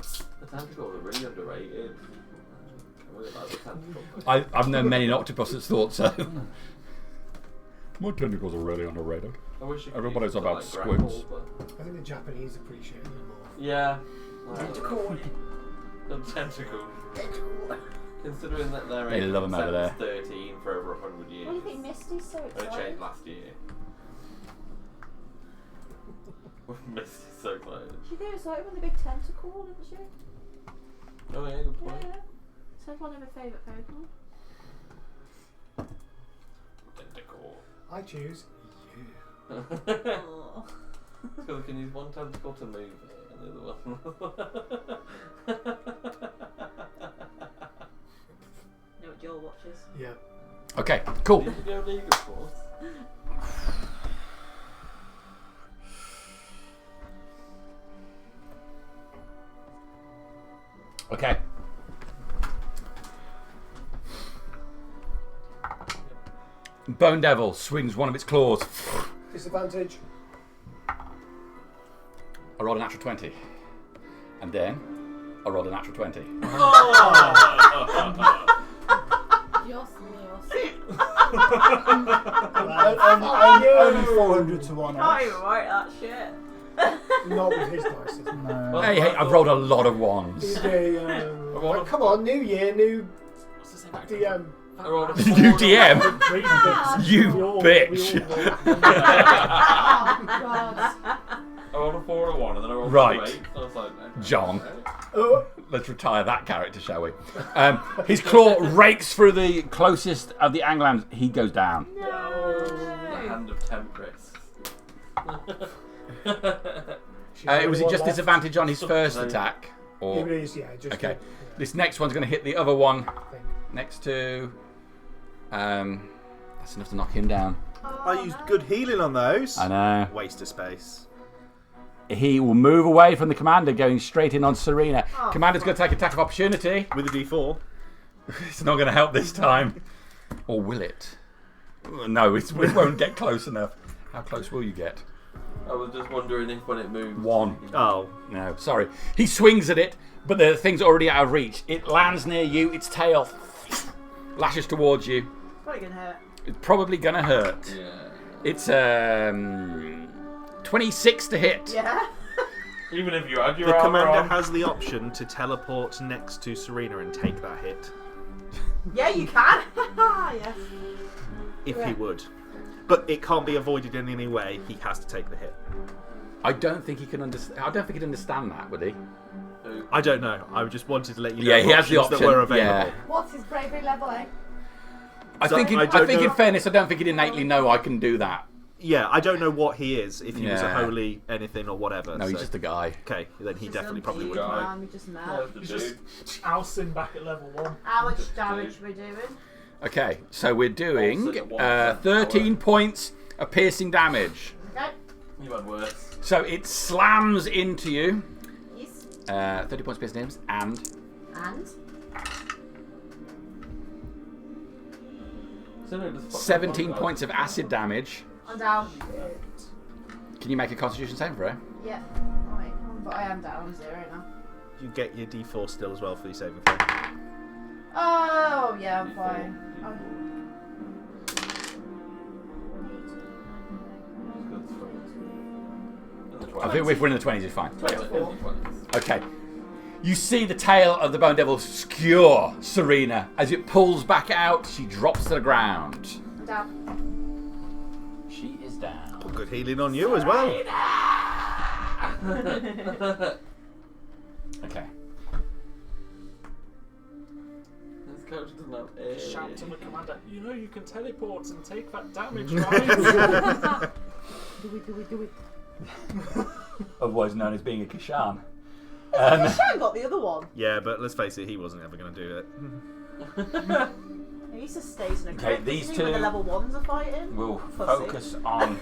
this. The tentacles are really underrated. I really like the tentacles. I've known many octopuses thought so. My tentacles are really underrated. I wish you could Everybody's use them to, about like, grapple, squids. but- I think the Japanese appreciate them more. Yeah. Tentacle. The tentacle. Considering that their They love 'em over there. 13 for over 100 What do years. you think Misty's so They excited? changed last year. Misty's so excited. She got excited with the big tentacle, didn't she? Oh yeah, good point. Yeah. So one of her favourite Pokemon. Tentacle. I choose you. Oh. Because I can use one tentacle to move it and the other one. Know what Joel watches? Yeah. Okay, cool. Did you go League of Force? Okay. Bone Devil swings one of its claws. Disadvantage. I rolled a natural 20. And then I rolled a natural 20. Dios míos. Only 400 to 1 Can't odds. even write that shit. Not with his dice. No. Hey, I've rolled a lot of ones. Well, come on, new year, new What's the same actor? DM. I rolled a You 4 DM? Great bits. You We all- bitch. we all roll. Oh, God. I rolled a 4 and a 1 and then I rolled Right. 2 8. So I was like, okay, John. okay. Oh, Let's retire that character, shall we? His claw rakes through the closest of the Anglams. He goes down. The hand of Temptress. Was it just disadvantage on his first attack? Or it is, yeah. Just okay, yeah, this next one's going to hit the other one I think. next to. That's enough to knock him down. I used good healing on those. I know. Waste of space. he will move away from the commander, going straight in on Serena. Oh, Commander's going to take attack of opportunity. With a D4. It's not going to help this time. Or will it? No, it won't get close enough. How close will you get? I was just wondering if when it moves. 1. Oh. No, sorry. He swings at it, but the thing's already out of reach. It lands near you, its tail lashes towards you. Probably gonna hurt. It's probably going to hurt. Yeah. It's 26 to hit. Yeah. Even if you had your The armor commander on. has the option to teleport next to Serena and take that hit. Yeah, you can. Yes. If he would. But it can't be avoided in any way. He has to take the hit. I don't think he can understand. I don't think he'd understand that, would he? I don't know. I just wanted to let you know Yeah, he has the options option. that were available. Yeah. What's his bravery level, eh? I So, think, I don't know. in fairness, I don't think he'd innately know I can do that. Yeah, I don't know what he is, if he was a Yeah. holy anything or whatever. No, he's so- just a guy. Okay, then he Just definitely some probably big would know. man we just met. Yeah, the He's dude. just Alcin back at level 1. How much damage we're doing? Okay, so we're doing Also the 1% 13 points of piercing damage. Okay. You had worse. So it slams into you. Yes. 30 points of piercing damage, and And 17 points of acid damage. I'm down. Can you make a Constitution saving throw? Yeah. Alright, but I am down 0 now. You get your D4 still as well for your saving throw. Oh, yeah, I'm fine. Oh. I think if we're in the 20s, it's fine. 24. Okay. You see the tail of the Bone Devil skewer Serena. As it pulls back out, she drops to the ground. I'm down. She is down. Good healing on you as well. Okay. This coach doesn't have air. Shout to the commander, you know you can teleport and take that damage, right? Do it. Otherwise known as being a Kishan. Shan got the other one. Yeah, but let's face it, he wasn't ever going to do it. He just stays in a Okay, crypt, these doesn't he, when the two level 1s are fighting. We'll Pussy. focus on.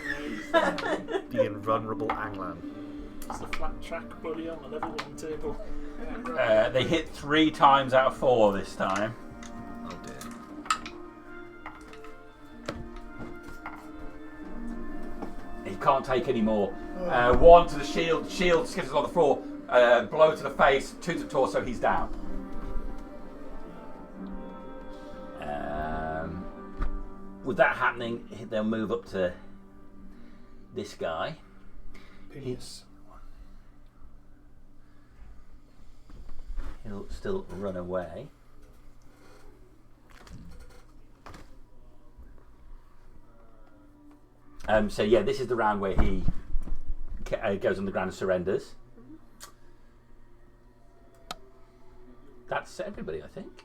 The invulnerable Anglan. It's the flat track bully on the level 1 table. They hit 3 times out of 4 this time. Oh dear. He can't take any more. 1 to the shield. Shield skitters on the floor. Blow to the face. 2 to the torso. He's down. With that happening, they'll move up to this guy. Penis. He'll still run away. So yeah, this is the round where he goes on the ground and surrenders. That's everybody, I think.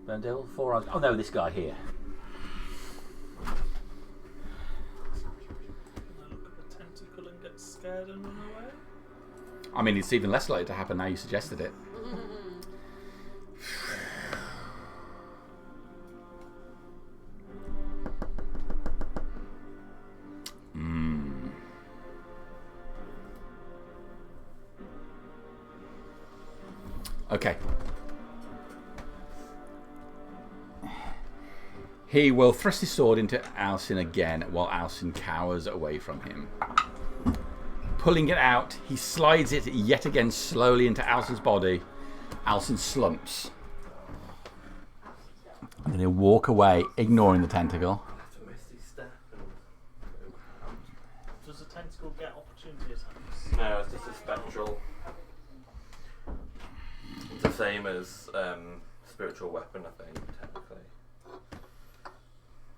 Bondale, 4 hours. Oh no, this guy here. Look at the tentacle and get scared and run away. I mean, it's even less likely to happen now you suggested it. Okay. He will thrust his sword into Alcin again while Alcin cowers away from him. Pulling it out, he slides it yet again slowly into Alcin's body. Alcin slumps. And then he'll walk away, ignoring the tentacle. Does the tentacle get opportunity attacks? No, it's just a spectral. It's the same as spiritual weapon, I think, technically.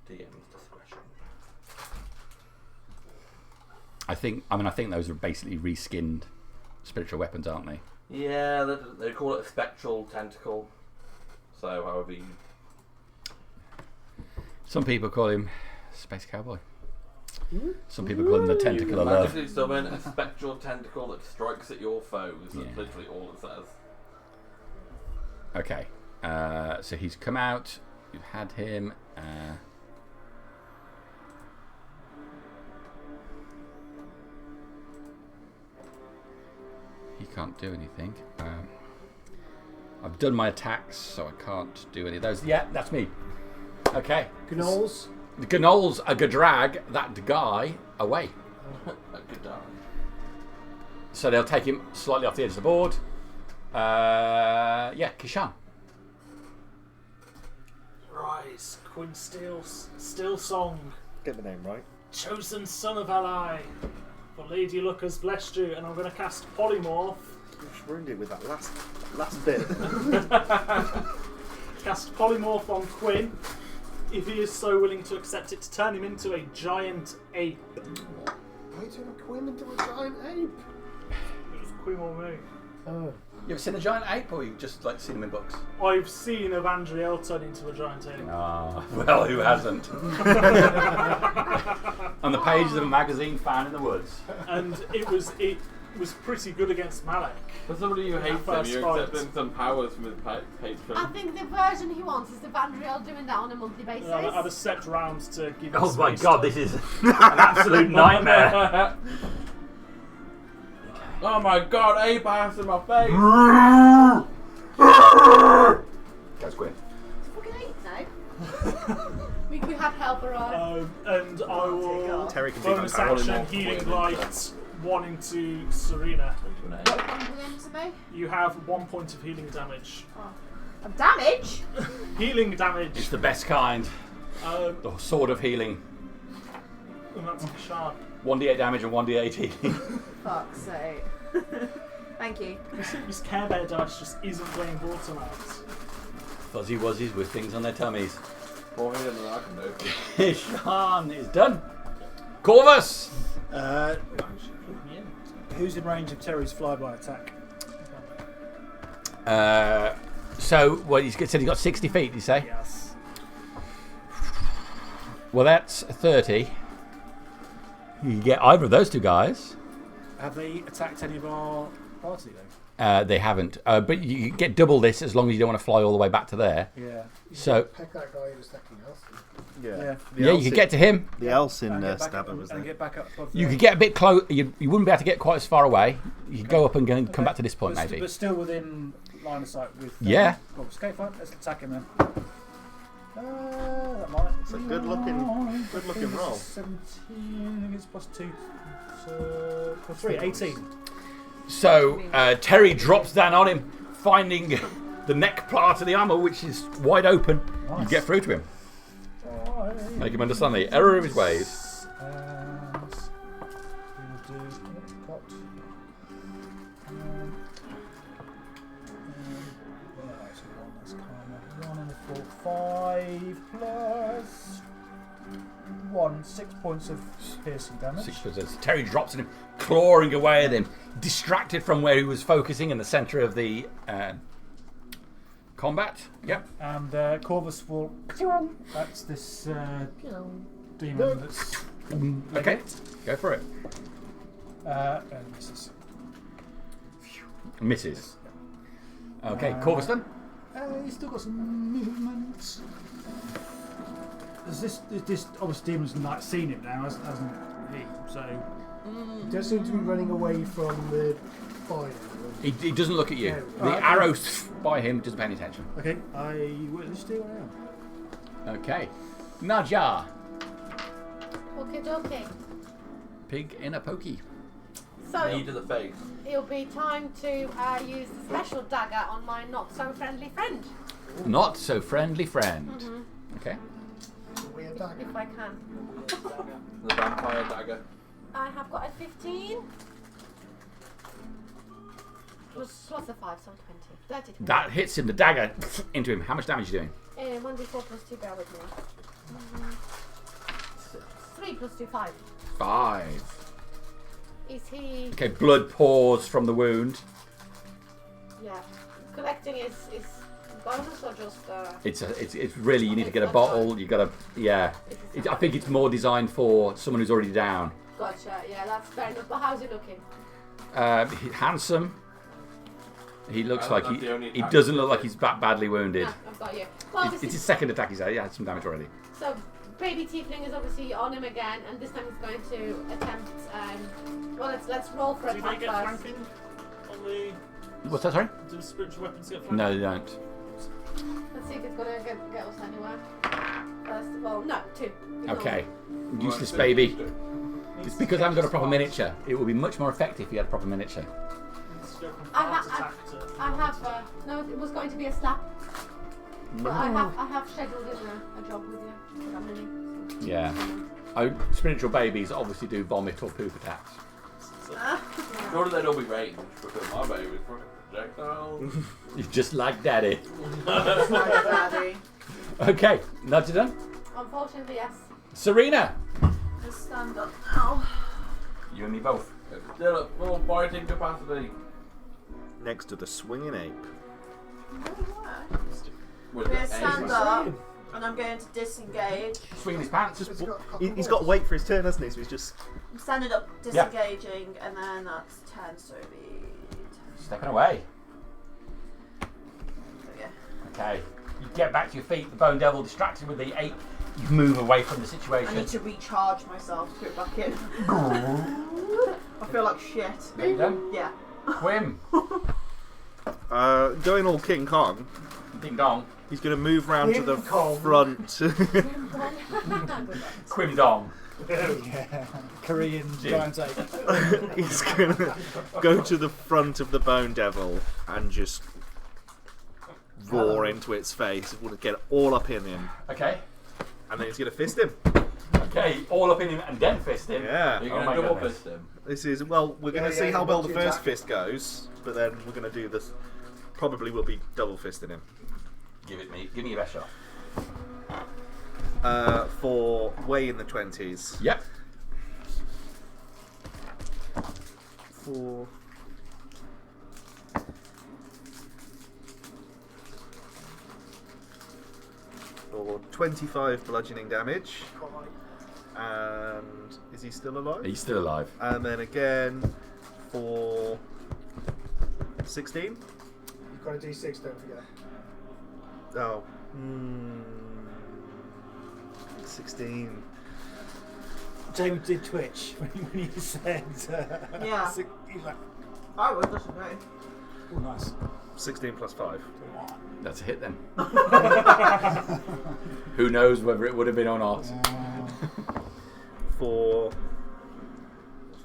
DM's discretion. I think those are basically reskinned spiritual weapons, aren't they? Yeah, they call it a spectral tentacle. So, however you. Some people call him Space Cowboy. Some people call him the Tentacle of Love. Magically summon a spectral tentacle that strikes at your foes. That's Yeah. literally all it says. Okay, so he's come out. We've had him. can't do anything. I've done my attacks, so I can't do any of those. Yeah, that's me. Okay. Gnolls. The Gnolls are going to drag that guy away. Good dog. So they'll take him slightly off the edge of the board. Yeah, Kishan. Rise, Queen Still Song, Get the name right. chosen son of Ally. For Lady Luck has blessed you, and I'm going to cast Polymorph. You just ruined it with that last bit. Cast Polymorph on Quinn. If he is so willing to accept it, to turn him into a giant ape. Why are you turning Quinn into a giant ape? It was Quinn or me. Oh. You ever seen a giant ape, or you just like seen them in books? I've seen Evangeliel turn into a giant ape. Ah, well, who hasn't? On the pages of a magazine found in the woods. And it was pretty good against Malek. For somebody who hates them, you're accepting some powers from his patron. I think the version he wants is the Vandriel doing that on a monthly basis. I'd have stepped round to give him Oh my space god, to- this is an absolute nightmare. Oh my god, ape ass in my face! That's quick. Fucking ape now. We had help around. And I will Terry can be bonus my action Polymorph healing wing. light one into Serena. What comes into me? You have 1 point of healing damage. Of damage? Healing damage. It's the best kind. The sword of healing. And that's Kishan. 1d8 damage and 1d8 healing. Fuck's sake. Thank you. This Care Bear dice just isn't playing bottom out. Fuzzy wuzzies with things on their tummies. More healing than I can do. Kishan is done. Corvus! Who's in range of Terry's flyby attack? So, well, you said he got 60 feet, you say? Yes. Well, that's 30. You can get either of those two guys. Have they attacked any of our party though? They haven't. But you get double this as long as you don't want to fly all the way back to there. Yeah. So, Peck that guy who was attacking Elsie. Yeah. yeah, you could get to him. The else in And get back Stabber up was and there. get back up above You the- could get a bit close. You wouldn't be able to get quite as far away. You could go up and come back to this point, but maybe. But still within line of sight with. Yeah. Well, okay, fine. Let's attack him then. That might. It's a good looking roll. 17. I think it's +2. So +3. 18. So Terry drops down on him, finding the neck part of the armor, which is wide open. You Nice. get through to him. Make him understand the error of his ways. And we'll do pot. Right, so one, that's karma. 1 and a 4, 5 plus 1, 6 points of piercing damage. 6 possesses. Terry drops on him, clawing away at him, distracted from where he was focusing in the centre of the combat. Yep. And Corvus will. That's this demon that's. Okay. Go for it. And misses. Misses. Okay, Corvus done. He's still got some movement. This obviously demon's like seen him now, hasn't he? So He does seem to be running away from the fire. He doesn't look at you. No. The Alright. arrows by him doesn't pay any attention. okay, I will stay where I am. Okay. Naja. Okay, okay. Pig in a pokey. So Knee to the face. it'll be time to use the special dagger on my not so friendly friend, Not so friendly friend. Okay. Weird dagger. if I can. The vampire dagger. I have got a 15. Plus a 5, so 20. 30. That hits him, the dagger into him. How much damage are you doing? 1d4 plus 2, bear with me. 3 plus 2, 5. 5. Is he... Okay, blood pours from the wound. Yeah. Collecting is bonus or just... It's really, you need to get a bottle. You got to, yeah. I think it's more designed for someone who's already down. Gotcha, yeah, that's fair enough. But how's he looking? Handsome. He looks like That's the only he attack. doesn't look like he's badly wounded. No, I've got you. Well, It's his second attack. He had some damage already. So, baby tiefling is obviously on him again, and this time he's going to attempt. Well, let's roll for Do they attack get first. flanking on actually? What's that, sorry? Do spiritual weapons get flanked? No, they don't. Let's see if it's gonna get us anywhere. First of all, no, 2. Ignore Okay. me. Useless baby. It's because I haven't got a proper miniature. It would be much more effective if you had a proper miniature. Needs to go from I fast ha- attack to. I have. No, it was going to be a slap. But I have scheduled in a job with you. For a minute. Yeah. Oh, spiritual babies obviously do vomit or poop attacks. Surely they'd all be ranged because my baby's fucking projectiles. You're just like daddy. Daddy. Okay, nudge it done. Unfortunately, yes. Serena. Just stand up now. You and me both. Still at full fighting capacity. Next to the swinging ape. With I'm going the to stand aim. up and I'm going to disengage. Swing his pants. He's got to wait for his turn, hasn't he? So he's just. I'm standing up, disengaging, and then that's 10, so it'll be 10. Stepping away. So yeah. Okay. You get back to your feet. The bone devil distracted with the ape. You move away from the I situation. need to recharge myself to put it back in. I feel like shit. Are you done? Yeah. Quim. Going all King Kong, Ding dong. he's going to move round to the King Kong. front. Quim dong. Yeah. Korean giant ape. He's going to go to the front of the Bone Devil and just roar into its face. He want to get all up in him. Okay. And then he's going to fist him. Okay. All up in him and then fist him. Yeah. You're Oh going my to double goodness. fist him. This is, well, we're going to Yeah, see yeah, how well the multi first attack. fist goes, but then we're going to do this. Probably will be double fisting him. Give it me. Give me your best shot. For way in the 20s. Yep. For. For 25 bludgeoning damage. And is he still alive? He's still alive. And then again for 16. You've got a D6, don't forget. Oh. 16. Jamie did twitch when you said. Yeah. He's like, I would disagree. oh, nice. 16 plus 5. That's a hit then. Who knows whether it would have been or not. For.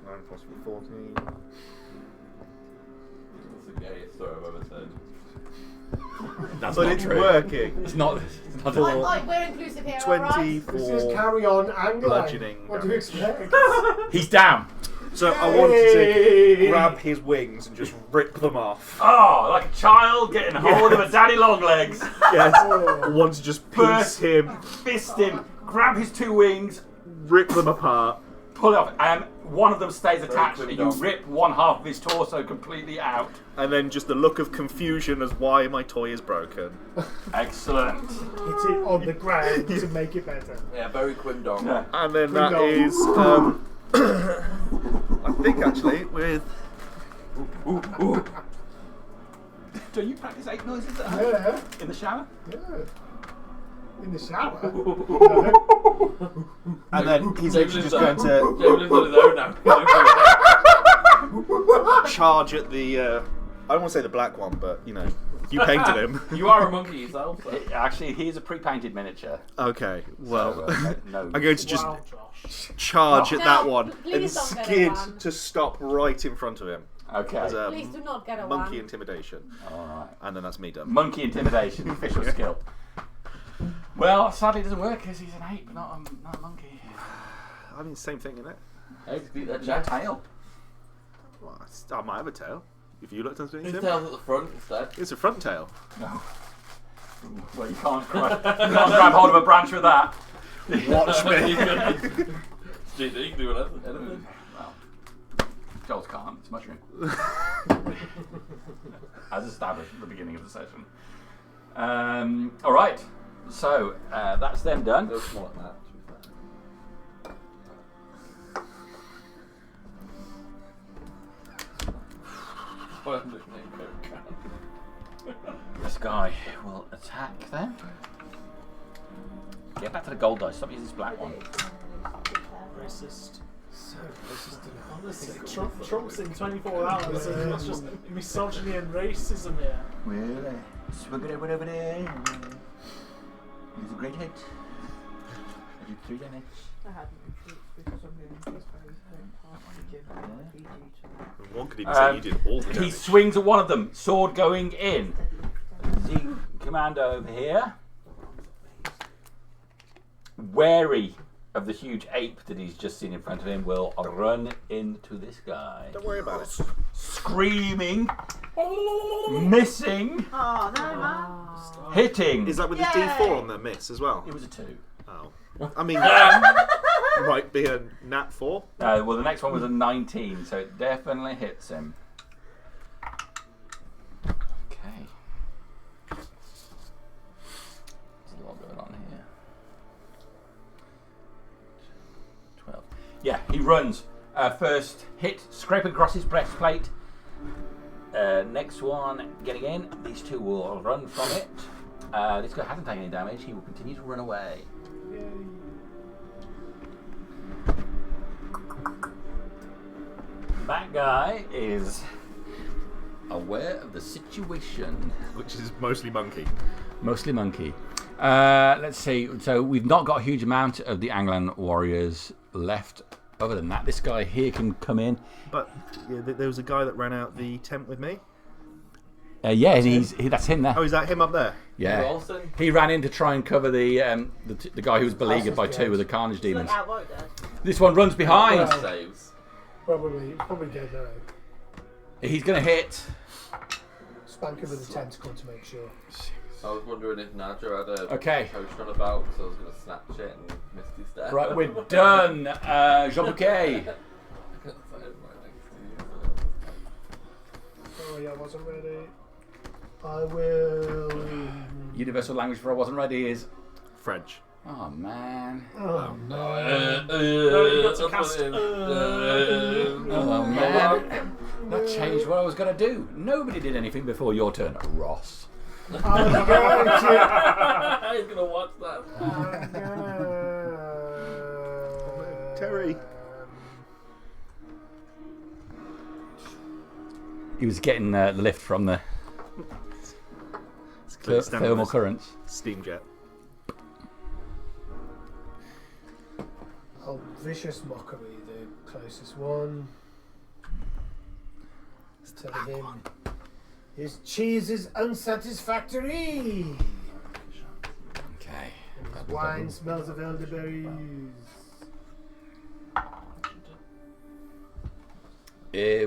9 plus 14. That's the gayest story I've ever said. That's But not it's true. working. It's not. Like, we're inclusive here, alright? 24 This is carry on angling. bludgeoning What do you damage. expect? He's down. So I wanted to grab his wings and just rip them off. Oh, like a child getting hold of a daddy long legs. Yes. I want to just piece Burst. him, Fist him. Grab his 2 wings. rip them apart. Pull it off. And one of them stays attached. quick And you dog. rip one half of his torso completely out. And then just the look of confusion as why my toy is broken. Excellent. Hit it on the ground to make it better. Yeah, very Quim dog. Yeah. And then that No. is, I think actually, with. Do you practice ape noises at home? Yeah. In the shower? Yeah. In the shower. And then he's actually just going to Jamie lives on his own now. charge at the. I don't want to say the black one, but you know, you painted him. You are a monkey yourself, so. Actually, here's a pre-painted miniature. Okay, well, So, no. I'm going to just Wow, Josh. charge at No, that one please and don't get a skid one. to stop right in front of him. Okay. As a Please do not get a monkey 1. intimidation. Alright. And then that's me done. Monkey intimidation, official skill. Well, sadly it doesn't work because he's an ape, not a monkey. I mean, same thing, isn't it? Hey, beat that No jack. tail. Well, I might have a tail. If you looked underneath His him, tail's at the front instead. it's a front tail. No. Well, you can't grab hold of a branch with that. Watch me. Gee, you can do anything. Well, Joel's can't. It's mushroom. As established at the beginning of the session. All right. So that's them done. Go small like that, to be fair. Well, I'm just making This guy will attack then. Get back to the gold dice. Stop using this black one. Racist. Honestly, Trump's in 24 hours, and it's just misogyny and racism here. Well, swung it over there. It was a great hit. I did 3 damage. I had no troops because I'm going to One could even say you did all the He damage. swings at one of them, sword going in. The commander over here, wary of the huge ape that he's just seen in front of him, will run into this guy. Don't worry about it. Screaming, missing, Oh, no, man. hitting. Is that with the D4 on the miss as well? It was a 2. Oh. I mean, might be a nat 4. Well, the next one was a 19, so it definitely hits him. Okay. There's a lot going on here. 12. Yeah, he runs. First hit, scraping across his breastplate. Next one, getting in. These two will run from it. This guy hasn't taken any damage. He will continue to run away. That guy is aware of the situation. Which is mostly monkey. Mostly monkey. Let's see. So we've not got a huge amount of the Anglan warriors left. Other than that, this guy here can come in. But yeah, there was a guy that ran out the tent with me. Yeah, and that's him there. Oh, is that him up there? Yeah. Wilson? He ran in to try and cover the guy who was beleaguered by 2 of the Carnage demons. Like outright dead. This one runs behind. Saves. Probably dead now. He's going to hit. Spank him with a tentacle to make sure. I was wondering if Nadja had a Okay. potion on about, so I was going to snatch it and Misty step. Right, we're done. Jean Bouquet. Oh yeah, I wasn't ready. I will. Universal language for I wasn't ready is. French. Oh man. Oh no. You got to cast. Oh man. That changed what I was going to do. Nobody did anything before your turn, Ross. He's going to watch that. Terry. He was getting the lift from the thermal currents. Steam jet. Oh, vicious mockery, the closest one. Let's tell him his cheese is unsatisfactory. Okay. His wine smells of elderberries.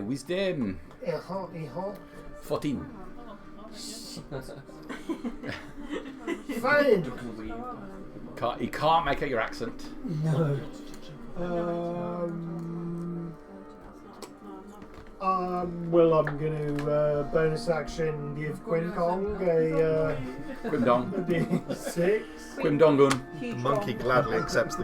Wisdom. 14. Fine. He can't make out your accent. No. Well, I'm going to bonus action give Quinn Kong a Quimdong. D6. Quimdongun. The monkey gladly accepts the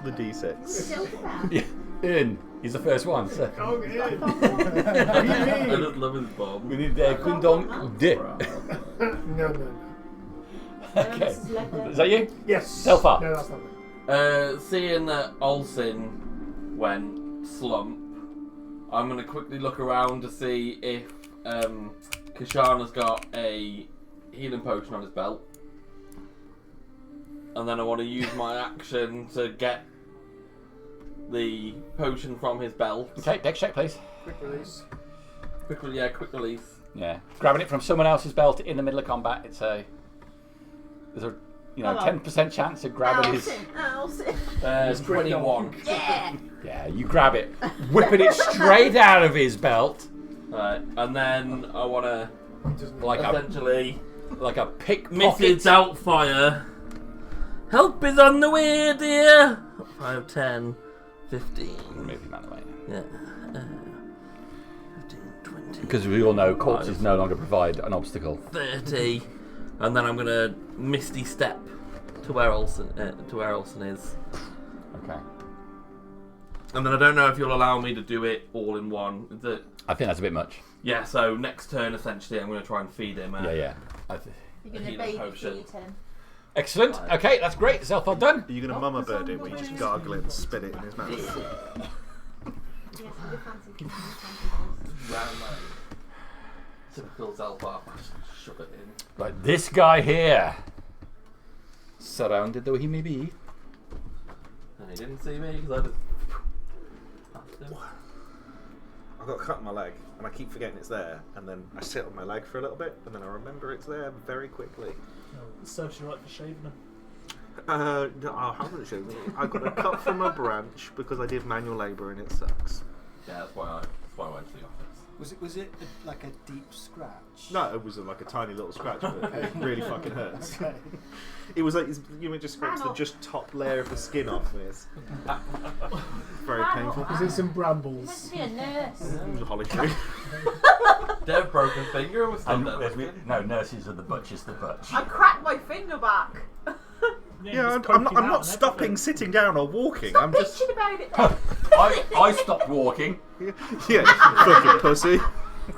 D6. Yeah. In. He's the first one. So. Kong in. I just love his bomb. We need Quimdong. No. Okay. Is that you? Yes. Self-up. No, that's not me. Seeing that Olsen went slump, I'm going to quickly look around to see if Kashana's got a healing potion on his belt. And then I want to use my action to get the potion from his belt. Okay, dex check, please. Quick release. Quick release. Yeah. Grabbing it from someone else's belt in the middle of combat, there's a 10% chance of grabbing his. Alcin. 21. Yeah. Yeah, you grab it, whipping it straight out of his belt. Right, and then I want to Like essentially a pickpocket. Mrs. Doubtfire. Help is on the way, dear. 5, 10, 15. Move him out of the way. Yeah. 15, 20. Because we all know corpses no longer provide an obstacle. 30. And then I'm gonna misty step to where Olsen is. Okay. And then I don't know if you'll allow me to do it all in one. Is it? I think that's a bit much. Yeah. So next turn, essentially, I'm gonna try and feed him. Yeah. You're going to Healing baby potion. feed him. Excellent. Okay, that's great. Self-up done. Are you going to mama bird it where you just gargle it and spit it in his mouth? Yes, you do fancy balls. Round like typical Zelbar fashion, shove it in. Like this guy here. Surrounded though he may be. And he didn't see me because I just passed him. I've got a cut in my leg, and I keep forgetting it's there, and then I sit on my leg for a little bit, and then I remember it's there very quickly. It serves you right for shaving them. No, I haven't shown me. I got a cut from a branch because I did manual labour, and it sucks. Yeah, that's why I went to the office. Was it like a deep scratch? No, it was like a tiny little scratch, but it really fucking hurts. Okay. It was like you just scratch the just top layer of the skin off, and it's very painful. Is it some You brambles? must be a nurse. It was a holly tree. Dev broke a finger and was still there. No, nurses are the butchers, the butch. I cracked my finger back. Yeah, I'm not stopping sitting down or walking. Stop I'm just bitching about it then. I stopped walking. yeah, fucking pussy.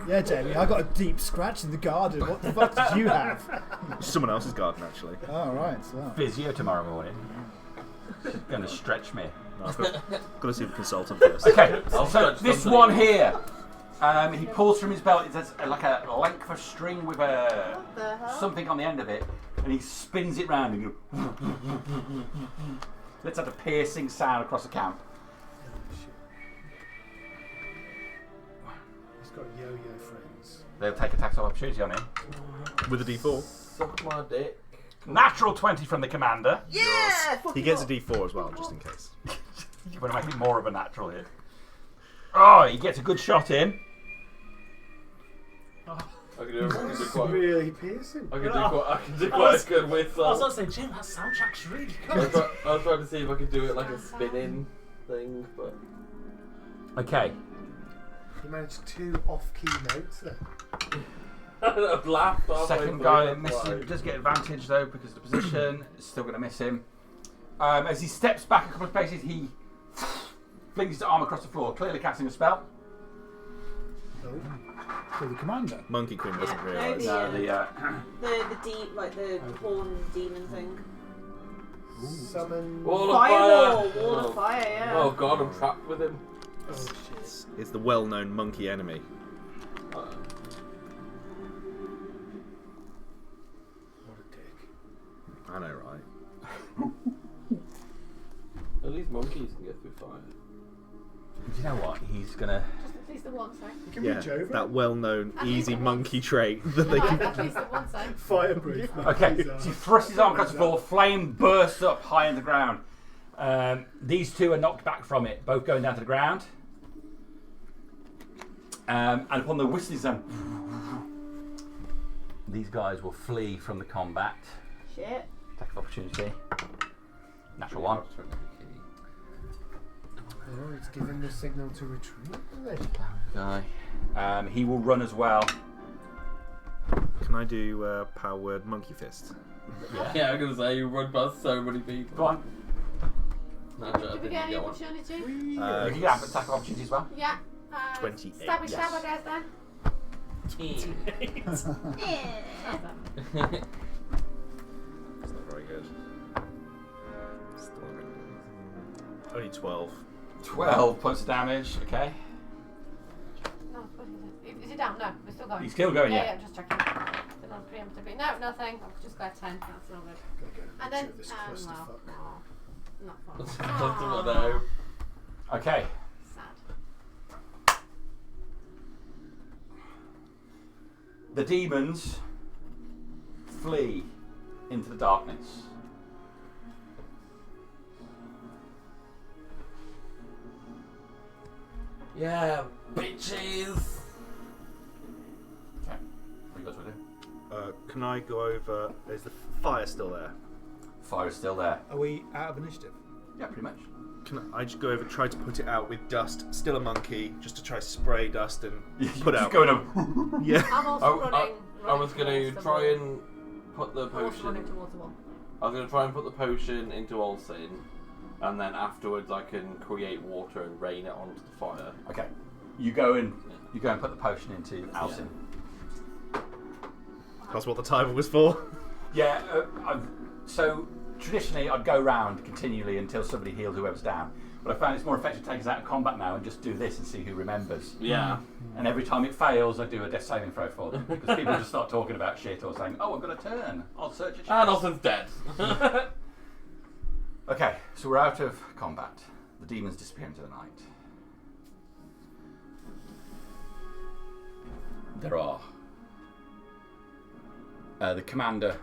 Yeah, Jamie, I got a deep scratch in the garden. What the fuck did you have? Someone else's garden, actually. Oh, right. So. Physio tomorrow morning. Going to stretch me. No, I've got to see the consultant first. Okay, I'll so stretch this something. one here, he pulls from his belt. It's like a length of string with a What the hell? something on the end of it, and he spins it round and goes. Let's have a piercing sound across the camp. He's got yo-yo friends. They'll take attacks of opportunity on him. With a D4. Suck my dick. Natural 20 from the commander. Yeah! fuck He it gets a up. D4 as well, just in case. You want to make it more of a natural hit. Oh, he gets a good shot in. I can do It's quite. really piercing. I can do quite a good whistle. I was going to say, Jim, that soundtrack's really I good. was trying to see if I could do it like a spinning thing, but Okay. You managed 2 off-key notes there. I've laughed halfway Second through, guy that's misses. why. Does get advantage though because of the position. It's still going to miss him. As he steps back a couple of paces, he flings his arm across the floor, clearly casting a spell. For the commander. Monkey Queen doesn't Yeah, realise. no, The The deep, like the horn demon thing. Summon. Wall of Firewall, fire. wall of fire, yeah. Oh god, I'm trapped with him. Oh shit. It's the well-known monkey enemy. Uh, What a dick. I know, right? at least monkeys can get through fire. Do you know what? He's gonna. Just at least the one side. You can Yeah, reach over. that well-known I think easy it was. monkey trait that they No, can. at least the one side. Fireproof. Okay, so he thrusts his arm across the floor, flame bursts up high on the ground. These two are knocked back from it, both going down to the ground. And upon the whistling sound, these guys will flee from the combat. Shit. Attack of opportunity. Natural one. Oh, it's giving the signal to retreat, isn't it? Guy. He will run as well. Can I do power word monkey fist? Yeah, I'm gonna say you run past so many people. Go on. No, I Did we didn't get any get one. opportunity? You can have attack of opportunity as well. Yeah. 28, Stabby yes. stab, I guess then. Yeah. It's not very good. Still not very good. Only 12. 12 points of damage. Okay. No, what is it? Is he down? No, we're still going. He's still going, yeah. Yeah, just checking. Did not preemptively. No, nothing. I've just got 10. That's not good. Gotta get a And then, picture of this well, clusterfuck. aw, not fun. That's what I Aw, know. Okay. sad. The demons flee into the darkness. Yeah, bitches. Okay. What do you guys want to do? Can I go over? Is the fire still there? Fire is still there. Are we out of initiative? Yeah, pretty much. Can I just go over, try to put it out with dust? Still a monkey, just to try spray dust and put Just out. going up. Yeah. I'm also I running was gonna towards the try wall. and put the I'm also running potion. towards the wall. I was gonna try and put the potion into Olsin, and then afterwards I can create water and rain it onto the fire. Okay. You go and put the potion into Alcin. That's what the timer was for. Yeah. So traditionally, I'd go round continually until somebody healed whoever's down. But But I found it's more effective to take us out of combat now and just do this and see who remembers. Yeah. And every time it fails, I do a death saving throw for them. Because people just start talking about shit or saying, oh, I've got a turn. I'll search a chest. And Austin's dead. Okay, so we're out of combat. The demons disappear into the night. There are the commander,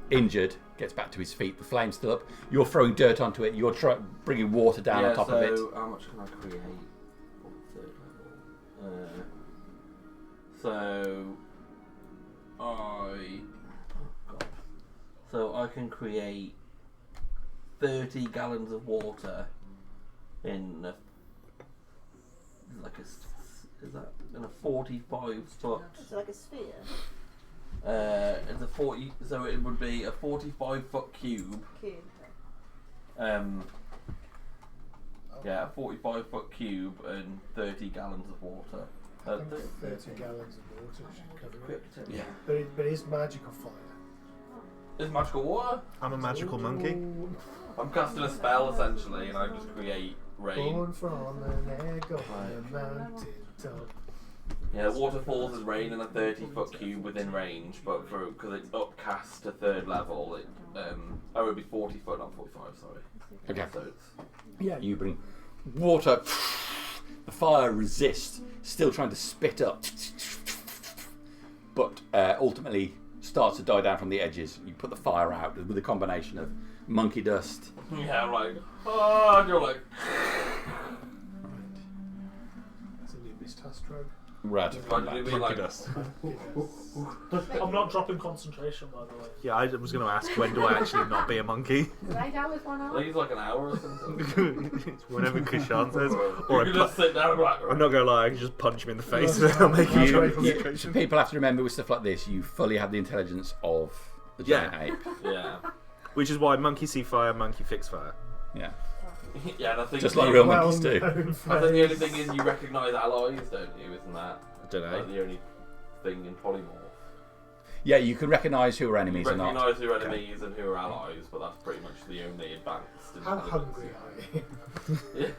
injured, gets back to his feet. The flame's still up. You're throwing dirt onto it. You're bringing water down on top of it. How much can I create? Third level. So I can create 30 gallons of water in a, is that in a 45 foot? Is it like a sphere? It's a 40. So it would be a 45-foot cube. Yeah, a 45-foot cube and 30 gallons of water. I think 30 gallons of water should cover it. Yeah. But it is magical fire. It's magical water. I'm a magical monkey. I'm casting a spell essentially, and I just create rain. Born from an egg on a mountain top. Yeah, water falls as rain in a 30-foot cube within range, but because it's upcast to third level, it would be 40 foot, not 45. Sorry. Okay. So it's Yeah, you bring water. The fire resists, still trying to spit up, but ultimately starts to die down from the edges. You put the fire out with a combination of monkey dust. yeah, I'm like, oh, and you're like, That's a new mistask stroke. Right. like dust. I'm not dropping concentration, by the way. Yeah, I was going to ask, when do I actually not be a monkey? 8 hours, 1 I hour. think it's like an hour or something. Whenever Kishan says, You or can just sit down and be like, I'm not going to lie, I can just punch him in the face without making any So concentration. people have to remember with stuff like this, you fully have the intelligence of the giant ape. yeah. Which is why monkey see fire, monkey fix fire. Yeah. Yeah, and I think Just like real monkeys do. I think the only thing is you recognise allies, don't you? Isn't that I don't know. like the only thing in polymorph? Yeah, you can recognise who are enemies You and not. recognise who are enemies and who are allies, but that's pretty much the only advanced. How hungry are you?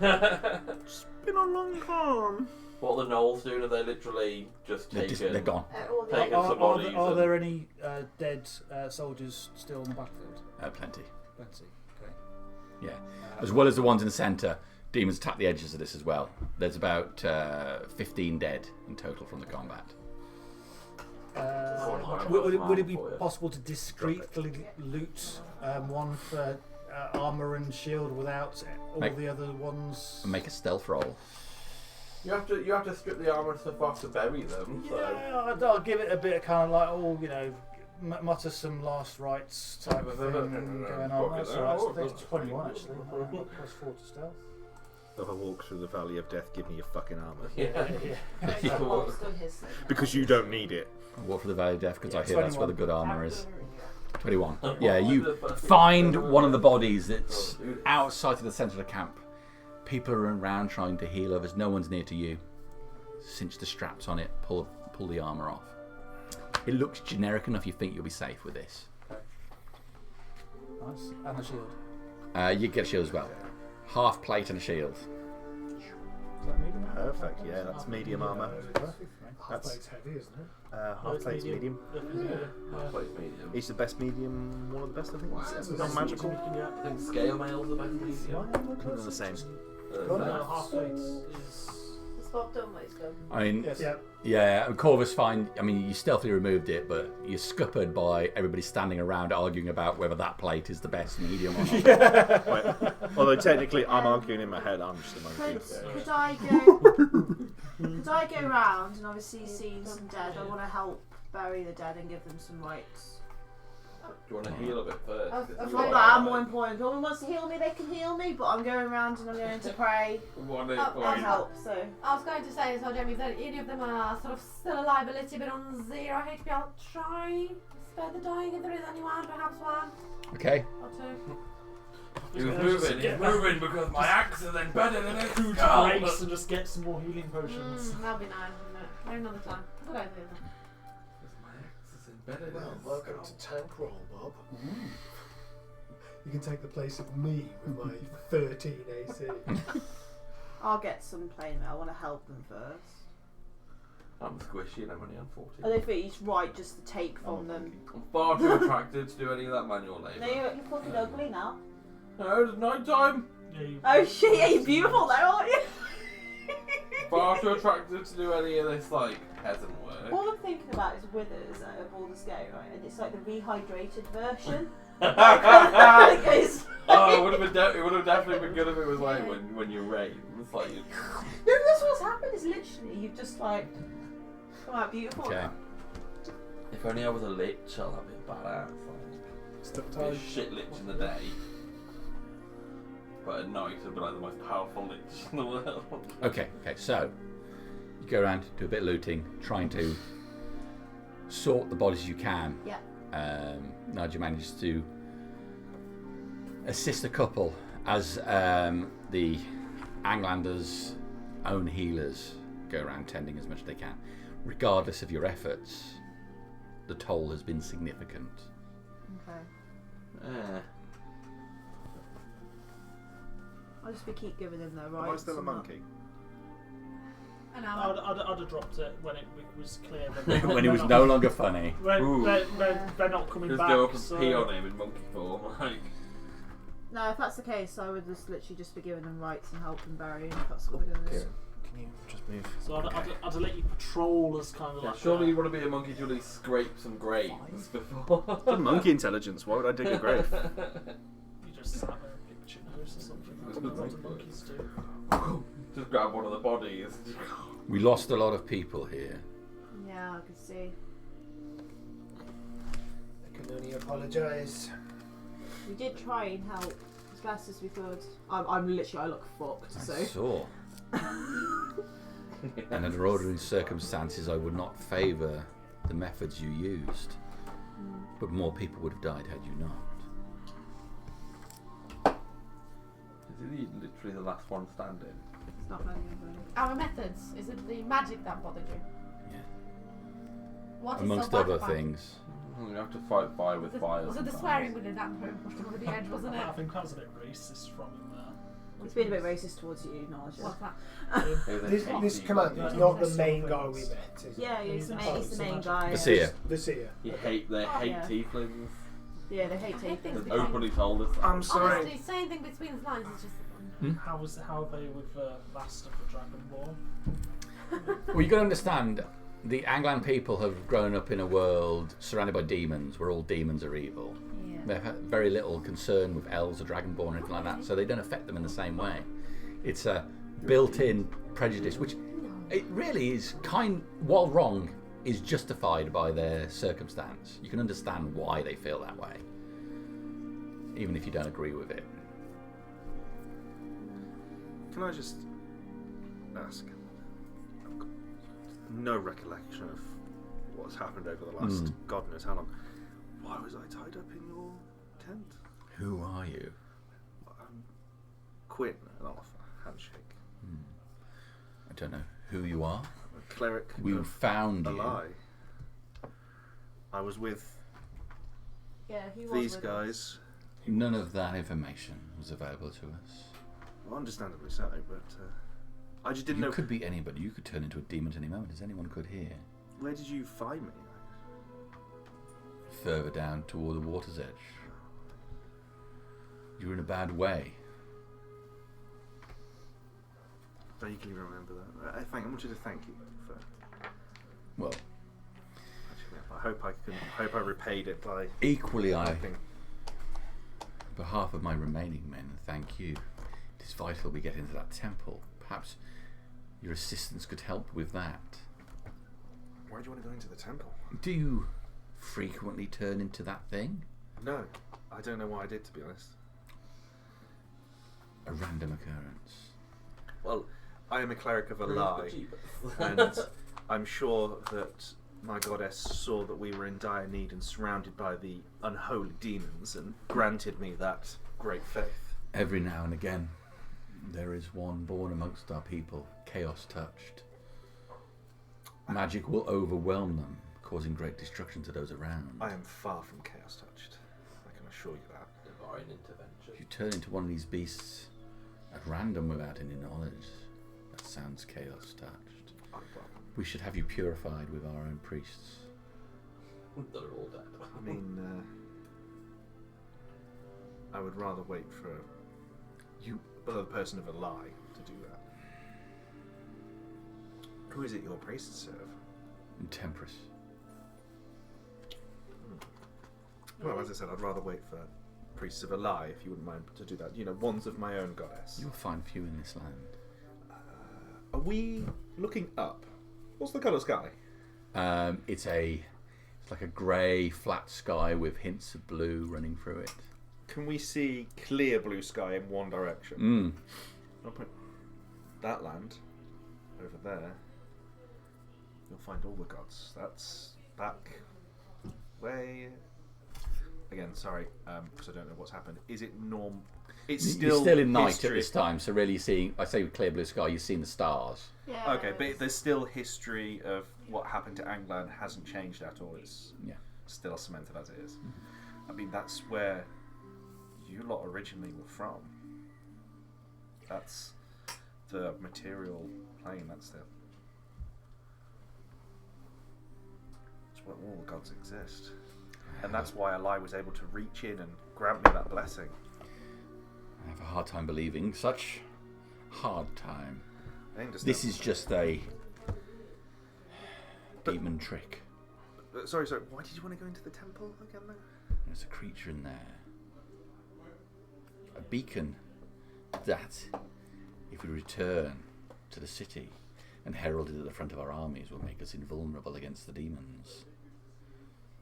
Yeah. It's been a long time. What are the gnolls doing? Are they literally just They're taken? gone. All the Taken Are, some are, bodies. are and- there any dead soldiers still on the battlefield? Plenty. Plenty. Okay. Yeah. As well as the ones in the centre, demons attack the edges of this as well. There's about 15 dead in total from the combat. Would it be possible to discreetly loot one for armour and shield without all the other ones? And make a stealth roll. You have to strip the armor and stuff off to bury them. So. Yeah, I'll give it a bit of kind of like, oh, you know, mutter some last rites type of thing going on. That's alright. I think it's 21 actually. Plus 4 to stealth. If I walk through the valley of death, give me your fucking armour. Yeah. Because you don't need it. Walk for the Valley of Death because I hear 21. that's where the good armour is. 21. Yeah, you find one of the bodies that's outside of the centre of the camp. People are around trying to heal others. No one's near to you. Cinch the straps on it. Pull the armour off. It looks generic enough. You think you'll be safe with this. Nice. And a shield. You get a shield as well. Half plate and a shield. Is that medium? Perfect, yeah, that's medium armour. Half plate's heavy, isn't it? Half plate's medium. Each the best medium, one of the best, I think. It's not magical. I think scale mail's the best medium. They're the same. Half plate is. It's Bob Dunway's done. I mean, Yes. yeah, Corvus fine. I mean, you stealthily removed it, but you're scuppered by everybody standing around arguing about whether that plate is the best medium or not. Wait, although technically I'm arguing in my head, I'm just a monkey. Could I go round and obviously seeing some dead? I want to help bury the dead and give them some rights. Do you want to heal a bit first? It's not that more important. If anyone wants to heal me, they can heal me. But I'm going around and I'm going to pray and help. So I was going to say, so Jamie, if any of them are sort of still alive, a little bit on 0 HP, I'll try spare the dying if there is anyone, perhaps one Okay. or two. He's moving because my axe is embedded in his Two skull. race and just get some more healing potions. That'll be nice, wouldn't it? Maybe another time. Good idea. My axe is embedded in Well, his welcome skull. to Tank Roll, Bob. You can take the place of me with my 13 AC. I'll get some plain mail. I want to help them first. I'm squishy and I'm only on 14. I don't think it's right just to take from them. I'm far too attractive to do any of that manual labour. No, you're fucking ugly now. No, it's night time. Oh shit, yeah, you're beautiful though, aren't you? Far too attractive to do any of this, like, peasant work. All I'm thinking about is Withers at Baldur's Gate, right? And it's like the rehydrated version. Oh, it would have definitely been good if it was like when you rain. It's like you... No, that's what's happened. Is literally you've just like come out beautiful. Okay. Now. If only I was a lich, I'll have it badass. Stuff Like, be a time. shit lich in the day, but at night I'd be like the most powerful lich in the world. Okay, so you go around, do a bit of looting, trying to sort the bodies you can. Yeah. Nadia manages to assist a couple as the Anglander's own healers go around tending as much as they can. Regardless of your efforts, the toll has been significant. Okay. I'll just keep giving them their rights. Am I still a monkey? An hour. I'd have dropped it when it was clear When it was no longer funny. When they're not coming Just back. go up and so... pee on him in monkey form, like. No, if that's the case, I would just literally just be giving them rights and helping bury if that's what they're going to do. Can you just move? So I'd let you patrol as kind of Yeah, like. surely you want to be a monkey to at least scrape some graves before. It's monkey intelligence. Why would I dig a grave? You just have a picture nose or something. That's what the monkeys do. Just grab one of the bodies. We lost a lot of people here. Yeah, I could see. I can only apologise. We did try and help as best as we could. I'm literally, I look fucked. So. I saw. And under ordinary circumstances, I would not favour the methods you used. But more people would have died had you not. Is he literally the last one standing? It's not letting anybody. Our methods. Is it the magic that bothered you? Yeah. What is Amongst so bad other about it? things. You have to fight fire with fire. Was it the sometimes. swearing within that room pushed him over the edge, wasn't it? I think that was a bit racist from him there. It's been a bit racist towards you, Naja. What's that? Hey, they This hate command people. is not the main guy we met, is it? Yeah, he's the Oh, main, he's the main guy. The seer. The seer. They hate Yeah. tieflings. Yeah, they hate I hate taking. things They've openly told us that. I'm sorry. Honestly, saying thing between the lines is just. How are they with the last of the Dragonborn? Well, you got to understand, the Anglan people have grown up in a world surrounded by demons, where all demons are evil. Yeah. They have very little concern with elves or dragonborn or anything like that, so they don't affect them in the same way. It's a built-in prejudice, which it really is while wrong, is justified by their circumstance. You can understand why they feel that way, even if you don't agree with it. Can I just ask? I've got no recollection of what's happened over the last God knows how long. Why was I tied up in your tent? Who are you? Quinn, and I'll handshake. I don't know who you are. A cleric We of found a you. lie. I was with Yeah, he was these with guys. us. None of that information was available to us. Well, understandably so, but I just didn't You know. could be anybody. You could turn into a demon at any moment, as anyone could here. Where did you find me? Further down toward the water's edge. You were in a bad way. Vaguely remember that. I want you to thank you for. Well, Actually, I hope I repaid it by. equally, I, helping. on behalf of my remaining men, thank you. It is vital we get into that temple. Perhaps your assistance could help with that. Why do you want to go into the temple? Do you frequently turn into that thing? No, I don't know why I did, to be honest. A random occurrence. Well, I am a cleric of a Prove lie, the and I'm sure that my goddess saw that we were in dire need and surrounded by the unholy demons, and granted me that great faith. Every now and again, there is one born amongst our people, chaos touched. Magic will overwhelm them, causing great destruction to those around. I am far from chaos touched. I can assure you that. divine intervention. You turn into one of these beasts at random without any knowledge. That sounds chaos touched. We should have you purified with our own priests. They're all dead. I mean, I would rather wait for another person of a lie to do that. Who is it your priests serve? Temperance. Well, as I said, I'd rather wait for priests of a lie, if you wouldn't mind to do that. You know, ones of my own goddess. You'll find few in this land. Are we looking up? What's the colour sky? It's like a grey, flat sky with hints of blue running through it. Can we see clear blue sky in one direction? I'll put that land over there. You'll find all the gods. That's back way. Again, sorry, because I don't know what's happened. Is it norm? It's still You're still in night history. at this time, so really seeing, I say with clear blue sky, you've seen the stars. Yeah. Okay, but there's still history of what happened to Anglan hasn't changed at all. It's still cemented as it is. I mean, that's where you lot originally were from. That's the material plane. That's where all the gods exist. And that's why Eli was able to reach in and grant me that blessing. I have a hard time believing such hard time. I understand. This is just a demon trick. Sorry. Why did you want to go into the temple again, though? There's a creature in there. A beacon that, if we return to the city and herald it at the front of our armies, will make us invulnerable against the demons.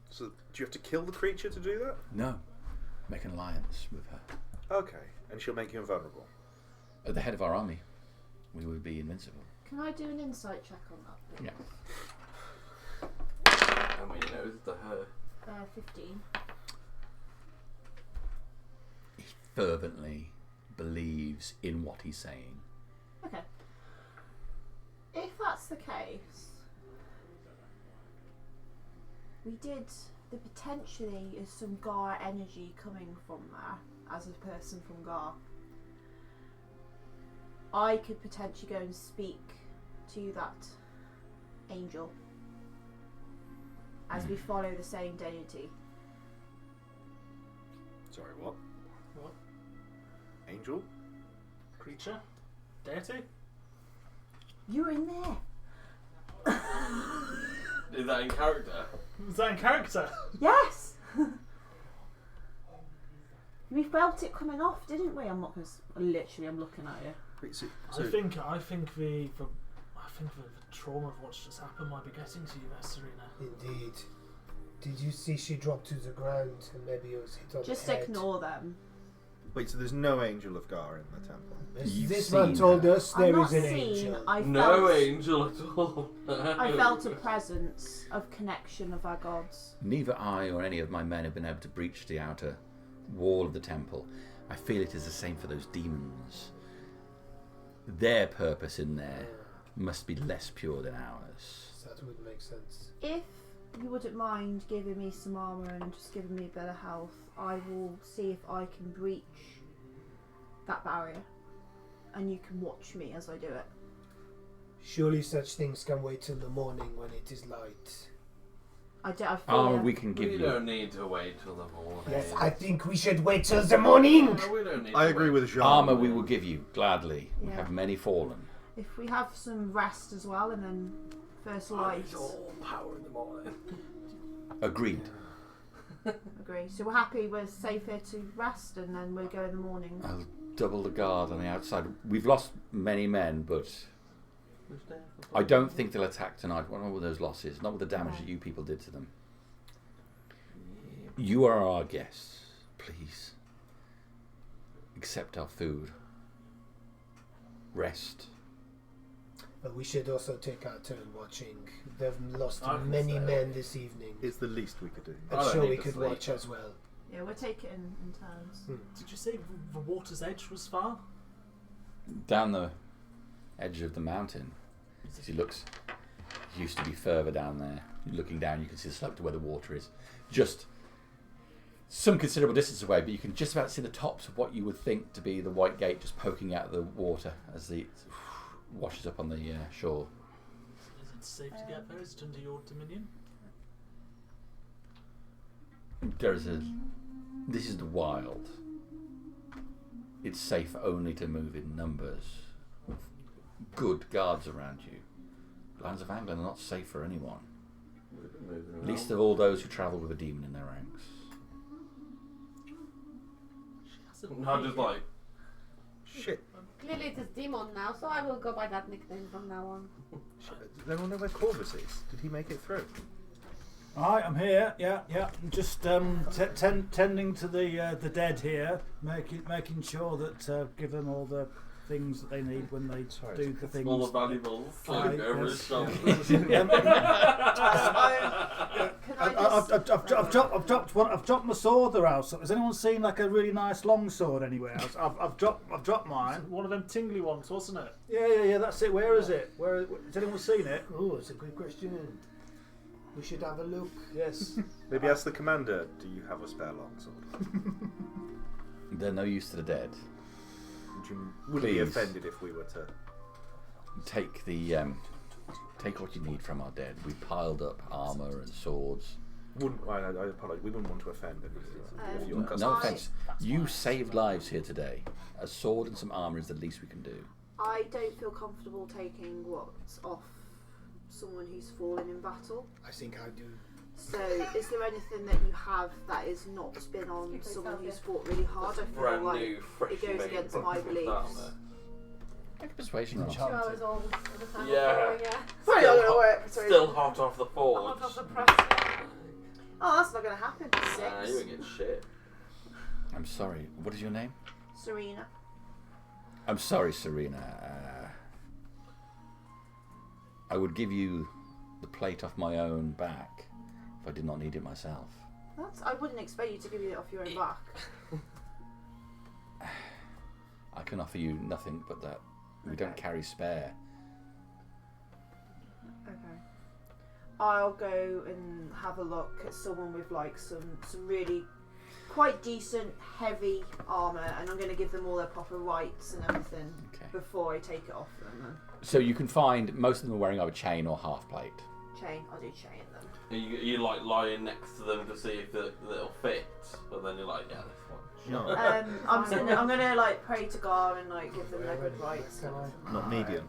So, do you have to kill the creature to do that? No. Make an alliance with her. Okay, and she'll make you invulnerable. At the head of our army, we would be invincible. Can I do an insight check on that? Yeah. How many knows to her? 15. He fervently believes in what he's saying. Okay. If that's the case, there potentially is some Gar energy coming from there as a person from Gar. I could potentially go and speak to that angel as we follow the same deity. Sorry, what? What? Angel? Creature? Deity? You're in there. Is that in character? Was that in character? Yes. We felt it coming off, didn't we? I'm looking at you. Wait, so I think the trauma of what's just happened might be getting to you there, Serena. Indeed. Did you see she dropped to the ground and maybe it was hit on Just the head? ignore them. wait, so there's no angel of Gar in the temple? This man told us there I'm is not an seen. angel. No angel at all. I felt a presence of connection of our gods. Neither I or any of my men have been able to breach the outer wall of the temple. I feel it is the same for those demons. Their purpose in there must be less pure than ours. That would make sense. If you wouldn't mind giving me some armour and just giving me a bit of health, I will see if I can breach that barrier. And you can watch me as I do it. Surely such things can wait till the morning when it is light. I fear. We can give We you. don't need to wait till the morning. Yes, I think we should wait till the morning. No, we don't need I to agree wait. with Jean. Armour we will give you, gladly. We Yeah. have many fallen. If we have some rest as well, and then first light. It's all power in the morning. Agreed. Agree. So we're happy. We're safe here to rest, and then we'll go in the morning. I'll double the guard on the outside. We've lost many men, but I don't think they'll attack tonight. What are those losses? Not with the damage that you people did to them. You are our guests. Please accept our food. Rest. But we should also take our turn watching. They've lost I can many stay men awake. this evening. It's the least we could do. I I'm don't sure need we to could sleep. watch as well. Yeah, we'll take it in turns. Did you say the water's edge was far? Down the edge of the mountain. As he looks, it used to be further down there. Looking down, you can see the slope to where the water is. Just some considerable distance away, but you can just about see the tops of what you would think to be the White Gate just poking out of the water as it washes up on the shore. Is it safe to get there? Is it under your dominion? This is the wild. It's safe only to move in numbers, with good guards around you. Lands of Angland are not safe for anyone. Least of all those who travel with a demon in their ranks. I'm just like, Shit. Clearly it is demon now, so I will go by that nickname from now on. Does anyone know where Corvus is? Did he make it through? Hi, I'm here. Yeah. I'm just tending to the dead here, making sure that give them all the things that they need when they do the things. all the valuables flying over his shoulder. I've dropped my sword there else. Has anyone seen like a really nice long sword anywhere else? I've dropped mine. One of them tingly ones, wasn't it? Yeah. That's it. Where is it? Has anyone seen it? Oh, it's a good question. We should have a look. Yes. Maybe ask the commander, do you have a spare longsword? They're no use to the dead. Would be Please. offended if we were to... Take what you need from our dead. We piled up armour and swords. I apologise, we wouldn't want to offend any of your No customers. offence. You saved lives here today. A sword and some armour is the least we can do. I don't feel comfortable taking what's off someone who's fallen in battle. I think I do. So, is there anything that you have that is not been on someone who's fought really hard? I feel Brand like new, fresh it goes made against from my the beliefs. farmer. Make a persuasion roll. 2 hours old at the time. Yeah. Probably not going to work. Sorry. Still hot off the forge. Hot off the press. Oh, that's not going to happen. Nah, you ain't getting shit. I'm sorry. What is your name? Serena. I'm sorry, Serena. I would give you the plate off my own back if I did not need it myself. I wouldn't expect you to give it off your own back. I can offer you nothing but that. We don't carry spare. Okay. I'll go and have a look at someone with like some really quite decent heavy armour, and I'm going to give them all their proper rights and everything before I take it off them. So you can find most of them are wearing either chain or half plate. Chain. I'll do chain them. You like lying next to them to see if it'll fit, but then you're like, yeah, this one. No. I'm gonna like pray to God and like give them their good rights. Not medium.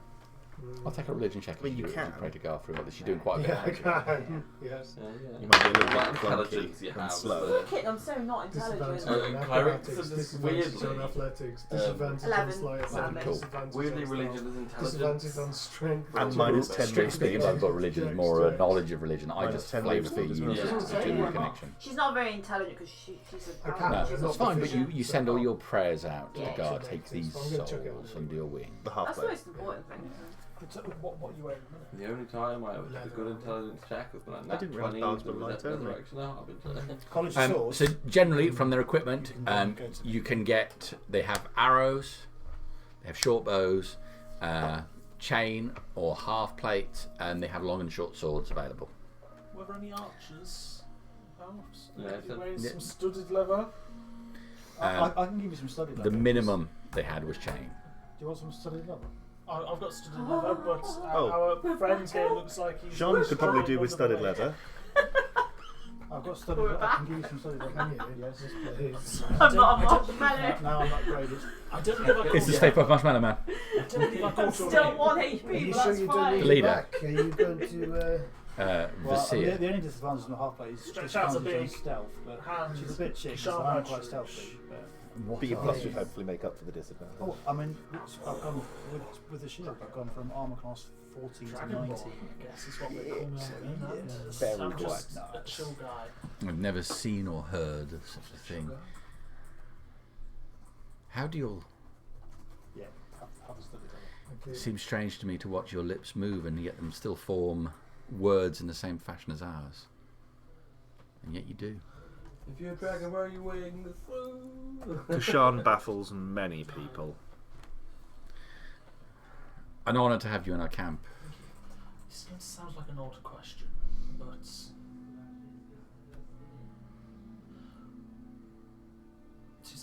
I'll take a religion check. I mean, you if can. pray to go through all this. You're doing quite a bit. Yeah, I actually. can. Yes. You might be a little What bit intelligence you clunky and have, slow. Wicked, I'm so not intelligent. Disadvantage on clerics athletics, are just disadvantage on weirdly, athletics, disadvantage on 11. sleight of hand, Cool. disadvantage Weirdly on religion stealth, is intelligence. disadvantage on strength. And minus 10 Strictly speaking, wisdom. I've got religion is more a knowledge of religion. I Minus just 10 flavour wisdom feed as you well. just to do the connection. She's not very intelligent because she's a I can't. coward. No, She's that's not fine, but proficient, you send all your prayers out to Yeah. God. Should Take make these sense. I'm gonna chuck it souls on. under your wing. The half That's the plate. most important thing. What you wearing at the minute? The only time I ever did a good intelligence check was when I didn't realise dogs were light only. resurrection. No, I've been College of Swords. So generally, from their equipment, you can get. They have arrows, they have short bows, chain or half plate, and they have long and short swords available. Were there any archers? Perhaps? Yeah, You it's wearing yeah. some studded leather? I can give you some study leather. The minimum they had was chain. Do you want some study leather? I've got studded leather, but our friend here looks like he's... Sean could probably do with studded leather. I've got study We're leather. I back. can give you some study leather. Can you? Yes, please. I'm not a marshmallow. No, I'm not graded. I don't believe I It's the called Stay Puft Marshmallow Man. I don't believe I called your Still name. 1 Are HP, you but sure that's you don't fine. need Leader. it back? Are you going to? Well, Vasir. the only disadvantage on the half plate is Stretch out a disadvantage on big stealth, but hand, she's a bit chick, so sharp I'm edge. quite stealthy. But, But your plus would hopefully make up for the disadvantage. oh, I mean, I've gone with the shield. I've gone from armor class 14 to 90. Dragon Ball, I guess is what they call me on the internet. Very I'm just quite a chill guy. I've never seen or heard of such a thing. How do you? Yeah, have a study leather. It seems strange to me to watch your lips move and yet them still form words in the same fashion as ours. And yet you do. If you're a dragon, where are you wings? Kashan baffles many people. An honour to have you in our camp. It sounds like an odd question, but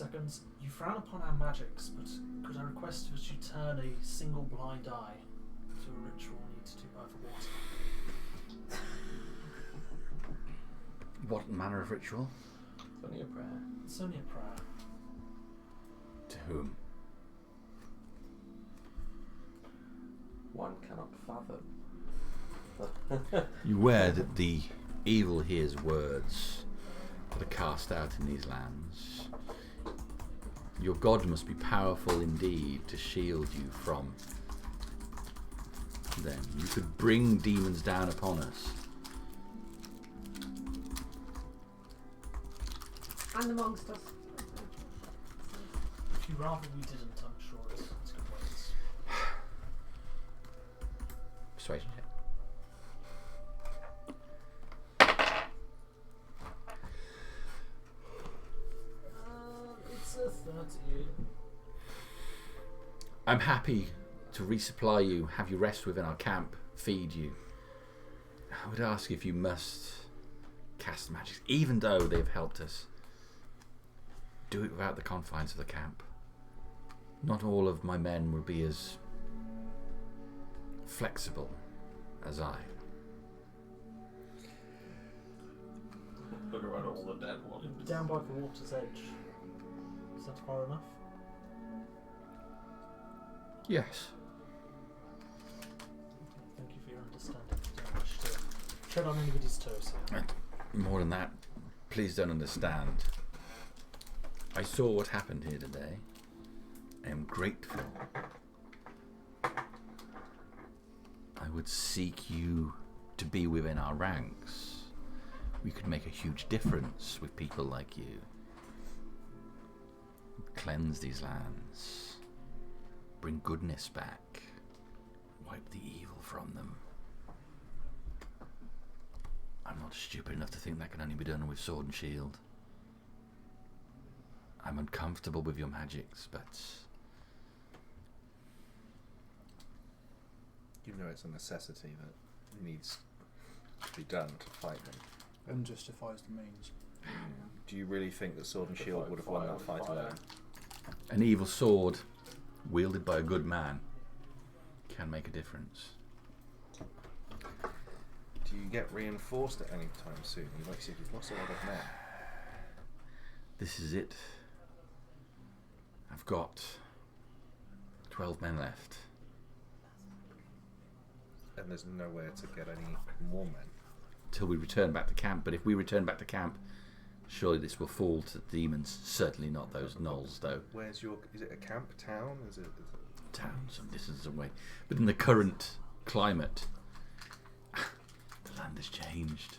seconds. You frown upon our magics, but could I request that you turn a single blind eye to a ritual needed to by the water? What manner of ritual? It's only a prayer. It's only a prayer. To whom? One cannot fathom. You aware that the evil hears words that are cast out in these lands. Your god must be powerful indeed to shield you from them. You could bring demons down upon us. And amongst us. If you rather we didn't, I'm sure it's good ways. Persuasion check. It's a 30. I'm happy to resupply you, have you rest within our camp, feed you. I would ask if you must cast magic, even though they've helped us. Do it without the confines of the camp. Not all of my men will be as flexible as I. Look around all the dead ones. Down by the water's edge. Is that far enough? Yes. Thank you for your understanding. I don't wish to tread on anybody's toes here. And more than that, please don't understand. I saw what happened here today. I am grateful. I would seek you to be within our ranks. We could make a huge difference with people like you. Cleanse these lands. Bring goodness back. Wipe the evil from them. I'm not stupid enough to think that can only be done with sword and shield. I'm uncomfortable with your magics, but You know it's a necessity that needs to be done to fight them. And justifies the means. Do you really think that Sword and Shield would have won that fight alone? an evil sword wielded by a good man can make a difference. Do you get reinforced at any time soon? You like said you've lost a lot of men. This is it. I've got 12 men left. And there's nowhere to get any more men. Till we return back to camp. But if we return back to camp, surely this will fall to the demons. Certainly not those gnolls, though. Where's your... Is it a camp? Town? Is it... Town, some distance away. But in the current climate, the land has changed.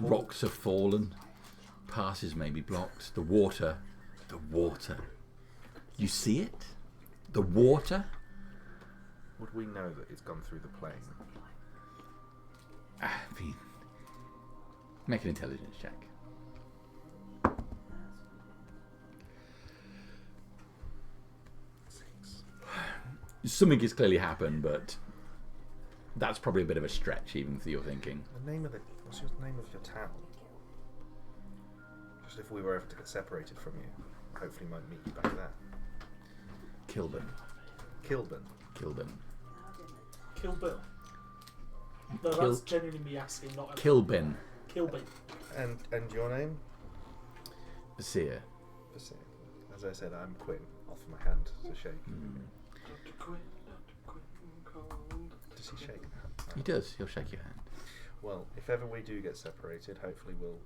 Rocks have fallen. Passes may be blocked. The water. You see it? The water? Would we know that it's gone through the plain? I mean, make an intelligence check. Something has clearly happened, but that's probably a bit of a stretch, even for your thinking. The name of the... What's your name of your town? Just if we were ever to get separated from you, hopefully might meet you back there. Kilburn. Kilburn. Kill Bill. No, that's genuinely me asking, not a... Kilburn. Kilby. And your name? Basir. Basir. As I said, I'm Quinn. Offer my hand to shake. Dr. Quinn cold. Does he shake? He does. He'll shake your hand. Well, if ever we do get separated, hopefully we'll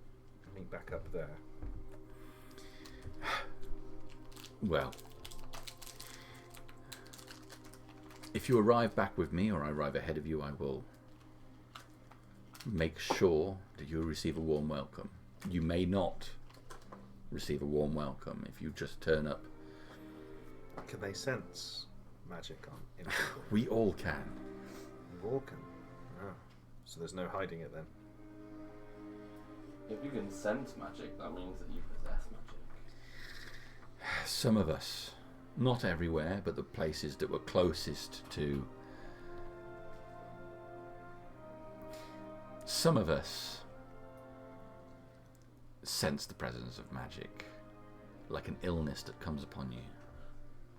meet back up there. Well, if you arrive back with me or I arrive ahead of you, I will make sure that you receive a warm welcome. You may not receive a warm welcome if you just turn up. Can they sense magic in people? We all can. We all can. Oh. So there's no hiding it then. If you can sense magic, that means that you possess magic. Some of us, not everywhere, but the places that were closest to. Some of us sense the presence of magic. like an illness that comes upon you.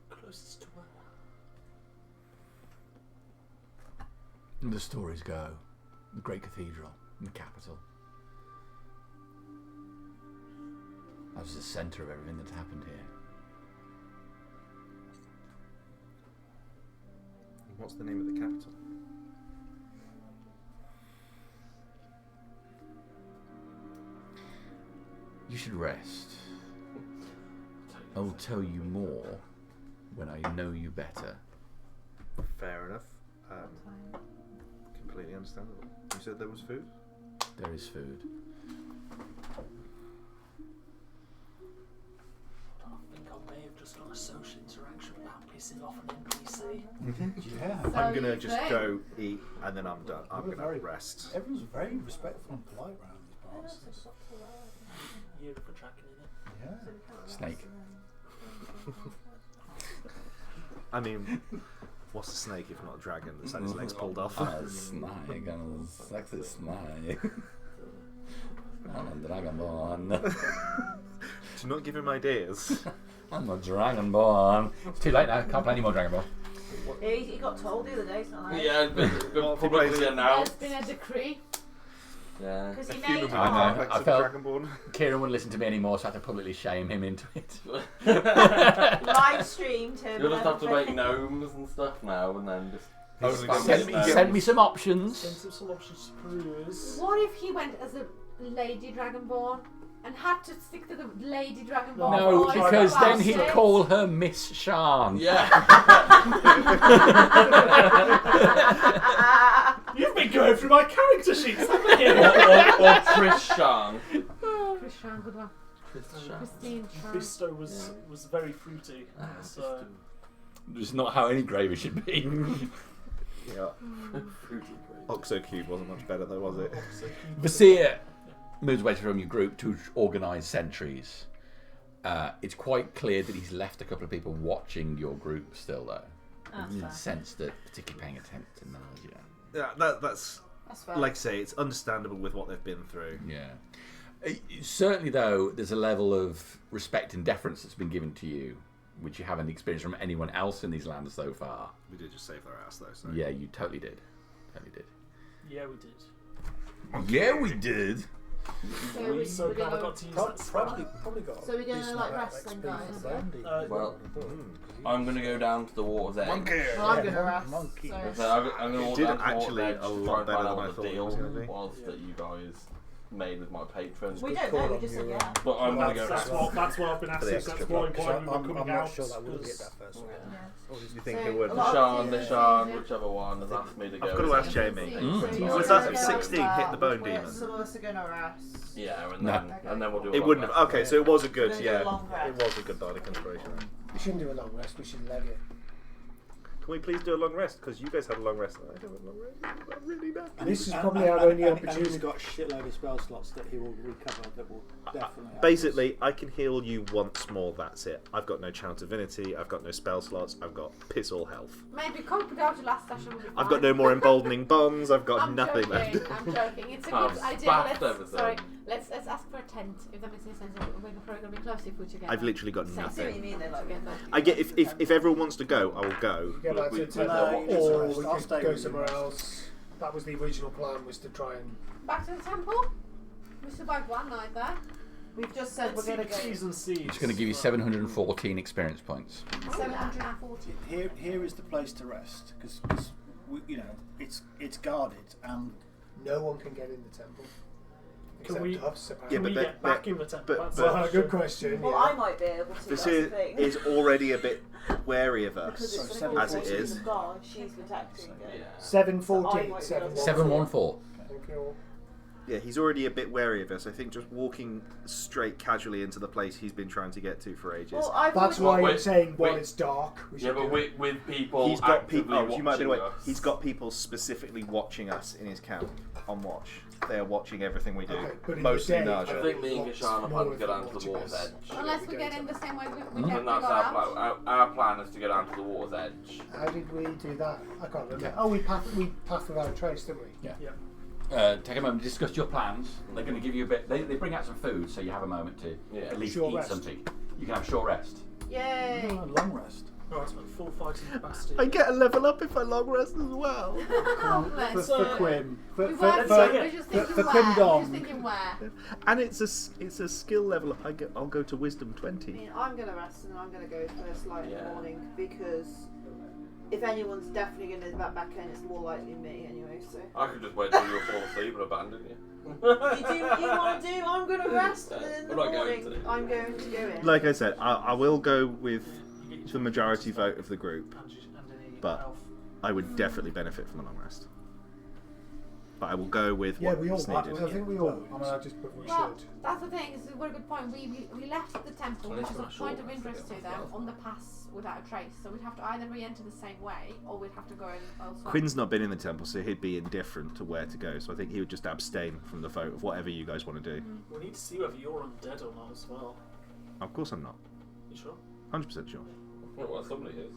Closest to where? The stories go. The great cathedral, the capital. That was the centre of everything that's happened here. What's the name of the capital? You should rest. I will tell you more when I know you better. Fair enough. Completely understandable. You said there was food? There is food. I think I may have just got a social interaction without pissing off an NPC. Yeah. So I'm gonna you just think? go eat and then I'm done. I'm We're gonna very- rest. Everyone's very respectful and polite around these parts. Year of a dragon in it. Yeah. Snake. I mean, what's a snake if not a dragon that's had his legs pulled off? A snake, I'm a sexy snake. I'm a dragonborn. Do not give him ideas. I'm a dragonborn. It's too late now. Can't play any more Dragon Ball. He got told the other day, it's not like. Yeah, it's been publicly There's announced. been a decree. Yeah. Because he A human made with I know. complex I of felt- Dragonborn. Kieran wouldn't listen to me anymore, so I had to publicly shame him into it. live streamed him. You'll just have to and make gnomes and stuff now, and then just. Only Send Send me, me- send me some options. Send him some options to peruse. What if he went as a lady dragonborn and had to stick to the lady dragonborn? No, voice because throughout then he'd it? call her Miss Shan. Yeah. You've been going through my character sheets, haven't you? or Trishan. Christian, good one. Christine Shan. Bisto was very fruity. So It's not how any gravy should be. Yeah. Oxo Cube wasn't much better though, was it? Vasir moves away from your group to organise sentries. It's quite clear that he's left a couple of people watching your group still, though. You can sense that particularly paying attention to Nadia. Yeah, that's fair. like I say, it's understandable with what they've been through. Yeah. Certainly, though, there's a level of respect and deference that's been given to you, which you haven't experienced from anyone else in these lands so far. We did just save their ass though. So. Yeah, you totally did. Totally did. yeah, we did. Yeah, we did. So I'm we, so we're glad I gonna, got to use that spell. Probably got. So we're gonna, decent like, amount of wrestling XP guys, for yeah? Brandy. Well, I'm gonna go down to the water's edge. Monkey! Well, I'm Yeah, gonna rest. monkey. So. So I'm gonna walk did down to the actually water's edge a to lot try and better find than out I what the thought it deal was gonna be. was that you guys made with my patrons. We Good don't call know, we on just you, said yeah. But I'm gonna go. That's why I've been asking. That's extra why block. we were coming I'm out. not sure that would hit 'cause- that first one. Do you think So, they would? a lot of The teams, Shan, yeah. whichever one has asked me to go. I've got to ask Jamie. So Was you're that gonna 16 go hit the bone we're- demon? Some of us are gonna rest. Yeah, and No. then we'll do. It wouldn't have. Okay, so it was a We're good, gonna do a yeah. long rest. It was a good bardic inspiration. We shouldn't do a long rest, we should leg it. Can we please do a long rest? Because you guys had a long rest. I have a long rest. I'm really bad. And this is And- probably and- our and- only and- and opportunity. he's got a shitload of spell slots that he will recover that will definitely help Basically, I can heal you once more, that's it. I've got no Chant Divinity, I've got no spell slots, I've got piss all health. Maybe come without your last session will be I've got fine. no more emboldening bonds, I've got I'm nothing joking, left. I'm joking. It's a I've good idea. spaffed everything. Sorry, let's ask for a tent if that makes any sense. We're probably gonna be close if we together. I've literally got Same. I see what you nothing. mean, they're like Together. I get if everyone wants to go, I will go. Go back to the we- tent, no, you need to or rest. we I'll could stay go with you, somewhere rest. else. That was the original plan, was to try and... Back to the temple. We survived one night there. We've just said we're gonna go. T's and C's. I'm just going to give you 714 experience points. 740. Here is the place to rest because you know it's guarded and No one can get in the temple. Can Except we- us, Yeah, Can apparently. we but get that- back in the temple? but- That's but- the Well, good question, Well, yeah. I might be able to. This That's the thing. is already a bit wary of Because us. it's So the as it forces is. of God, she's protecting it. Yeah. 714. So I might be able to- 714. Thank you. Yeah, he's already a bit wary of us. I think just walking straight casually into the place he's been trying to get to for ages. Well, I've That's always- why Wait, I'm saying while wait. it's dark, we Yeah, should but do it. with people. He's got actively people. Oh, you might be watching aware. us. He's got people specifically watching us in his camp on watch. They are watching everything we do. Okay, but in Mostly the day, I Naja. think me and lots Kishana more plan to if go you down to watch the water's us. edge. Unless We we go get to- in the same way we And definitely that's go our out. plan. Our plan is to go down to the water's edge. How did we do that? I can't remember. Oh, we path without a trace, didn't we? Yeah. Yeah. Take a moment to discuss your plans. They're going to give you a bit. They bring out some food, so you have a moment to Yeah. at least Short eat rest. something. You can have a short rest. Yay! Long rest. Right, full fighting capacity. I get a level up if I long rest as well. For Quim. We weren't we're just thinking for where. Quim We're Dong. just thinking where. And it's a skill level up. I'll go to wisdom I 20. mean, I'm gonna rest and I'm gonna go first light in the Yeah. morning because if anyone's definitely gonna back in, it's more likely me anyway. So I could just wait till you fall asleep and abandon you. you do what you want to do. I'm gonna rest, and in the We're not going morning to. I'm going to go in. Like I said, I will go with the majority vote of the group, but I would definitely benefit from a long rest. But I will go with Yeah, what's we all. needed. I think we all. I mean, I just. But we Well, should. that's the thing. It's a very good point. We left the temple, Well, which it's is a not point sure of if interest they to go them, as on the pass without a trace. So we'd have to either re-enter the same way, or we'd have to go in elsewhere. Quinn's not been in the temple, so he'd be indifferent to where to go. So I think he would just abstain from the vote of whatever you guys want to do. We need to see whether you're undead or not as well. Of course, I'm not. You sure? 100% sure. Well, somebody is.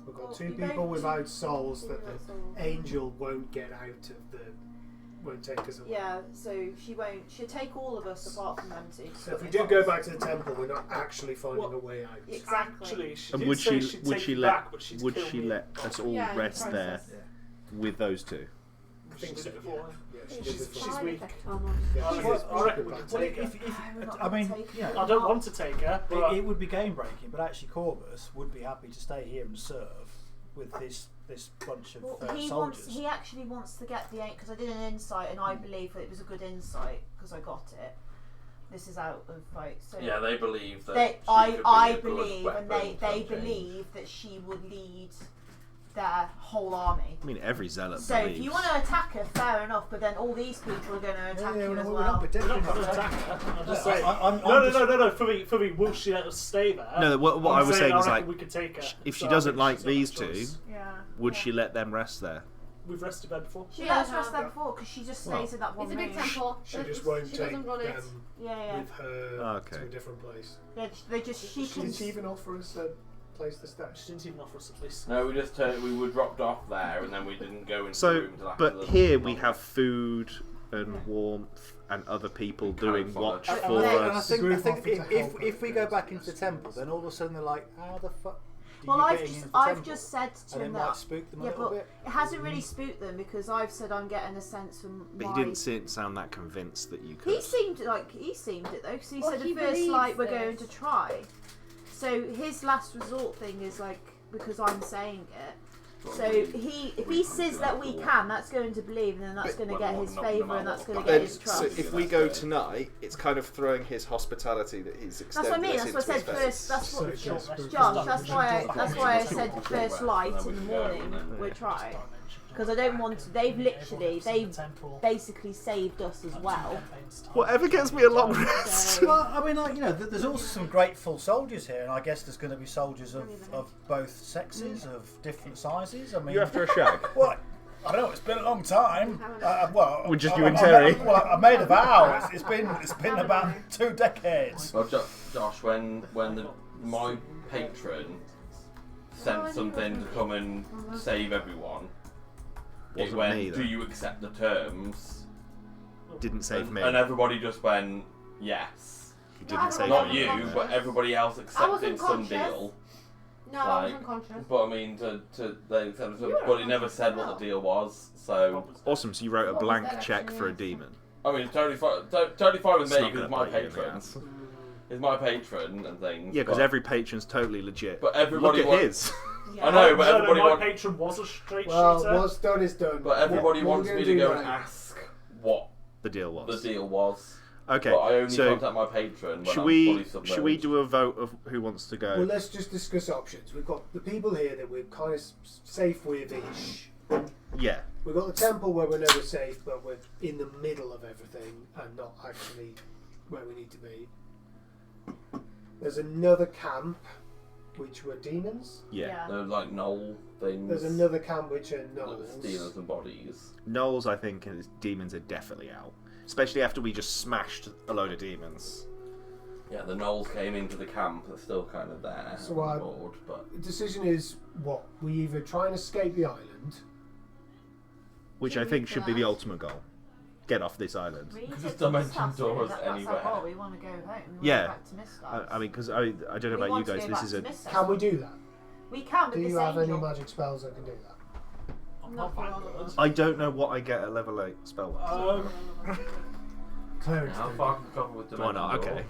We've got Well, two you people both- without souls that without the souls. angel won't get out of the. Won't take us away. Yeah, so she won't. She'll take all of us apart from them two. So if we do go back to the temple, we're not actually finding Well, a way out. Exactly. Actually, she And did would say she she'd would take she you let back, but she'd would kill she me. let us all Yeah, in the rest there process. with those two? I She think did so, it before. Yeah, yeah she did She's- it before. she's Side weak. effect almost. Yeah, I she reckon- is. I reckon we She's could good take back. her. We're not I mean, gonna take you know, her. I don't want to take her, but It would be game breaking, but actually Corvus would be happy to stay here and serve with this bunch of Well, soldiers. he actually wants to get the because I did an insight and I believe that it was a good insight because I got it. This is out of so Yeah, they believe that. they, she I could be I a good believe and they weapon for change. believe that she would lead their whole army. I mean, every zealot So believes. if you want to attack her, fair enough. But then all these people are going to attack you as we're well. not, we're we're definitely not going to not attack attacking. her. I'm just No, saying. I'm No. For me, will she let us stay there? No, what I was saying I is reckon like, we could take her. if she So I doesn't think like she's not a these two, choice. Yeah. would yeah. she let them rest there? We've rested there before. She Yeah, let us rest there no. before because she just Well, stays in that one It's a big room. temple. She just won't she take doesn't run it. them Yeah. with her Okay. to a different place. Yeah, they just she can. Did she even offer us a place to stay? She didn't even offer us a place. No, we just we were dropped off there, and then we didn't go into the So, room until after but the here we have food and warmth and other people doing follow. watch And- for And I us. think, Group I think offer to help if we her go go back to into the this temple, then all of a sudden they're like, how the fuck? Well, I've I've just said to and it him might that. spook them a Yeah, little but bit. it hasn't really spooked them because I've said I'm getting a sense from But my. he didn't sound that convinced that you could. He seemed it though because he Well, said he the first believes light we're this. going to try. So his last resort thing is like because I'm saying it. So if he says that we can, that's going to believe, and then that's going to get his favour, and that's going to get his trust. tonight, it's kind of throwing his hospitality that he's That's what I mean. That's what I said first. That's So what. it's just- Josh, that's why I said first light in the morning. We're trying because I don't want to. They've basically saved us as well. Whatever gets me a long rest. Well, I mean, like, you know, there's also some grateful soldiers here, and I guess there's going to be soldiers of both sexes, of different sizes. I mean, You after a shag? what? I don't know. It's been a long time. Well, With just you and Terry? I made a vow. It's been about 2 decades. Well, Josh, when my patron sent something to come and save everyone, it Wasn't went, me, though. do you accept the terms? Didn't save and, me. and everybody just went, yes. He didn't save Not me. you, but everybody else accepted some conscious. deal. No, I wasn't conscious. But I mean, they accepted some, but he never said what the deal was. So Awesome. So you wrote a What was blank that check actually? for a demon. I mean, totally fine with It's me not because gonna it's my bite you in the patron. ass. It's my patron and things. Yeah, because but- every patron's totally legit. But everybody Look at wa- his. I know, but No, everybody my wants. patron was a straight Well, shooter. what's done is done. But everybody What wants we're me gonna to do go and now- ask what The deal was. the deal was. Okay. But I only So contact my patron when should I'm we fully submerged. should we do a vote of who wants to go? Well, let's just discuss options. We've got the people here that we're kind of safe with-ish. Yeah. We've got the temple where we're never safe, but we're in the middle of everything and not actually where we need to be. There's another camp, which were demons. Yeah. Those like knoll things. There's another camp which are that gnolls. stealers and bodies. Knowles, I think, and his demons are definitely out. Especially after we just smashed a load of demons. Yeah, the gnolls came into the camp. They're still kind of there So on board, but The decision is what? We either try and escape the island. Which I think should be the ultimate goal. get off this island. We Because took it's dimension Misthouse, doors that's anywhere. our goal. We want to go home. We want Yeah. to go back to Misthouse. I mean, because I don't know We about you want to guys. go This back is to a. Misthouse. Can we do that? We can with Do this you have angel. any magic spells that can do that? I'm Not not for that all of good. us. I don't know what I get at level 8 spell wise. Clerics How do. far can we cover with Why dimension not? door? Okay.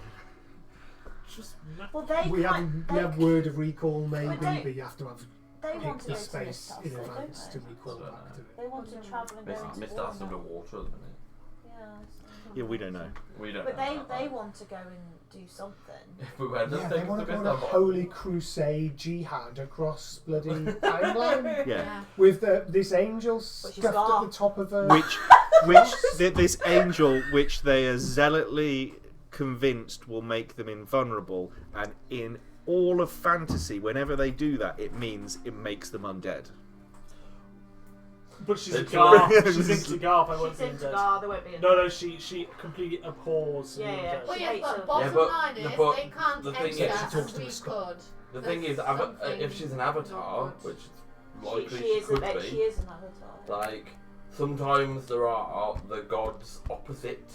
Just Well, they We have they word of recall maybe, they- but you have to have They want picked to the go to space Misthouse, in though, advance to don't they? recall back to it. They want to travel and go into Missed war us now. underwater at the minute. Yeah, we don't know. We don't But know they about that. want to go and do something. If we went Yeah, to they take want the to go on best a of holy crusade jihad across bloody timeline Yeah. with this angel Which is stuffed at Gar. the top of a. This angel, which they are zealotly convinced will make them invulnerable, and in all of fantasy, whenever they do that, it means it makes them undead. But she's a It's Garth. like- She's into Garth. I won't She's be into undead. Gar, they won't be No, she completely abhors. Yeah, being yeah. undead. Well, She yes, hates but them. bottom Yeah, but- line is but they can't the thing enter is- She as talks to we the Scot. could. The thing is, That's something if she's an avatar, not good. which likely she she is could she be, is an avatar. like sometimes there are the gods opposite.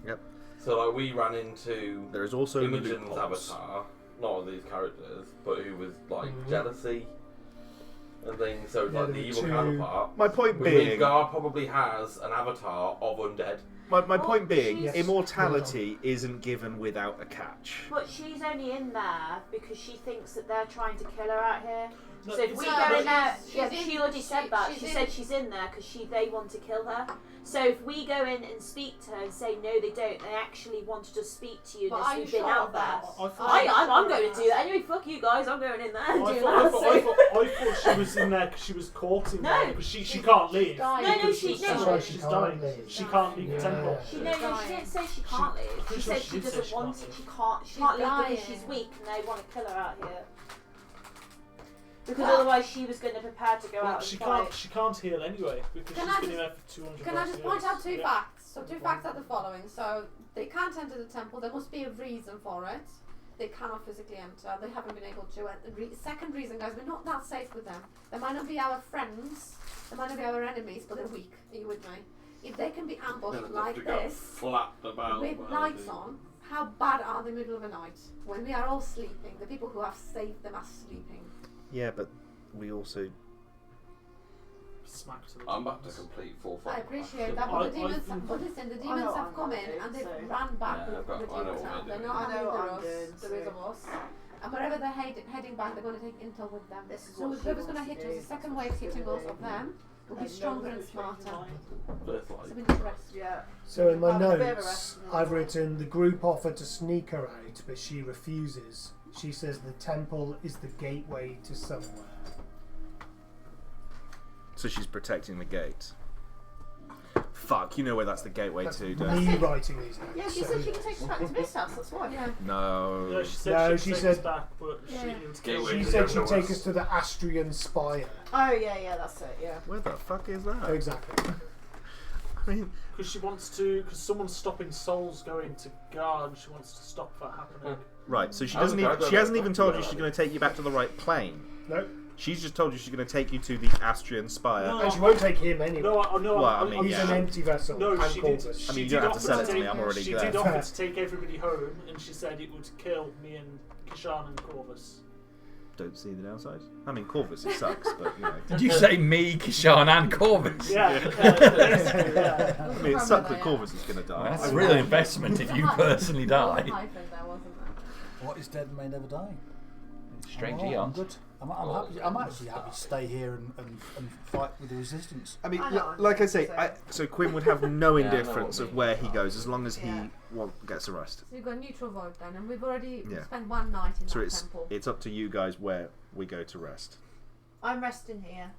Yep. So like we ran into There is also Imogen's loopholes. avatar, not of these characters, but who was like Mhm. jealousy and things. So it's Yeah, like the there were evil two- counterpart. My point Which means being, Gar probably has an avatar of undead. my Well, point being, she's- immortality isn't given without a catch. But she's only in there because she thinks that they're trying to kill her out here. No, So if we No, go but in there, she's yeah, in- she already said that. she's She in- said she's in there because they want to kill her. So if we go in and speak to her and say no, they don't, they actually want to just speak to you But unless are you we've been sure out of there. that? I'm going to do that anyway. Fuck you guys. I'm going in there and I doing thought, I, that. thought, so- I, thought, I thought she was in there because she was caught in No. there because she can't leave. dying. No, Because she- she's no, dying. Sorry, She's she can't dying. leave. She can't leave the Yeah. temple. She didn't say she can't leave. She pretty said sure she she did say doesn't she want can't it. leave. She can't She's leave because dying. she's weak and they want to kill her out here. Because otherwise she was going to prepare to go Well, out she and fight. can't. She can't heal anyway because Can she's I been in just- there for 200 Can I just point out two years. facts? So two facts are the following. So they can't enter the temple. There must be a reason for it. They cannot physically enter. They haven't been able to. And the second reason, guys, we're not that safe with them. They might not be our friends. They might not be our enemies, but they're weak. Are you with me? If they can be ambushed like this flapped about with lights on, how bad are they middle of the night when we are all sleeping? The people who have saved them are sleeping. Yeah, but we also. Smack to the I'm about to complete full I fight. appreciate that, but the demons, but listen, the demons what have I'm come gonna in do, and they've so- ran back Yeah, with I've got- the I know demons what out. we're They're doing. not I know having what the I'm us, doing, there is so- of us. And wherever they're heading back, they're going to take intel with them. This is So what she whoever's going to wants hit to us, do. the second wave hitting us of them will be stronger and smarter. But it's So like, we need to rest. Yeah. So in my Having a bit of a notes, rest and I've then- written the group offered to sneak her out, but she refuses. She says the temple is the gateway to somewhere. So she's protecting the gate. Fuck, you know where that's the gateway That's to, don't me you? writing these notes. Yeah, she so said she can take us back to this house. That's why. Yeah. No. Yeah, she said No, she'd she take said- us back, but she Yeah. didn't Gateway kill She to us. said the she'd underworld. take us to the Astrian Spire. Oh yeah, that's it. Yeah. Where the fuck is that? Exactly. I mean, Because she wants to. Because someone's stopping souls going to guard. She wants to stop that happening. right. So she I was doesn't about even. to She hasn't go even back told to you where she's I going to take you back to the right plane. No, She's just told you she's going to take you to the Astrian Spire. No. and she won't take him anyway. No, no. Well, I mean, He's yeah. an empty vessel. No, and she did. Corvus. She I mean, you did don't have to offer sell it to take- me, I'm already She there. did offer to take everybody home, and she said it would kill me and Kishan and Corvus. Don't see the downside. I mean, Corvus it sucks, but you know. Did you say me, Kishan, and Corvus? Yeah, basically, yeah. I mean, it sucks that Corvus is going to die. That's I a mean, real investment if you personally die. Hyphen there, wasn't there? What is dead may never die. Strange I'm all right, I'm eons. good. I'm actually happy to stay here and fight with the resistance. I mean, I know, like I say, so- so Quinn would have no Yeah, I know indifference what of you where mean. he goes as long as he Yeah. gets arrested. So you've got neutral vote then, and we've already Yeah. spent one night in So that it's temple. it's up to you guys where we go to rest. I'm resting here.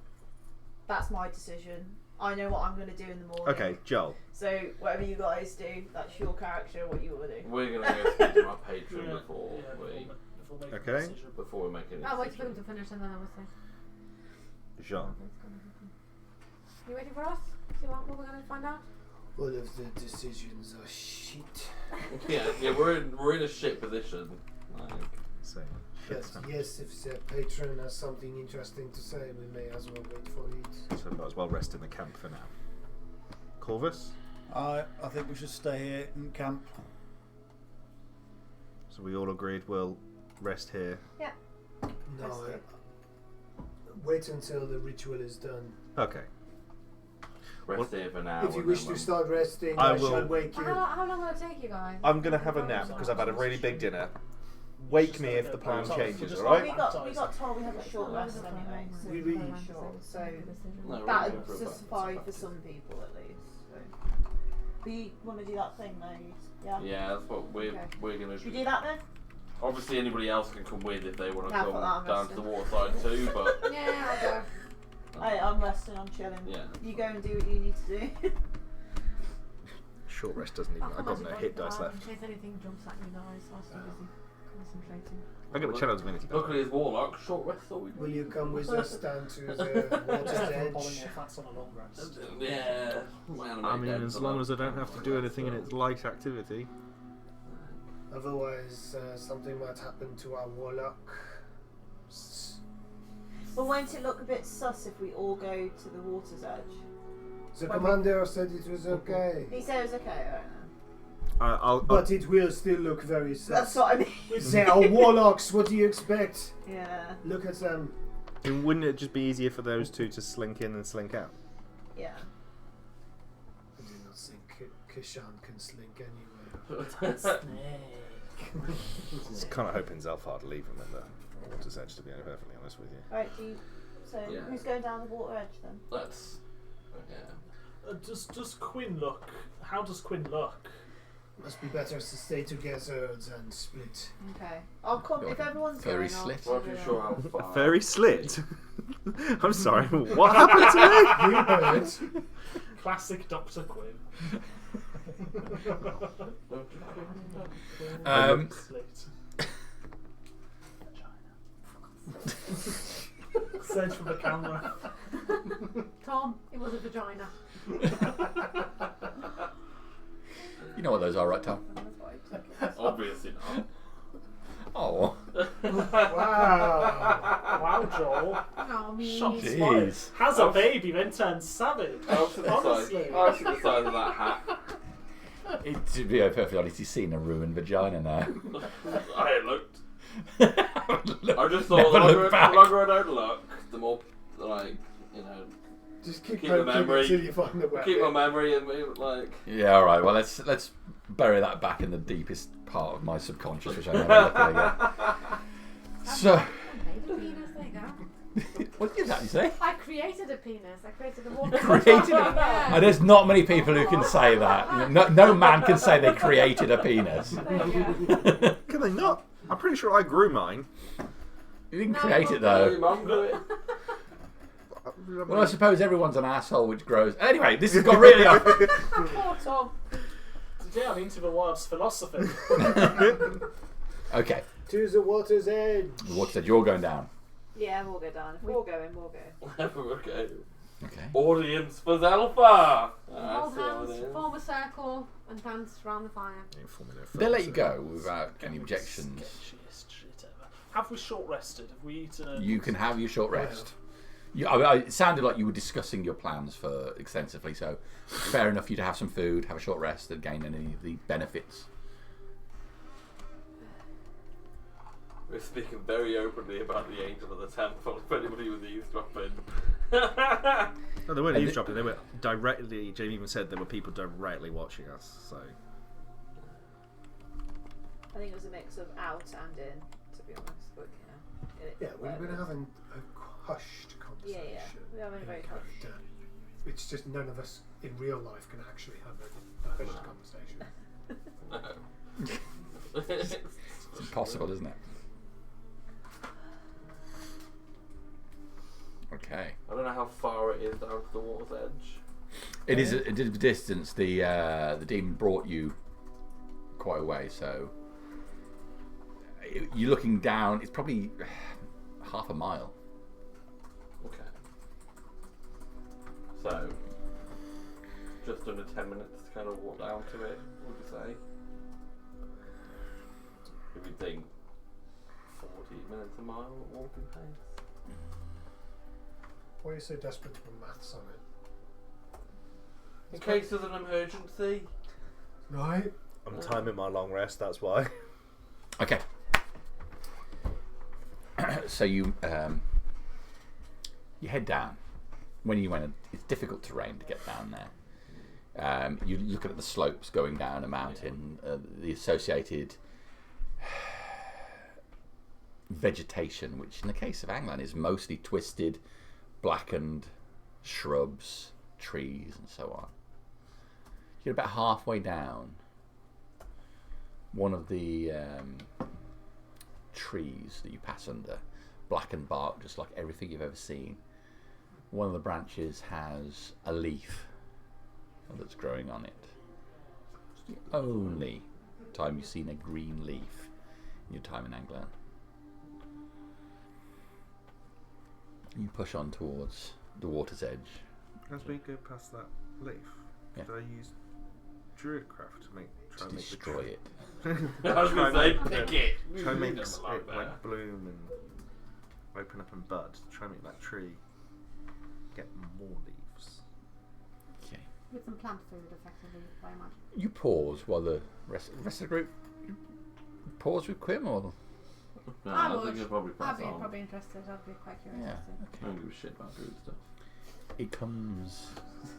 That's my decision. I know what I'm going to do in the morning. Okay, Joel. So whatever you guys do, that's your character. What you want to do. we're gonna go speak to my patron Yeah, before yeah, we before making Okay. a decision. before we make any I'll wait for them decision. to finish and then I will say. Jean. You waiting for us? See what we're going to find out? All of the decisions are shit. Yeah, we're in a shit position. Like, So, Yes, if the patron has something interesting to say, we may as well wait for it. so might as well rest in the camp for now. Corvus? I think we should stay here in camp. So we all agreed we'll rest here. No, wait until the ritual is done. Okay. Rest here for now. If you wish to start resting, I I will- shall wake you. How long will it take you guys? I'm gonna have a nap because I've had a really big dinner. Wake me if the plan changes, We alright? got told we have a short rest anyway. So We really really short. So No, we're that going for would about suffice for some people at least. So. But you want to do that thing though? Yeah. Yeah, that's what we're gonna Should we do. do that then? Obviously, anybody else can come with if they want to Yeah, come but I'm down to the resting. waterside too. But Yeah, I'll go. I'm resting. I'm chilling. yeah, You go and do what you need to do. Short rest doesn't even. I'll I've come got as no a hit body dice guard left. in case anything jumps at you guys. I'll stay busy concentrating. I got the Channel Divinity. luckily it's warlock. Short rest all we Will do. you come with us down to the water's Pulling edge? off, that's on a long rest. Yeah. I mean, as long as I don't have to do anything in its light activity. Otherwise, something might happen to our warlock. But won't it look a bit sus if we all go to the water's edge? The commander said it was okay, He said it was okay, alright then. I'll but it will still look very That's sus. what I mean. They are warlocks. What do you expect? Yeah. Look at them. wouldn't it just be easier for those two to slink in and slink out? Yeah. I do not think Kishan can slink anywhere. I was kind of hoping Zelfard leave him at the water's edge, to be perfectly honest with you. Alright, so Yeah. who's going down the water edge then? Let's. Yeah. Does Quinn look? How does Quinn look? Must be better to stay together than split. Okay. I'll come if everyone's Furry going. slit. I'm not too sure how far. A furry slit? I'm sorry, what happened to me? You heard. Classic Dr. Quinn. Slit. Search for the camera. Tom, it was a vagina. You know what those are, right, Tom? Obviously not. Oh, Wow. Wow, Joel. Oh, me. Shots Jeez. fired. Has a baby, then turns savage. I'll see the size. Honestly. I'll see the size of that hat. to be perfectly honest, he's seen a ruined vagina now. I ain't looked. I just thought Never the look back. longer I don't look, the more like Just keep Keep the poking memory. until you find the weapon. keep my memory and be like. Yeah, all right. Well, let's bury that back in the deepest part of my subconscious, which I never look at again. So, I made a penis, there you go. what did you say? I created a penis. I created a water. Created it. Yeah. And there's not many people who can say that. No man can say they created a penis. There you go. Can they not? I'm pretty sure I grew mine. You didn't No, create it Oh, your though. mum do it. Well, I suppose everyone's an asshole which grows. Anyway, this has got really off. Poor Tom. Today I'm into the world's philosophy. Okay, To the water's edge. what said you're going down? Yeah, we'll go down. If we're all going, we'll go. Okay. Okay. Audience for Zelfa. Hold hands, form a circle, and dance around the fire. They let you go without any objections. Sketchiest shit ever. Have we short rested? Have we eaten a... You can have your short rest. It sounded like you were discussing your plans for extensively, so fair enough for you to have some food, have a short rest, and gain any of the benefits. We're speaking very openly about the Angel of the Temple. If anybody was eavesdropping. No, they weren't And eavesdropping. They were directly. Jamie even said there were people directly watching us. So I think it was a mix of out and in, to be honest. But Yeah, we're having a hushed conversation. Yeah, we're having a very hushed. It's just none of us in real life can actually have a hushed conversation. It's impossible, isn't it? Okay. I don't know how far it is down to the water's edge. It is a distance. The demon brought you quite a way, so you're looking down. It's probably half a mile. Okay. So, just under 10 minutes to kind of walk down to it, would you say? If you think 40 minutes a mile at walking pace? Why are you so desperate to put maths on it? In case of an emergency. Right. I'm timing my long rest, that's why. Okay. So you head down. When you went, it's difficult terrain to get down there. You look at the slopes going down a mountain, the associated vegetation, which in the case of Anglan is mostly twisted, blackened shrubs, trees, and so on. You're about halfway down. One of the trees that you pass under, blackened bark, just like everything you've ever seen. One of the branches has a leaf that's growing on it. It's the only time you've seen a green leaf in your time in Anglan. You push on towards the water's edge. As we go past that leaf, Yeah. could I use Druidcraft to try and make Destroy the it. I was going to say, pick it. Try and make it Doesn't like that. like bloom and open up and bud. Try and make that tree get more leaves. Okay. With some plant food, effectively, by imagine. You pause while the rest of the group pause with Quim, or No, I I would. think you'll probably I'd pass be on. probably interested. I'd be quite curious. yeah. to see. I don't give a shit about druid stuff. It comes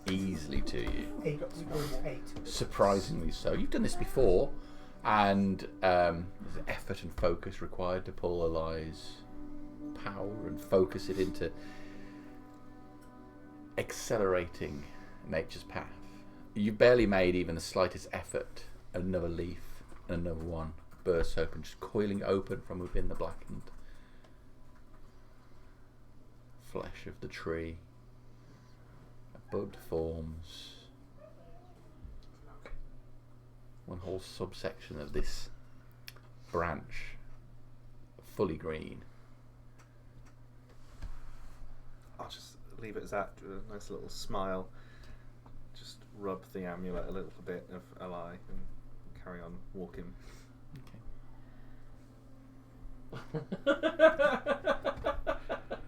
easily to you. He got scored 8. Surprisingly so. You've done this before, and there's effort and focus required to pull Eli's power and focus it into accelerating nature's path. You've barely made even the slightest effort. Another leaf, another one bursts open, just coiling open from within the blackened flesh of the tree. A bud forms. One whole subsection of this branch, fully green. I'll just leave it as that. Do a nice little smile. Just rub the amulet a little bit of Eli and carry on walking.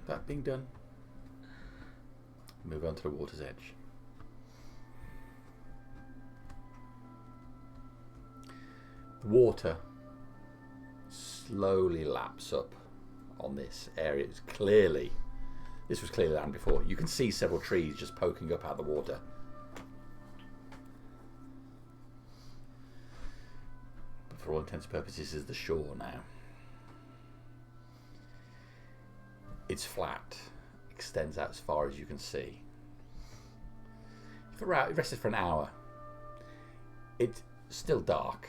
That being done, move on to the water's edge. Water slowly laps up on this area. This was clearly land before. You can see several trees just poking up out of the water. But for all intents and purposes, this is the shore now. It's flat, extends out as far as you can see. If it rested for an hour, it's still dark.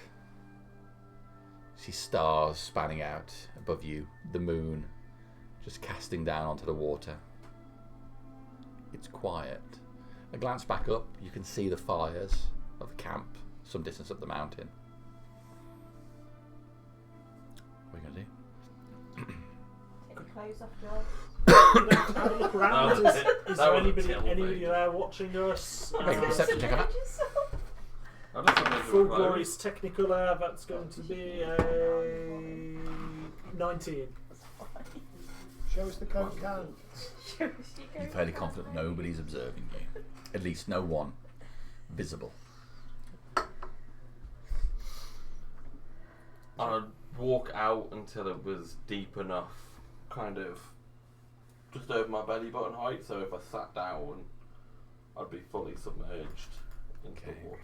See stars spanning out above you, the moon just casting down onto the water. It's quiet. A glance back up, you can see the fires of the camp some distance up the mountain. What are you going to do? Take the clothes off, George. Have a look around. That Is there was a anybody terrible there watching us? Make a perception check on that. I'll let them Full do it. Glory's Technicolor, that's going to be a 19. Show us the coat can. Shows you You're go. fairly confident nobody's observing you. At least no one visible. I'd walk out until it was deep enough, kind of just over my belly button height, so if I sat down, I'd be fully submerged into Okay. the water.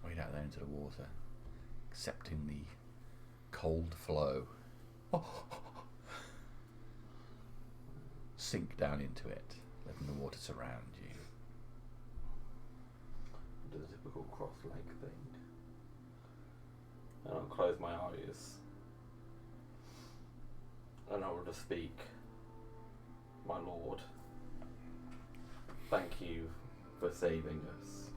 Wade out there into the water, accepting the cold flow. Sink down into it, letting the water surround you. Do the typical cross-leg thing. And I'll close my eyes. And I will just speak. My lord, thank you for saving us.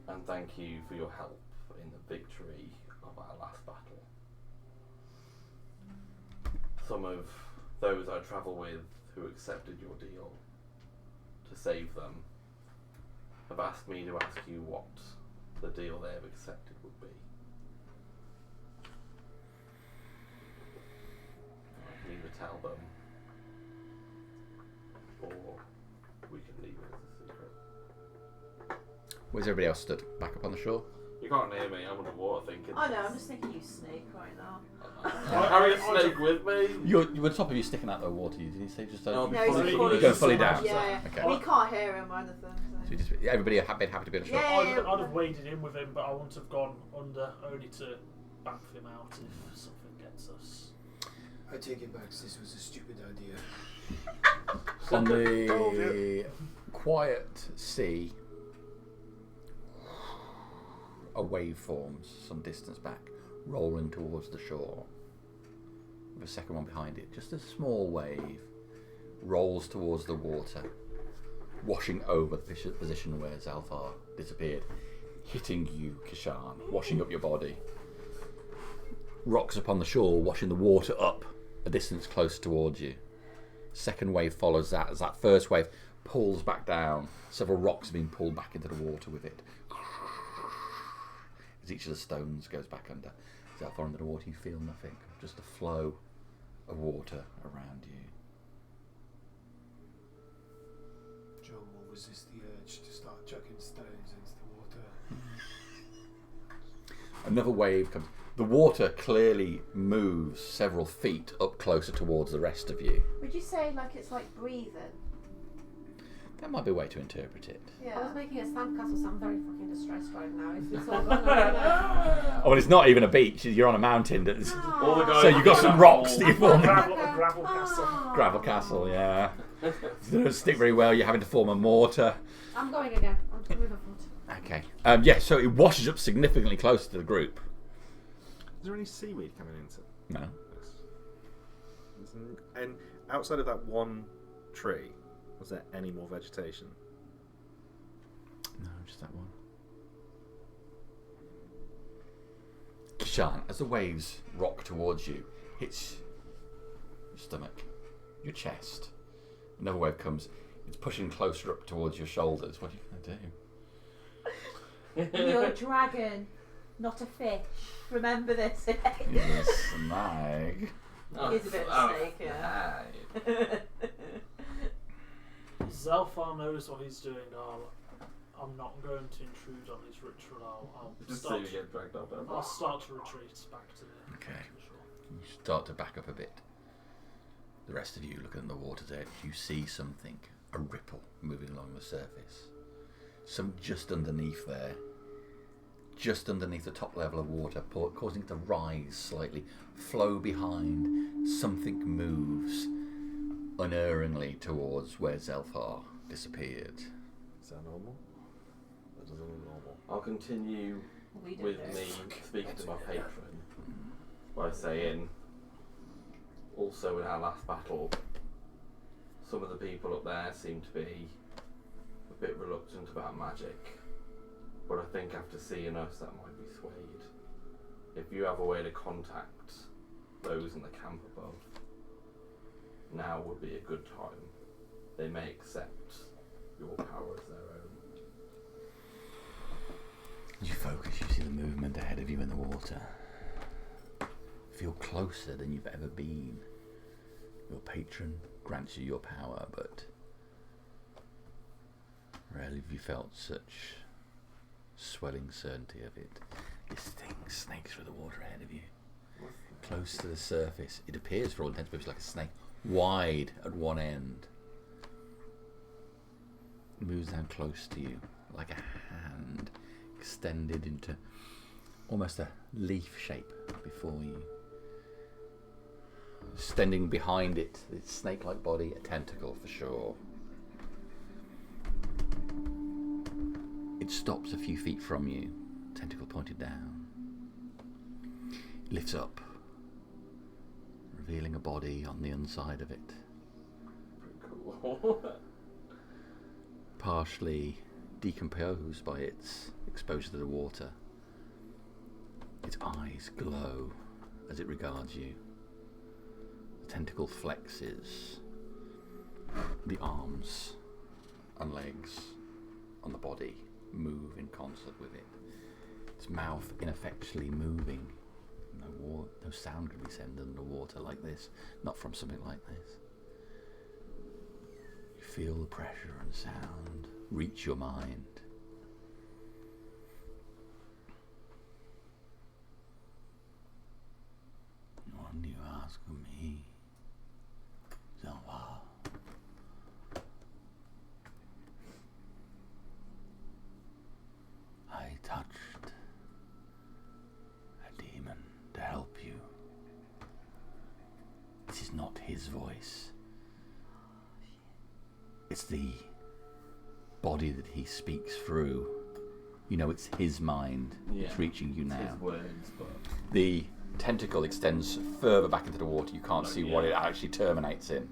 And thank you for your help in the victory of our last battle. Some of those I travel with who accepted your deal to save them have asked me to ask you what the deal they have accepted would be. I can either tell them, or we can leave it Where's everybody else stood? Back up on the shore? You can't hear me. I'm underwater thinking. I know. I'm just thinking you snake right now. Carry a snake with me. You're on top of you sticking out of the water. Did you say just? No, No, he's fully- fully. You're going fully down. Yeah. Okay. We can't hear him or anything. So you just, everybody happy to be on the shore. Yeah. I'd have waded in with him, but I wouldn't have gone under, only to bamf him out if something gets us. I take it back. This was a stupid idea. On the quiet sea, a wave forms some distance back, rolling towards the shore. With a second one behind it, just a small wave rolls towards the water, washing over the position where Zalfar disappeared, hitting you, Kishan, washing up your body. Rocks upon the shore, washing the water up a distance close towards you. Second wave follows that as that first wave pulls back down. Several rocks are being pulled back into the water with it. As each of the stones goes back under. Zalfar under the water, you feel nothing. Just a flow of water around you. Joe will resist the urge to start chucking stones into the water. Another wave comes. The water clearly moves several feet up closer towards the rest of you. Would you say like it's like breathing? That might be a way to interpret it. Yeah. I was making a sandcastle, so I'm very fucking distressed right now. It's all gone over. Oh, and it's not even a beach. You're on a mountain. That's, All the guys so you've got some rocks that you form. Gravel castle. Gravel castle, yeah. It doesn't stick very well. You're having to form a mortar. I'm going again. I'm going with a foot. Okay. Yeah, so it washes up significantly closer to the group. Is there any seaweed coming into? No. And outside of that one tree, was there any more vegetation? No, just that one. Kishan, as the waves rock towards you, hits your stomach, your chest. Another wave comes. It's pushing closer up towards your shoulders. What are you going to do? You're a dragon, not a fish. Remember this. You're a snag. He's a bit of a snake, yeah. Zalfar knows what he's doing. I'm not going to intrude on his ritual. I'll Just start. so you get dragged up. I'll start to retreat back to the. Okay. to the shore. You start to back up a bit. The rest of you looking at the water's edge, you see something, a ripple moving along the surface. Some just underneath there, just underneath the top level of water, causing it to rise slightly, flow behind. Something moves unerringly towards where Zelfar disappeared. Is that normal? That doesn't look normal. I'll continue We don't with know. me speaking to my patron by saying, also in our last battle, some of the people up there seem to be a bit reluctant about magic, but I think after seeing us that might be swayed. If you have a way to contact those in the camp above, now would be a good time. They may accept your power as their own. You focus, you see the movement ahead of you in the water. Feel closer than you've ever been. Your patron grants you your power, but rarely have you felt such swelling certainty of it. This thing snakes through the water ahead of you. Close to the surface. It appears, for all intents and purposes, like a snake. Wide at one end. It moves down close to you, like a hand extended into almost a leaf shape before you. Extending behind it, its snake-like body, a tentacle for sure. It stops a few feet from you, tentacle pointed down. It lifts up, revealing a body on the inside of it. Pretty cool. Partially decomposed by its exposure to the water. Its eyes glow as it regards you. The tentacle flexes. The arms and legs on the body move in concert with it. Its mouth ineffectually moving. No sound could be sent underwater like this. Not from something like this. You feel the pressure and sound reach your mind. It's the body that he speaks through. You know, it's his mind. Yeah. It's reaching you It's now. his words, but The tentacle extends further back into the water. You can't see what it actually terminates in.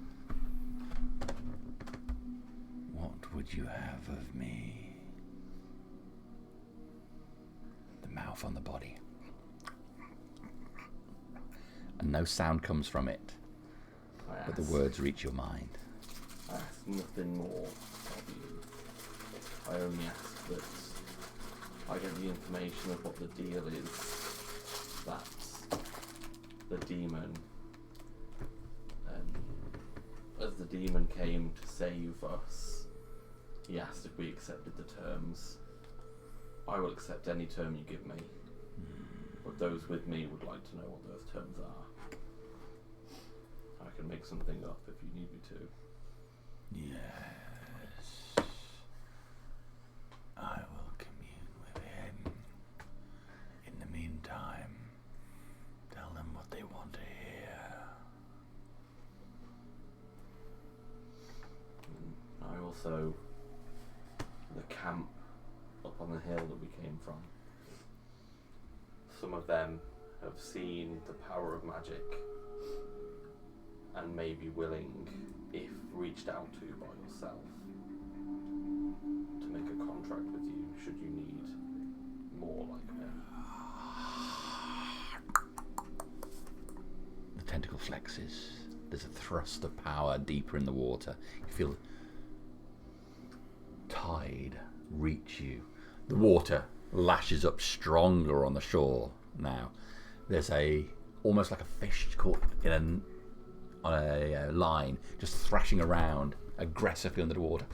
What would you have of me? The mouth on the body. And no sound comes from it, but the words reach your mind. I ask nothing more of you. I only ask that I get the information of what the deal is. That the demon, as the demon came to save us, he asked if we accepted the terms. I will accept any term you give me, but those with me would like to know what those terms are. I can make something up if you need me to. Yes. I will commune with him. In the meantime, tell them what they want to hear. I also, the camp up on the hill that we came from, some of them have seen the power of magic and may be willing, if reached out to by yourself, to make a contract with you should you need more like me. The tentacle flexes. There's a thrust of power deeper in the water. You feel tide reach you. The water lashes up stronger on the shore now. There's almost like a fish caught on a line, just thrashing around aggressively under the water.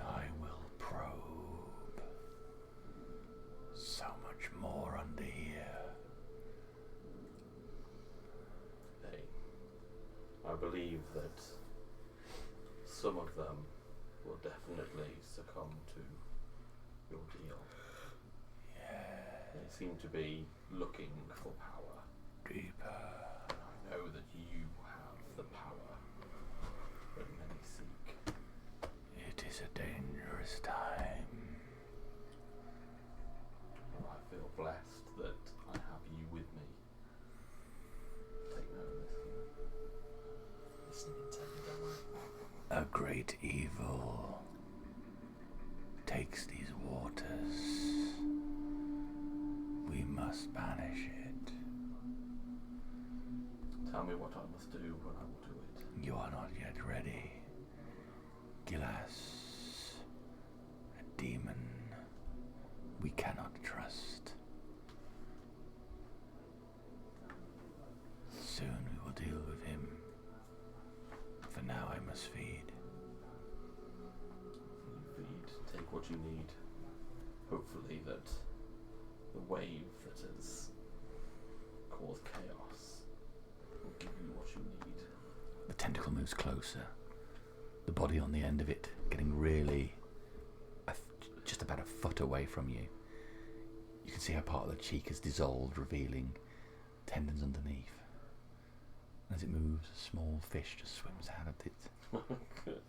I will probe so much more under here. I believe that some of them will definitely succumb to your deal. They seem to be looking for power. Deeper. I know that you have the power that many seek. It is a dangerous time. I feel blessed that I have you with me. Take note of this. Listening intently, don't worry. A great evil takes these waters. We must banish it. Tell me what I must do when I will do it. You are not yet ready. Gilas, a demon we cannot trust. Soon we will deal with him. For now I must feed. You feed, take what you need. Hopefully that the wave that has caused chaos will give you what you need. The tentacle moves closer. The body on the end of it getting really just about a foot away from you. You can see how part of the cheek has dissolved, revealing tendons underneath. As it moves, a small fish just swims out of it. I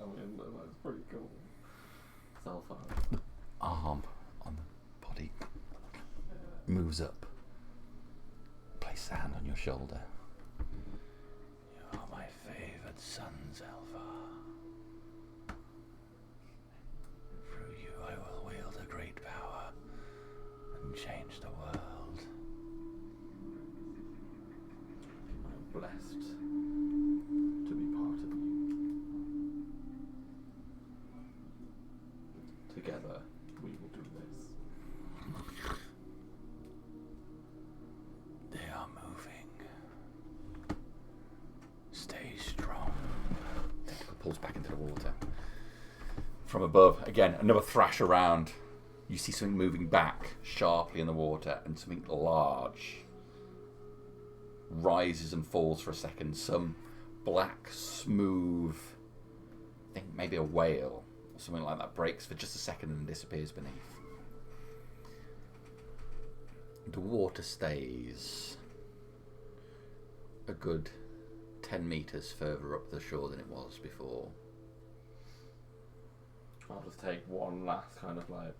mean, that's pretty cool. Self-harm. The arm on the body moves up. Place a hand on your shoulder. You are my favoured son, Zelvar. Through you I will wield a great power and change the world. I'm blessed to be part of you. Together, we will do this. They are moving. Stay strong. Tentacle pulls back into the water. From above, again, another thrash around. You see something moving back sharply in the water, and something large rises and falls for a second. Some black, smooth, I think maybe a whale or something like that, breaks for just a second and disappears beneath. The water stays a good 10 metres further up the shore than it was before. I'll just take one last kind of like.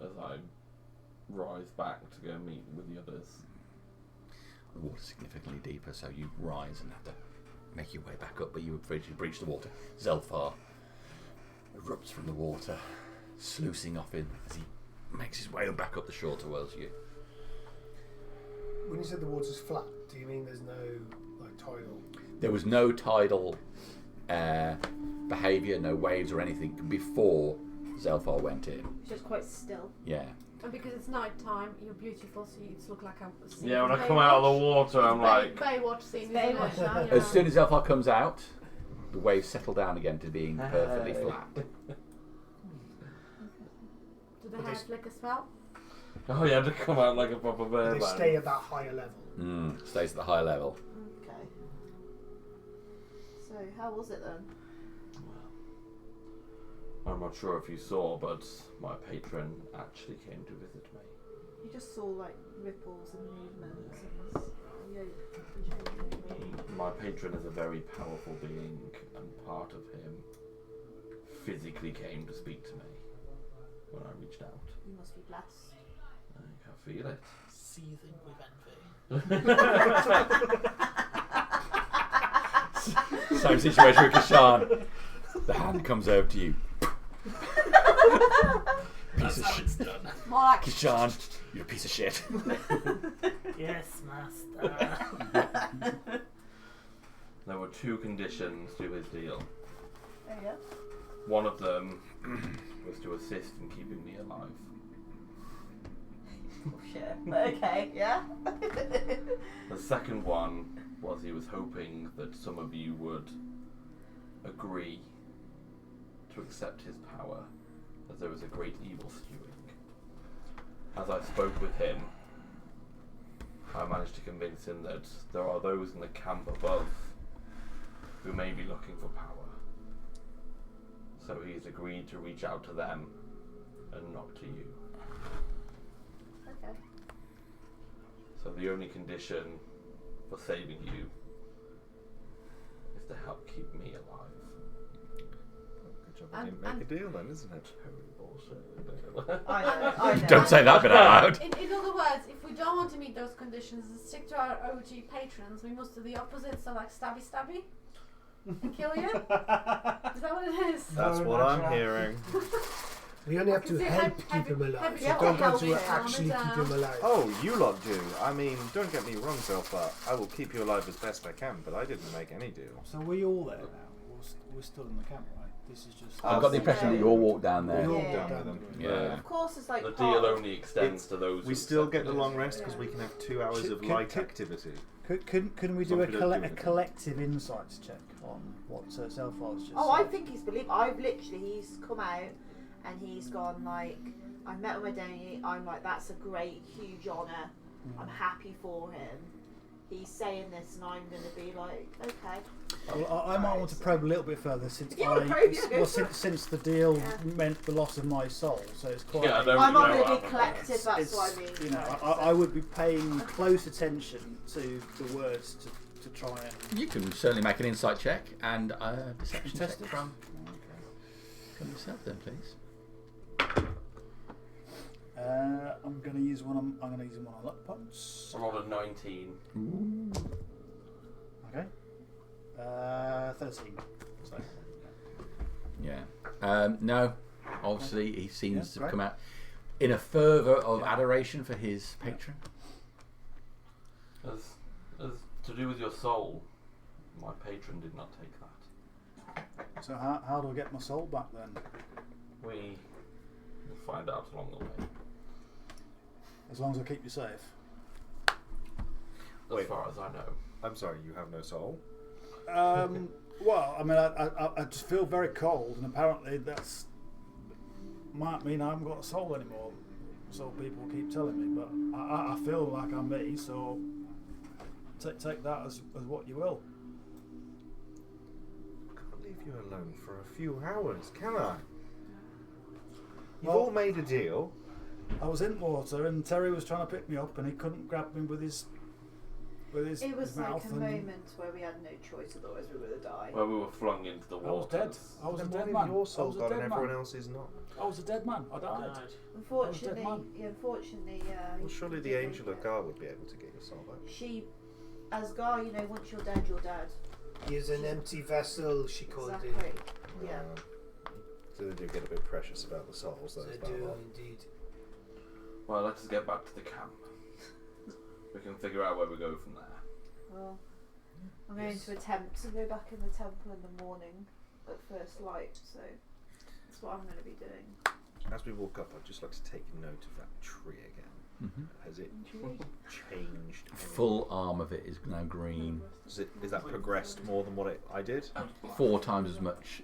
As I rise back to go meet with the others. The water's significantly deeper, so you rise and have to make your way back up, but you breach the water. Zelfar erupts from the water, sluicing off in as he makes his way back up the shore towards you. When you said the water's flat, do you mean there's no like tidal? There was no tidal behaviour, no waves or anything before Zelfar went in. It's just quite still. Yeah. And because it's night time, you're beautiful, so you look like a scene. Yeah, when I from come out of Baywatch. the water, I'm like. Baywatch scene. Baywatch, Isn't it? yeah. As soon as Zelfar comes out, the waves settle down again to being perfectly Hey. flat. Do the hair flick as well? Oh yeah, to come out like a proper bear. They stay at that higher level. Stays at the high level. Okay. So how was it then? I'm not sure if you saw, but my patron actually came to visit me. You just saw like ripples and movements and My patron is a very powerful being, and part of him physically came to speak to me when I reached out. you must be blessed. I can feel it. Seething with envy. Same situation with Kashan. The hand comes over to you. Piece of shit. More like Kashan, you're a piece of shit. Yes, master. There were two conditions to his deal. There you go. One of them was to assist in keeping me alive. Oh shit. Okay, yeah. The second one was he was hoping that some of you would agree to accept his power, as there was a great evil stewing. As I spoke with him, I managed to convince him that there are those in the camp above who may be looking for power. So he's agreed to reach out to them and not to you. Okay. So the only condition for saving you is to help keep me alive. Good job I didn't make a deal then, isn't it? I know. Don't say that bit out loud. in other words, if we don't want to meet those conditions and stick to our OG patrons, we must do the opposite. So like stabby and kill you. Is that what it is? That's what I'm hearing. We only have to See, help heavy- keep him alive. heavy- So yeah, don't help want to him, actually calm keep it him alive. Oh, you lot do. I mean, don't get me wrong, Zelfar. I will keep you alive as best I can, but I didn't make any deal. So we're all there now. We're still in the camp, right? This is just. I've got the impression that you all walked down there. We all Yeah. down them. Yeah. Of course, it's like The part deal of- only extends to those. We who still accept get the it. long rest because we can have 2 hours of Can- light can- activity. Couldn't we do Some people don't do anything. collective insights check on what Zelfar's just Oh, I said? think he's believed. He's come out and he's gone like, I met with my Donny. I'm like, that's a great, huge honour. I'm happy for him. He's saying this, and I'm going to be like, okay. Well, I might want to probe a little bit further since Yeah, probe, yeah. since the deal Yeah. meant the loss of my soul, so it's quite. Yeah, I don't I'm not know going to what be happened. collective. That's what I mean. You know, I would be paying close attention to the words to try and. You can certainly make an insight check and a deception Test check it. from yourself then, please. I'm going to use one. I'm going to use one on luck points. I rolled a 19. Okay. 13. So, Yeah. No. Obviously, he seems to great. come out in a fervour of adoration for his patron. As to do with your soul, my patron did not take that. so how do I get my soul back then? We will find out along the way. As long as I keep you safe. As Wait. far as I know. I'm sorry, you have no soul? Well, I mean, I just feel very cold, and apparently that's might mean I haven't got a soul anymore. So people keep telling me, but I feel like I'm me. So take that as what you will. I can't leave you alone for a few hours, can I? You've Well- all made a deal. I was in water and Terry was trying to pick me up and he couldn't grab me with his It was his like mouth a and moment where we had no choice, otherwise we were going to die. Where we were flung into the water. I was dead. I was a Then dead why man. have your I soul was a gone and dead everyone man. else is not? I was a dead man. I died. Unfortunately, man. yeah. Well, surely the angel of Gar would be able to get your soul back. She, as Gar, you know, once you're dead, you're dead. He is an empty vessel, she called Exactly. it. Yeah. So they do get a bit precious about the souls. That's They about do all. indeed. Well, let's get back to the camp. We can figure out where we go from there. Well, I'm going to attempt to go back in the temple in the morning at first light, so that's what I'm going to be doing. As we walk up, I'd just like to take note of that tree again. Has it changed? Full arm of it is now green. Is that progressed more than what I did? 4 times as much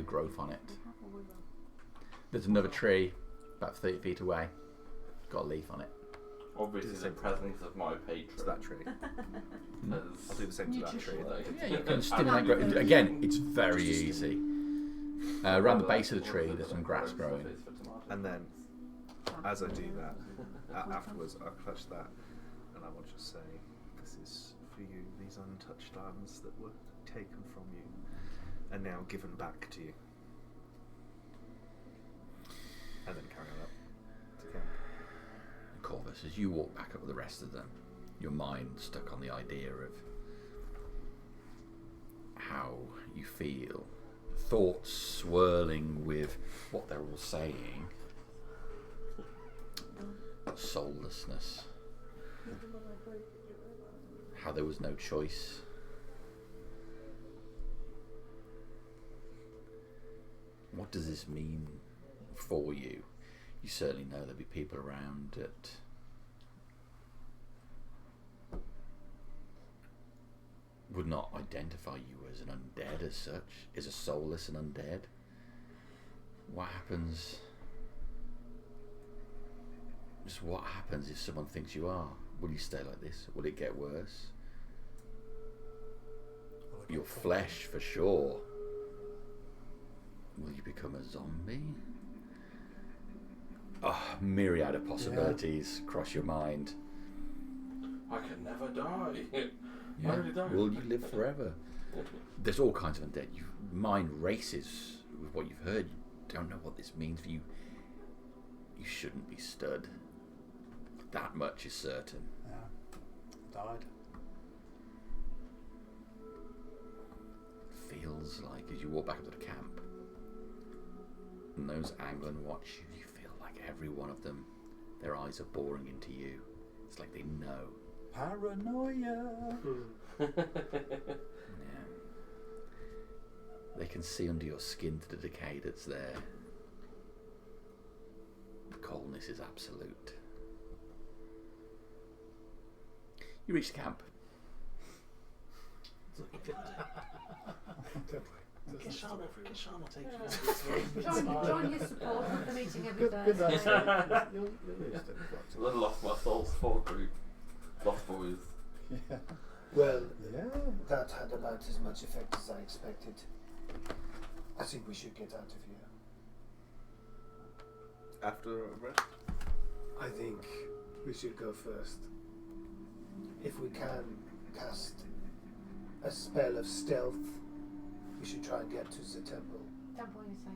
growth on it. There's another tree about 30 feet away. Got a leaf on it. Obviously, the presence of my patron. It's that tree. I'll do the same to that tree. Yeah, you can stimulate growth. Again, it's very easy. Around the base of the tree, there's some grass growing. And then, as I do that, afterwards, I clutch that, and I will just say, "This is for you. These untouched lands that were taken from you, and now given back to you." And then carry on up to camp. Corvus, as you walk back up with the rest of them, your mind stuck on the idea of how you feel, thoughts swirling with what they're all saying, soullessness, how there was no choice. What does this mean for you? You certainly know there'll be people around that would not identify you as an undead as such, as a soulless and undead. What happens? Just what happens if someone thinks you are? Will you stay like this? Will it get worse? Your flesh, for sure. Will you become a zombie? Myriad of possibilities cross your mind. I can never die. Yeah. Will you live forever? There's all kinds of undead. Your mind races with what you've heard. You don't know what this means for you. You shouldn't be stood. That much is certain. Yeah. Died. Feels like as you walk back up to the camp, and those Anglin watch you, you feel like every one of them, their eyes are boring into you. It's like they know. Paranoia. Yeah. They can see under your skin to the decay that's there. The coldness is absolute. You reach the camp. Kishana will take you. Join his support with the meeting every Good Thursday. answer. I lost my soul's for group. Lost boys. Yeah. Well, that had about as much effect as I expected. I think we should get out of here. After a rest? I think we should go first. If we can cast a spell of stealth, we should try and get to the temple. Temple, you say.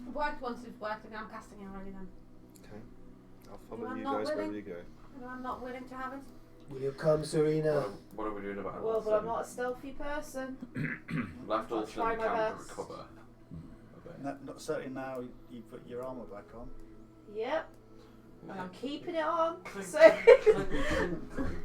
It worked once, it's worked, and I'm casting it already then. Okay. I'll follow Anyone you not guys wherever willing? you go. I'm not willing to have it. Will you come, Serena? What are we doing about it? Well, but I'm not a stealthy person. Left I'll all in try the my camp to best. recover. Not certainly now you put your armour back on. Yep. And I'm keeping it on. So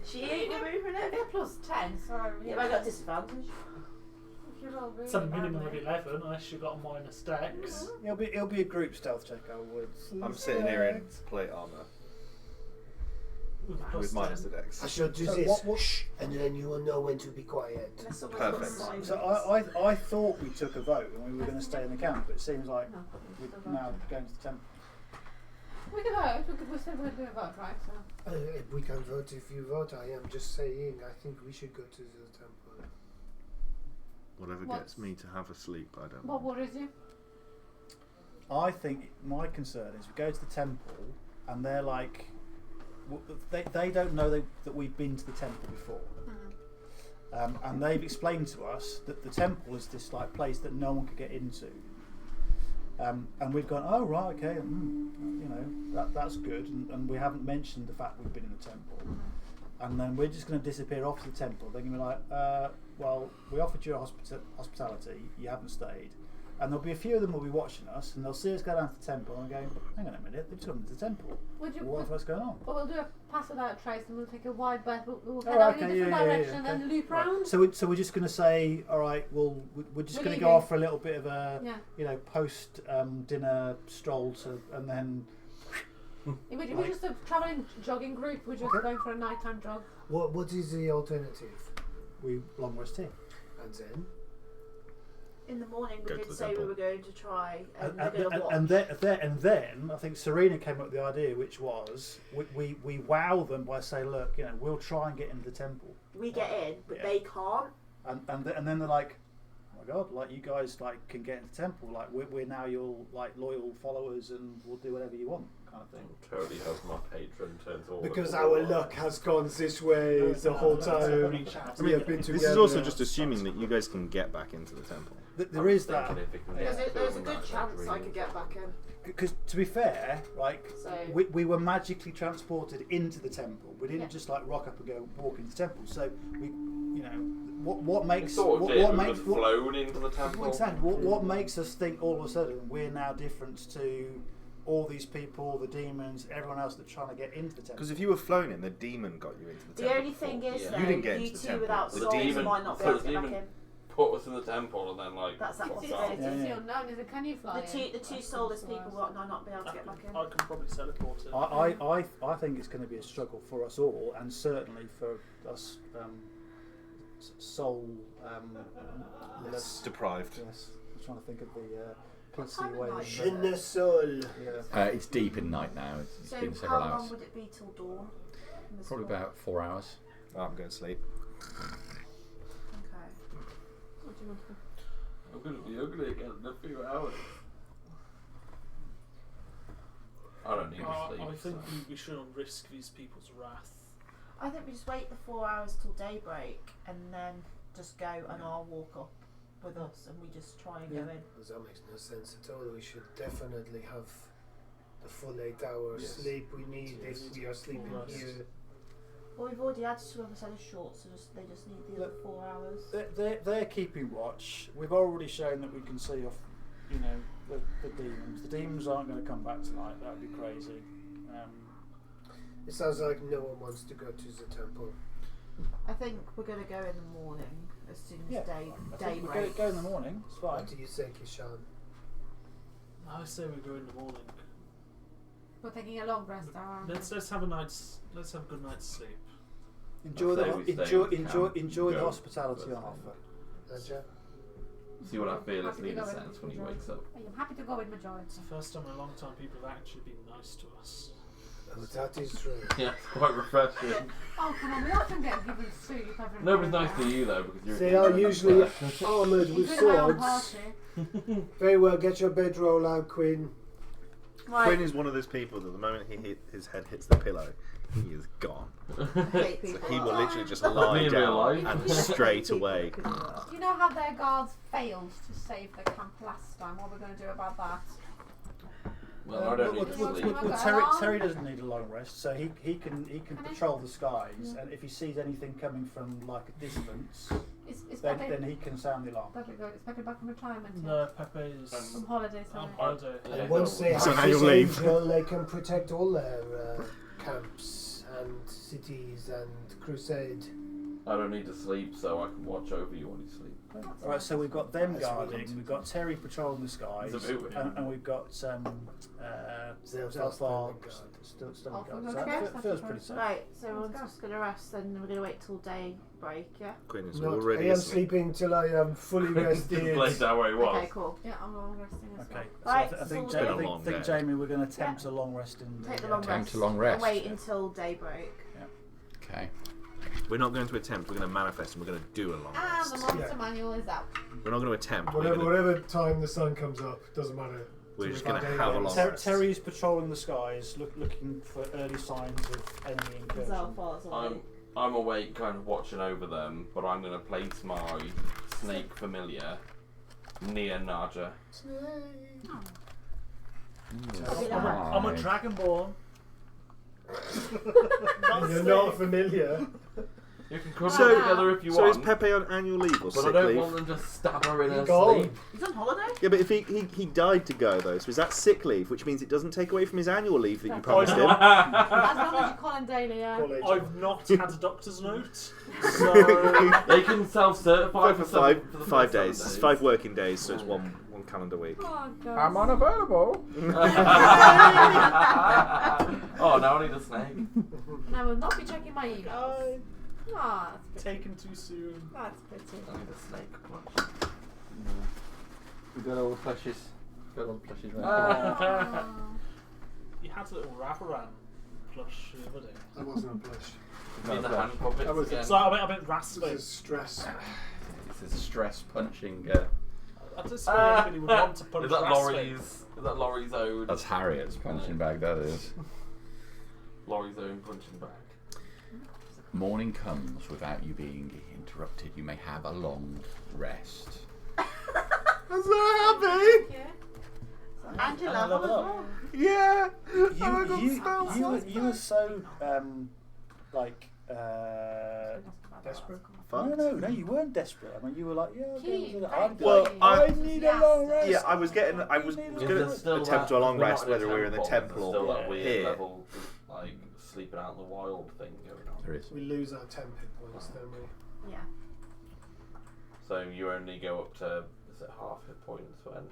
she ain't removing it. They're plus 10, so Yeah, but I got disadvantage. if you're all really It's a minimum of badly. 11 unless you've got a minus dex. It'll be a group stealth check. I would. I'm sitting here in plate armour with minus the dex. I shall do So this, what- shh, and then you will know when to be quiet. Unless someone's got Perfect. silence. So I thought we took a vote and we were going to stay in the camp, but it seems like No, we're now going to the temple. we can vote. We said we're going to do a vote, right? So If we can vote if you vote, I am just saying, I think we should go to the temple. Whatever What's- gets me to have a sleep, I don't what know. worries you? I think my concern is we go to the temple and they're like, they don't know that we've been to the temple before. And they've explained to us that the temple is this like place that no one could get into. And we've gone, oh right, okay, you know, that's good, and we haven't mentioned the fact we've been in the temple. And then we're just going to disappear off to the temple. They're going to be like, well, we offered you hospitality, you haven't stayed. And there'll be a few of them will be watching us, and they'll see us go down to the temple and go, hang on a minute, they've just come to the temple. What's going on? Well, we'll do a pass without trace, and we'll take a wide berth. We'll head out in a different direction and loop round. So we're just going to say, all right, well, we're just going to go off for a little bit of a, you know, post dinner stroll and then. We're just a travelling jogging group. We're just going for a nighttime jog. What is the alternative? We long rest here. And then? In the morning, we Go to did the say temple. we were going to try and then I think Serena came up with the idea, which was we wow them by saying, look, you know, we'll try and get into the temple. We get in, but they can't. And then they're like, oh my god, like you guys like can get into the temple, like we're now your like loyal followers, and we'll do whatever you want, kind of thing. Totally hope my patron turns all Because our luck has gone this way the whole time. We have been together. This is also just assuming that you guys can get back into the temple. There is that. There's a good chance I could get back in. Because to be fair, like So- we were magically transported into the temple. We didn't just like rock up and go walk into the temple. So we, you know, what makes Sort of what we makes would have flown into the temple. exactly what makes us think all of a sudden we're now different to all these people, the demons, everyone else that's trying to get into the temple. Because if you were flown in, the demon got you into the temple. The only thing is, Yeah. though, You didn't get you into the two temple. without The souls demon- might not be so able the to get back demon- in. Put us in the temple and then like. That's that It's possibility. the unknown. Is it? Can you fly? The two soulless people might not be able to get back in. I can probably teleport it. I think it's going to be a struggle for us all, and certainly for us soul. Less deprived. Yes, I'm trying to think of the What PC time of way. night Je ne sol. Yeah. It's deep in night now. It's So been several how long hours. would it be till dawn? in this Probably world? about 4 hours. Oh, I'm going to sleep. Okay. What do you want to do? I'm going to be ugly again in a few hours. I don't need to sleep. I think so. we shouldn't risk these people's wrath. I think we just wait the 4 hours till daybreak and then just go and I'll walk up with us and we just try and go in. That makes no sense at all. We should definitely have the full 8 hours Yes. sleep we need if we are sleeping Yes. here. Well, we've already had 2 of us had a short, so they just need the other 4 hours. They're keeping watch. We've already shown that we can see off, you know, the demons. The demons aren't going to come back tonight. That would be crazy. It sounds like no one wants to go to the temple. I think we're going to go in the morning as soon as I think we daybreak. go in the morning. It's fine. What do you say, Kishan? I say we go in the morning. We're taking a long rest. Let's have a good night's sleep. Enjoy I'd the say we stay enjoy in the enjoy camp enjoy and the go hospitality on first offer. Naja? See what our fearless Happy to leader go in says when he with wakes up. I'm happy to go with Majority. It's the first time in a long time people have actually been nice to us. Oh, that is true. Yeah, it's quite refreshing. Oh, come on, we often get given soup every Nobody's now nice and to then. you though because you're. They are usually armoured with Including my own swords. party. Very well, get your bedroll out, Quinn. Right. Quinn is one of those people that the moment his head hits the pillow, he is gone. I hate So people. he will literally just Me lie in real down life. and straight away. Do you know how their guards failed to save the camp last time? What are we going to do about that? Well, I don't need to sleep. Terry doesn't need a long rest, so he can patrol the skies, and if he sees anything coming from like a distance, Is then Pepe, he can sound the alarm. Pepe good? Is Pepe back from retirement? No, Pepe is From holiday, sorry. on holiday. Yeah. And once they So have now this you leave. angel, they can protect all their camps and cities and crusade. I don't need to sleep, so I can watch over you while you sleep. All right, so we've got them That's guarding, brilliant. we've got Terry patrolling the skies, It's a bit weird. and we've got Zelfar still standing guard. Oh, guard. for So okay, that that's feels fine. pretty safe. Right, so we're Let's go. just going to rest and we're going to wait till daybreak, yeah? Quinn is Not, I already am asleep. sleeping till I am fully rested. Place down where he was. Okay, cool. Yeah, I'm all resting as Okay, well. so Right, I think, so Ja- we'll I do- think, think Long Jamie, we're going to attempt a long rest in Take the long Attempt rest. a long rest. And wait until daybreak. Okay. We're not going to attempt. We're going to manifest, and we're going to do a long And the rest. monster manual is out. We're not going to attempt. We're Whatever, gonna, whatever time the sun comes up, doesn't matter. we're So just we've going to got have a David. long Terry's patrolling the skies, looking for early signs of enemy incursion. Zalfar's away. I'm awake, kind of watching over them, but I'm going to place my snake familiar near Naja. I'm a dragonborn. You're not familiar. You can come So- together if you So is want, Pepe on annual leave or but I sick don't leave? want them to stab her in her Go. sleep. He's on holiday? Yeah, but if he died to go though, so is that sick leave, which means it doesn't take away from his annual leave that you promised him? As long as you call him daily, yeah. Call agent. I've not had a doctor's note, so They can self-certify For for five the five first 7 days. It's 5 working days, so it's one calendar week. Oh, God. I'm unavailable. Oh, now I need a snake. And I will not be checking my emails. Ah, that's pretty. taken too soon. That's pretty. I need a snake plush. We got all the plushes. Got all the plushes right. Oh. You had a little Ravaran plush the other day. That wasn't a blush. You mean the hand puppets That was- again? So I meant raspy. This is stress. This is stress punching. I just think anybody would want to punch Is that raspy. Laurie? Is that Laurie's own? That's Harriet's punching bag. That is. Laurie's own punching bag. Morning comes without you being interrupted. You may have a long rest. I'm so happy! Yeah. And your And level level as up. well. Yeah! I got You spells. were so Desperate? No, you weren't desperate. I mean, you were like, yeah, Keen, I'd be Well, like, I need a long rest. Yeah, I was going to Is there still attempt to a long we're not rest, whether we're in the temple there's still or that weird here. level, like sleeping out in the wild thing going on. There is. We lose our 10 hit points, don't we? Yeah. So you only go up to half hit points when.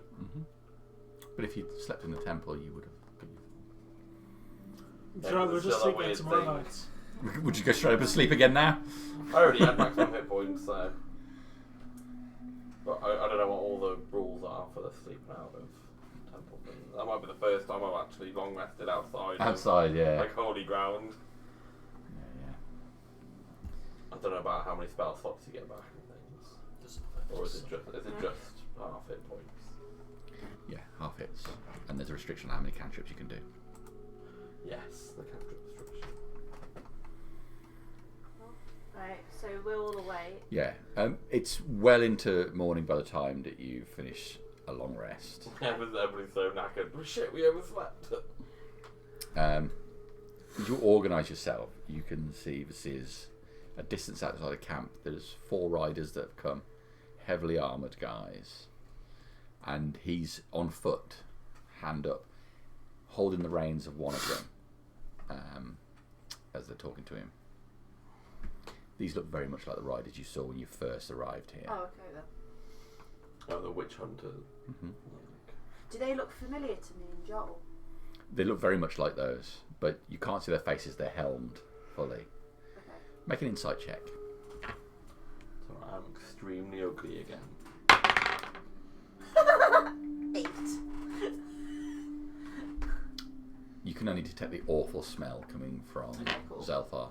But if you slept in the temple, you would have. Sure, we'll just Still sleep that in weird tomorrow thing. night. Would you go straight up and sleep again now? I already had maximum hit points, so. But I don't know what all the rules are for the sleeping out of temple thing. That might be the first time I've actually long rested outside. Outside, yeah. Like holy ground. Yeah. I don't know about how many spell slots you get back and things. Or is it just half hit points? Yeah, half hits. And there's a restriction on how many cantrips you can do. Yes, the cantrip restriction. Right, so we're all away. Yeah. It's well into morning by the time that you finish a long rest. Everybody's so knackered. Oh, shit, we overslept. You organise yourself. You can see this is a distance outside the camp. There's 4 riders that have come, heavily armoured guys. And he's on foot, hand up, holding the reins of one of them as they're talking to him. These look very much like the riders you saw when you first arrived here. Oh, okay then. Oh, the witch hunter. Do they look familiar to me and Joel? They look very much like those, but you can't see their faces. They're helmed fully. Okay. Make an insight check. So I'm extremely ugly again. 8. You can only detect the awful smell coming from Okay, cool. Zelthar.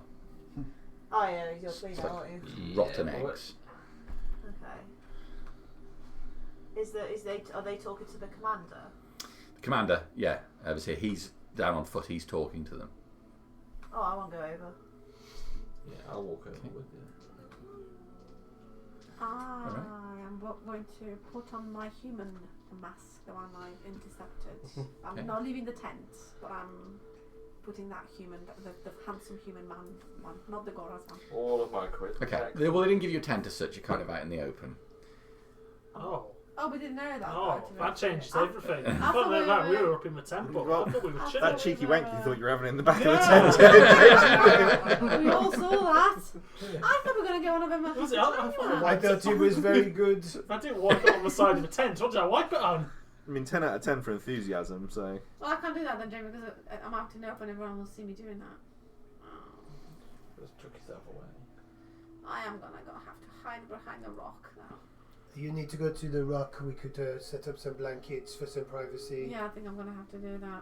Oh yeah, you're clean It's now, like aren't you? rotten Yeah, eggs. Okay. Are they talking to the commander? The commander, yeah, obviously he's down on foot. He's talking to them. Oh, I won't go over. Yeah, I'll walk over with you. I am going to put on my human mask, the one I've intercepted. I'm Okay. not leaving the tent, but I'm putting that human, the handsome human man one, not the Goraz one. All of my crit. Okay. checks. Well, they didn't give you a tent as such. You're kind of out in the open. Oh. Oh, we didn't know that. Oh, part of that it. changes I- everything. I I thought thought we that we were- were up in the temple. Well, I thought we were I chilling. That cheeky wank you thought you were having in the back Yeah. of the tent. We all saw that. I thought we were going to go on a bit of Was a it? I thought I thought it was very good. I didn't wipe it on the side of the tent. What did I wipe it on? I mean, 10 out of 10 for enthusiasm, so... Well, I can't do that then, Jamie, because I'm out in the open and everyone will see me doing that. Just took yourself away. I am going to have to hide behind a rock now. You need to go to the rock. We could set up some blankets for some privacy. Yeah, I think I'm going to have to do that.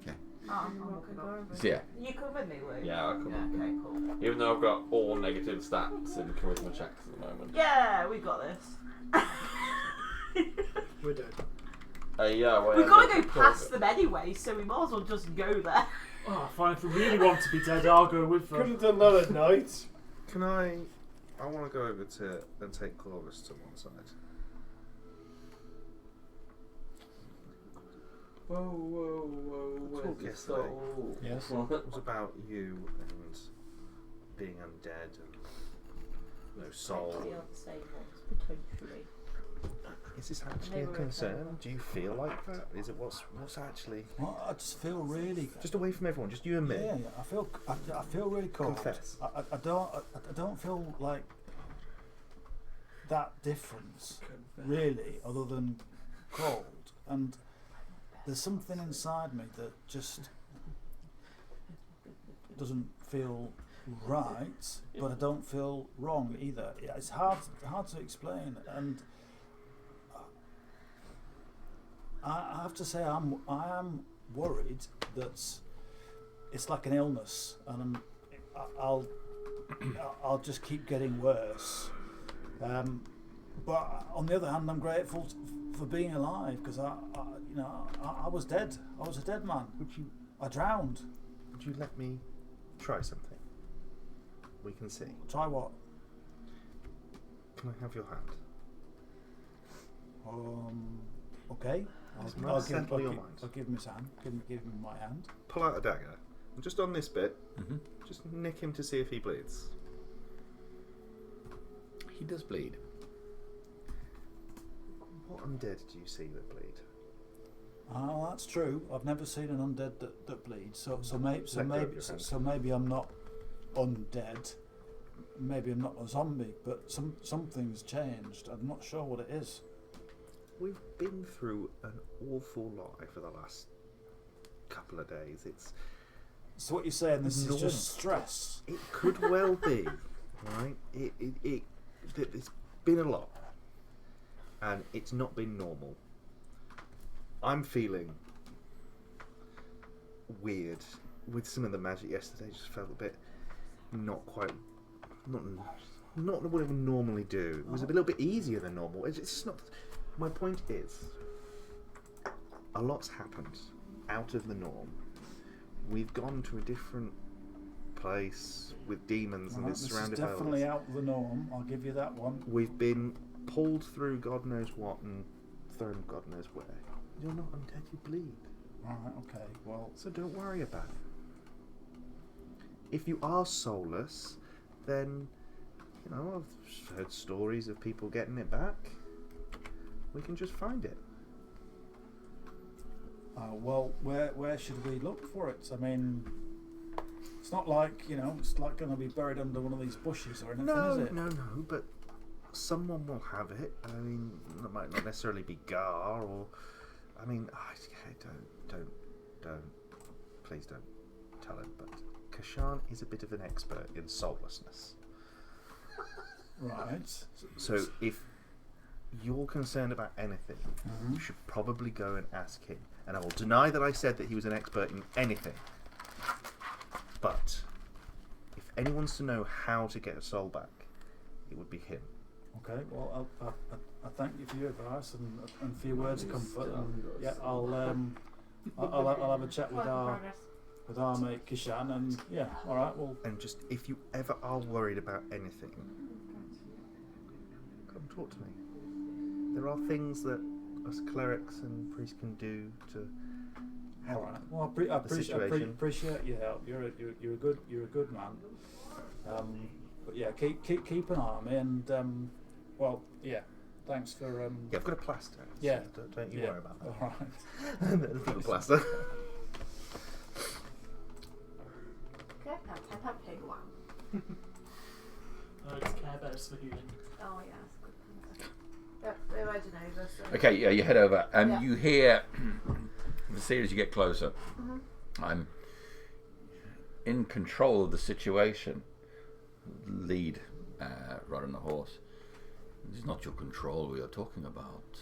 Okay. I'm walking over. So yeah, You come with me, Lou? Yeah, I'll come Yeah, okay, cool. Even though I've got all negative stats in charisma checks at the moment. Yeah, we got this. We're done. Yeah, well, We've got to go past them anyway, so we might as well just go there. Oh, fine. If we really want to be dead, I'll go with them. Could have done that at night. Can I want to go over to and take Clovis to one side. Whoa, Talk yesterday. Yes. It was about you and being undead and no soul. Potentially unstable, potentially. Is this actually They a were concern? okay. Do you feel like that? Is it what's actually Well, I just feel really. just away from everyone, just you and me? Yeah, I feel really cold. Confess. I don't feel like that difference really, other than cold. And there's something inside me that just doesn't feel right, but I don't feel wrong either. It's hard to explain, and I have to say I am worried that it's like an illness, and I'll just keep getting worse. But on the other hand, I'm grateful for being alive, because I was dead. I was a dead man. I drowned. Would you let me try something? We can see. Try what? Can I have your hand? Okay. I'll settle your mind. I'll give him his hand. Give him my hand. Pull out a dagger. And just on this bit, Mm-hmm. just nick him to see if he bleeds. He does bleed. What undead do you see that bleed? Oh, that's true. I've never seen an undead that bleeds. So Let go of your hand. maybe I'm not undead. Maybe I'm not a zombie. But something's changed. I'm not sure what it is. We've been through an awful lot over the last couple of days. It's So what you're saying? This is Normal. just stress. It could well be, right? It's been a lot, and it's not been normal. I'm feeling weird with some of the magic yesterday. Just felt a bit not what I would normally do. It was a little bit easier than normal. It's just not. My point is, a lot's happened out of the norm. We've gone to a different place with demons and it's This is surrounded by definitely others. out of the norm. I'll give you that one. We've been pulled through God knows what and thrown God knows where. You're not undead, you bleed. Right. Okay. Well. So don't worry about it. If you are soulless, then, I've heard stories of people getting it back. We can just find it. Well, where should we look for it? I mean, it's not like it's like going to be buried under one of these bushes or anything, is it? No, but someone will have it. I mean, it might not necessarily be Gar or. I mean, don't. Please don't tell him. But Kashan is a bit of an expert in soullessness. Right. So if you're concerned about anything, Mhm. you should probably go and ask him. And I will deny that I said that he was an expert in anything. But if anyone's to know how to get a soul back, it would be him. Okay. Well, I thank you for your advice and for your words of comfort. And yeah, I'll have a chat with our mate Kishan, and yeah, all right. Well, And just if you ever are worried about anything, come talk to me. There are things that us clerics and priests can do to help. all right. Well, I appreciate your help. You're a good man. But yeah, keep an eye on me, and well, yeah. Thanks for Yeah, I've got a plaster. Yeah. So don't you yeah, worry about that. All right. There's a plaster. Okay, I'll type out pig one. It's Care Bears for healing. Oh yeah, that's a good concept. Yep, we're heading over. So. Okay, yeah, you head over, and Yeah. you hear the sea as you get closer. Mhm. I'm in control of the situation. Lead, riding the horse. This is not your control we are talking about.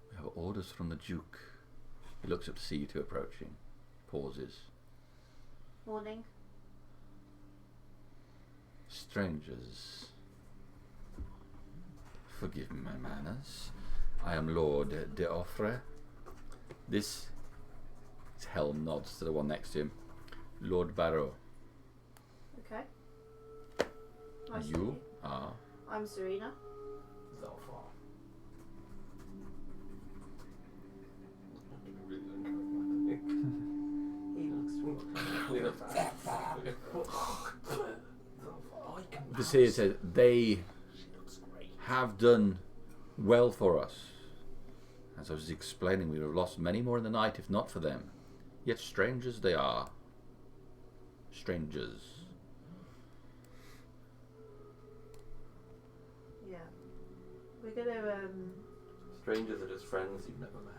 We have orders from the Duke. He looks up to see you two approaching. Pauses. Morning. Strangers Forgive me my manners. I am Lord de Offre. This is Helm nods to the one next to him. Lord Barrow. Okay. Nice to meet You are. I'm Serena. Zelfar. He looks The seer says they have done well for us. As I was explaining, we would have lost many more in the night if not for them. Yet strangers they are. Strangers. Yeah. We're gonna Strangers are just friends you've never met.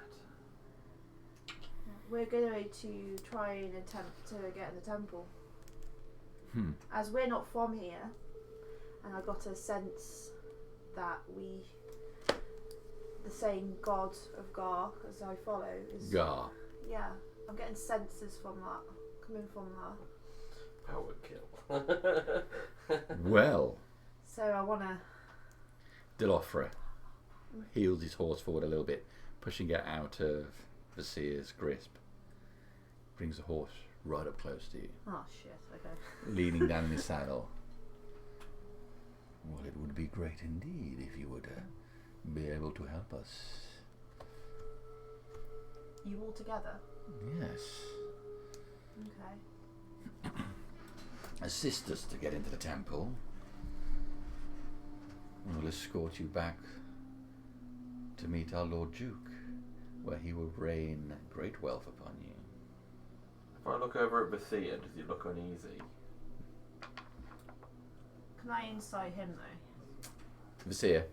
we're going to try and attempt to get in the temple. As we're not from here, and I got a sense that the same god of Gar as I follow is Gar. Yeah, I'm getting senses from that coming from that. Power kill. Well, So I wanna. Delofre heels his horse forward a little bit, pushing it out of the seer's grasp. Brings the horse right up close to you, Oh shit. Okay. leaning down in his saddle. Well, it would be great indeed if you would be able to help us. You all together? Yes. Okay. Assist us to get into the temple. We'll escort you back to meet our Lord Duke, where he will rain great wealth upon you. If I look over at Bathia, does he look uneasy? Can I insight him though? Vasir.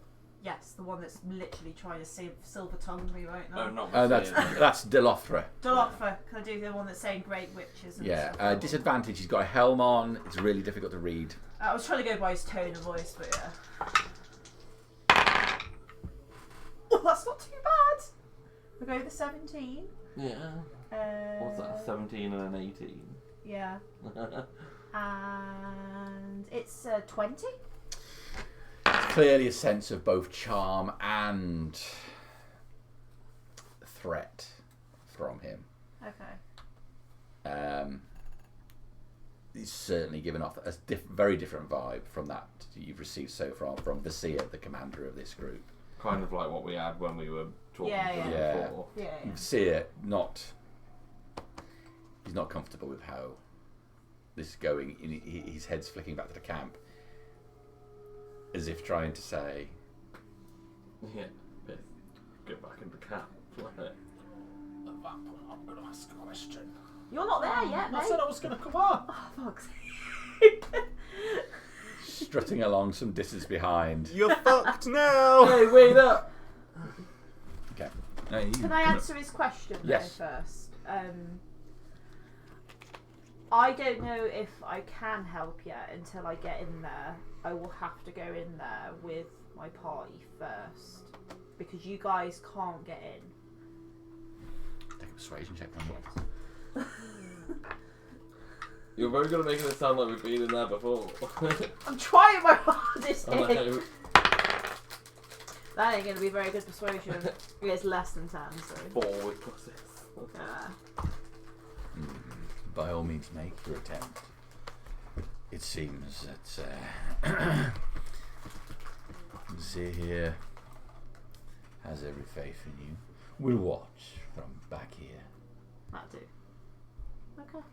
Yes, the one that's literally trying to silver tongue me right now. No, not That's Bathia. that's Delofre. Delofre, can I do the one that's saying great witches and Yeah. stuff? Disadvantage. He's got a helm on. It's really difficult to read. I was trying to go by his tone of voice, but yeah. Oh, that's not too bad. We'll go with the 17. Yeah. What's that? 17 and an 18. Yeah. And it's 20. It's clearly a sense of both charm and threat from him. Okay. He's certainly given off a very different vibe from that you've received so far from Vasir, the commander of this group. Kind of like what we had when we were talking Yeah, to him yeah. before. Yeah. Vasir, he's not comfortable with how this is going. His head's flicking back to the camp, as if trying to say, Yeah. Get back into camp. At that point, I'm going to ask a question. You're not there yet, mate. I said I was going to come on. Oh, fuck's sake. strutting along some distance behind. You're fucked now. Hey, wait up! Okay. Can I answer his question Yes. though first? I don't know if I can help yet until I get in there. I will have to go in there with my party first because you guys can't get in. Take a persuasion check on what? You're very good at making it sound like we've been in there before. I'm trying my hardest I here. know. That ain't going to be very good persuasion. It's less than 10, so. 4 with pluses. By all means, make your attempt. It seems that Zahir has every faith in you. We'll watch from back here. That do. Okay.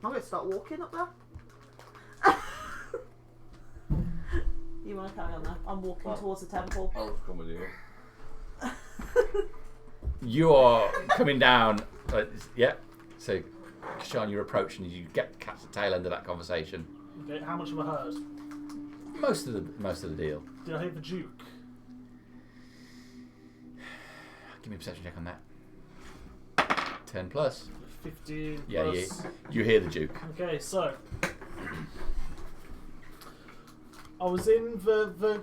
I'm going to start walking up there. You want to carry on there? I'm walking towards the temple. I'll just come with you. You are coming down. Yeah. So, Kashan, you're approaching. You catch the tail end of that conversation. Okay, how much have I heard? Most of the deal. Did I hear the Duke? Give me a perception check on that. 10 plus. 15 Yeah, plus. you hear the Duke. Okay, so I was in the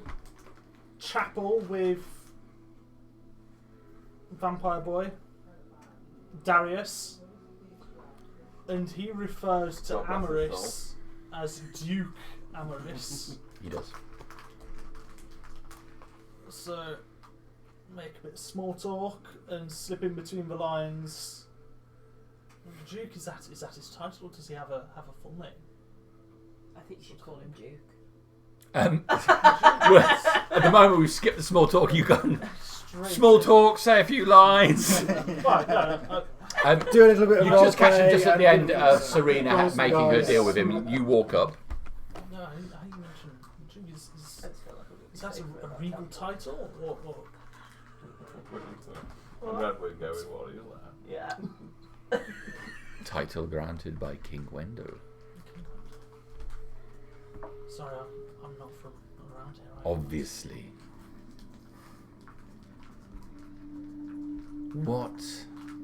chapel with Vampire Boy, Darius, and he refers to God bless his Amaris as Duke Amaris. He does. So, make a bit of small talk and slip in between the lines. The Duke, is that his title, or does he have a full name? I think you should call him Duke. Well, at the moment we've skipped the small talk. You gone small talk, say a few lines. Right, no, Do a little bit of You just catch him role just at play the end and of Serena close the making her guys. deal with him. You walk up. no, I mentioned Duke is that a regal title, or I'm glad we're going while he's there. Yeah. Title granted by King Wendo. Sorry, I'm not from around here. Obviously. What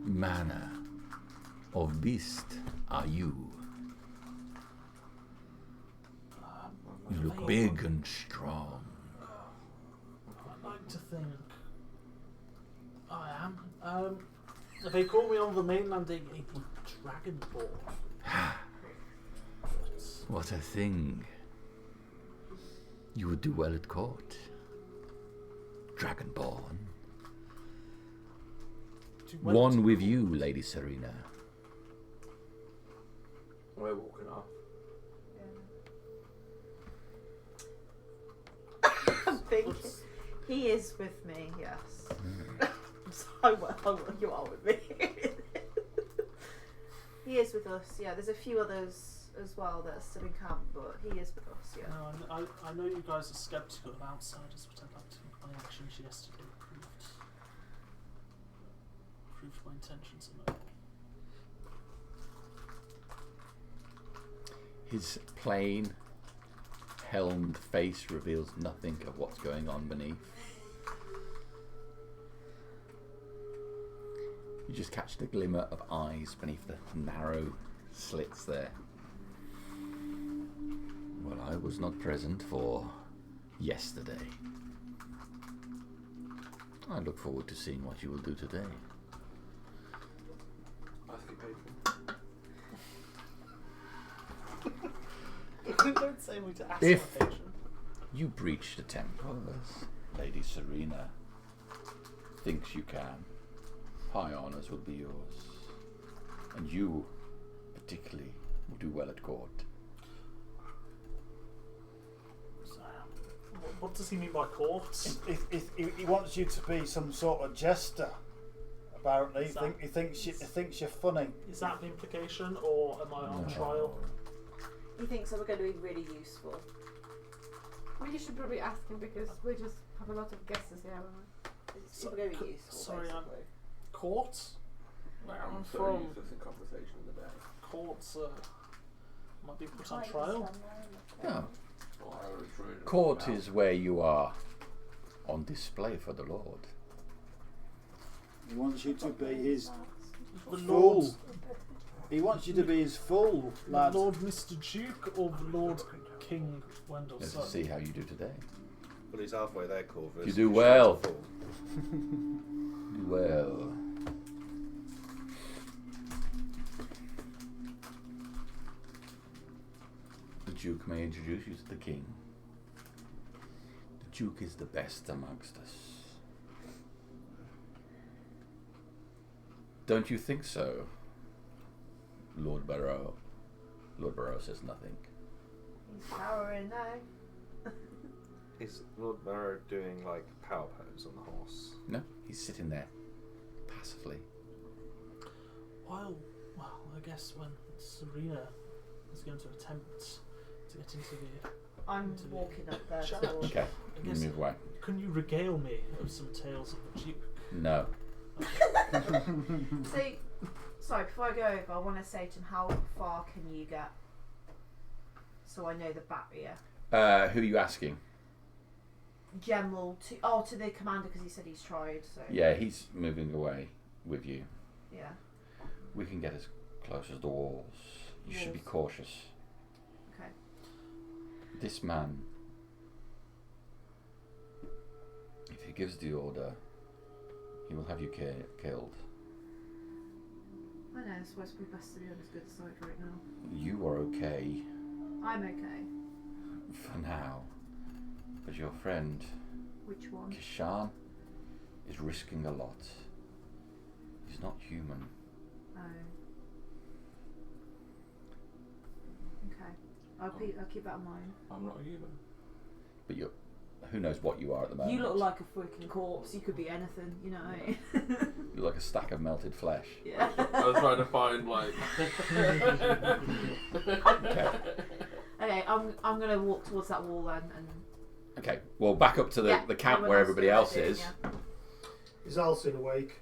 manner of beast are you? You look big and strong. I'd like to think I am. They call me on the mainland a dragonborn. What a thing. You would do well at court. Dragonborn. One with you, Lady Serena. We're walking off. I'm thinking. He is with me, yes. You are with me. He is with us, yeah. There's a few others as well that are still in camp, but he is with us, yeah. No, I know you guys are sceptical of outsiders, but I'd like to think my actions yesterday proved my intentions are noble. His plain, helmed face reveals nothing of what's going on beneath. You just catch the glimmer of eyes beneath the narrow slits there. Well, I was not present for yesterday. I look forward to seeing what you will do today. Ask your patron. Don't say me to ask If- my patron. You breach the temple as Lady Serena thinks you can. High honours will be yours. And you, particularly, will do well at court. What does he mean by courts? If he wants you to be some sort of jester, apparently. Is that- He thinks you're funny. Is that the implication, or am I on trial? He thinks that we're going to be really useful. Well, you should probably ask him because we just have a lot of guesses here. It's we're going to be useful. Sorry, basically. Courts? Where I'm So from, useless in conversation in the day. courts might be put on trial. No. Or I would trade it Court out. is where you are on display for the Lord. He wants you to be his The full. Lord, He wants you to be his full lad. the Lord Mr. Duke, or the Lord King Wendell's Let's son? see how you do today. Well, he's halfway there, Corvus. You do He's well. trying to fall. Do well. The Duke may introduce you to the King. The Duke is the best amongst us. Don't you think so, Lord Barrow? Lord Barrow says nothing. He's powering now. Is Lord Barrow doing like power pose on the horse? No, he's sitting there, passively. Well, I guess when Serena is going to attempt to get into the I'm To the walking up there church. towards. Okay, I you guess, move away. can you regale me of some tales of the Duke? No. So, sorry, before I go over, I want to say to him, how far can you get? So I know the barrier. Who are you asking? General to the commander because he said he's tried. So Yeah, he's moving away with you. yeah. We can get as close as the walls. You should be Walls. cautious. Okay. This man, if he gives the order, he will have you killed. I know, it's supposed to be best to be on his good side right now. You are okay I'm okay. for now, but your friend, Which one? Kashan is risking a lot. He's not human. Oh. Okay. I'll keep that in mind. I'm not a human. But who knows what you are at the moment. You look like a freaking corpse. You could be anything, you know what I mean? You look like a stack of melted flesh. Yeah. I was trying to find like. Okay. Okay, I'm gonna walk towards that wall then, and Okay. Well, back up to the camp everyone where else everybody is else in, is. yeah. Is Alcin awake?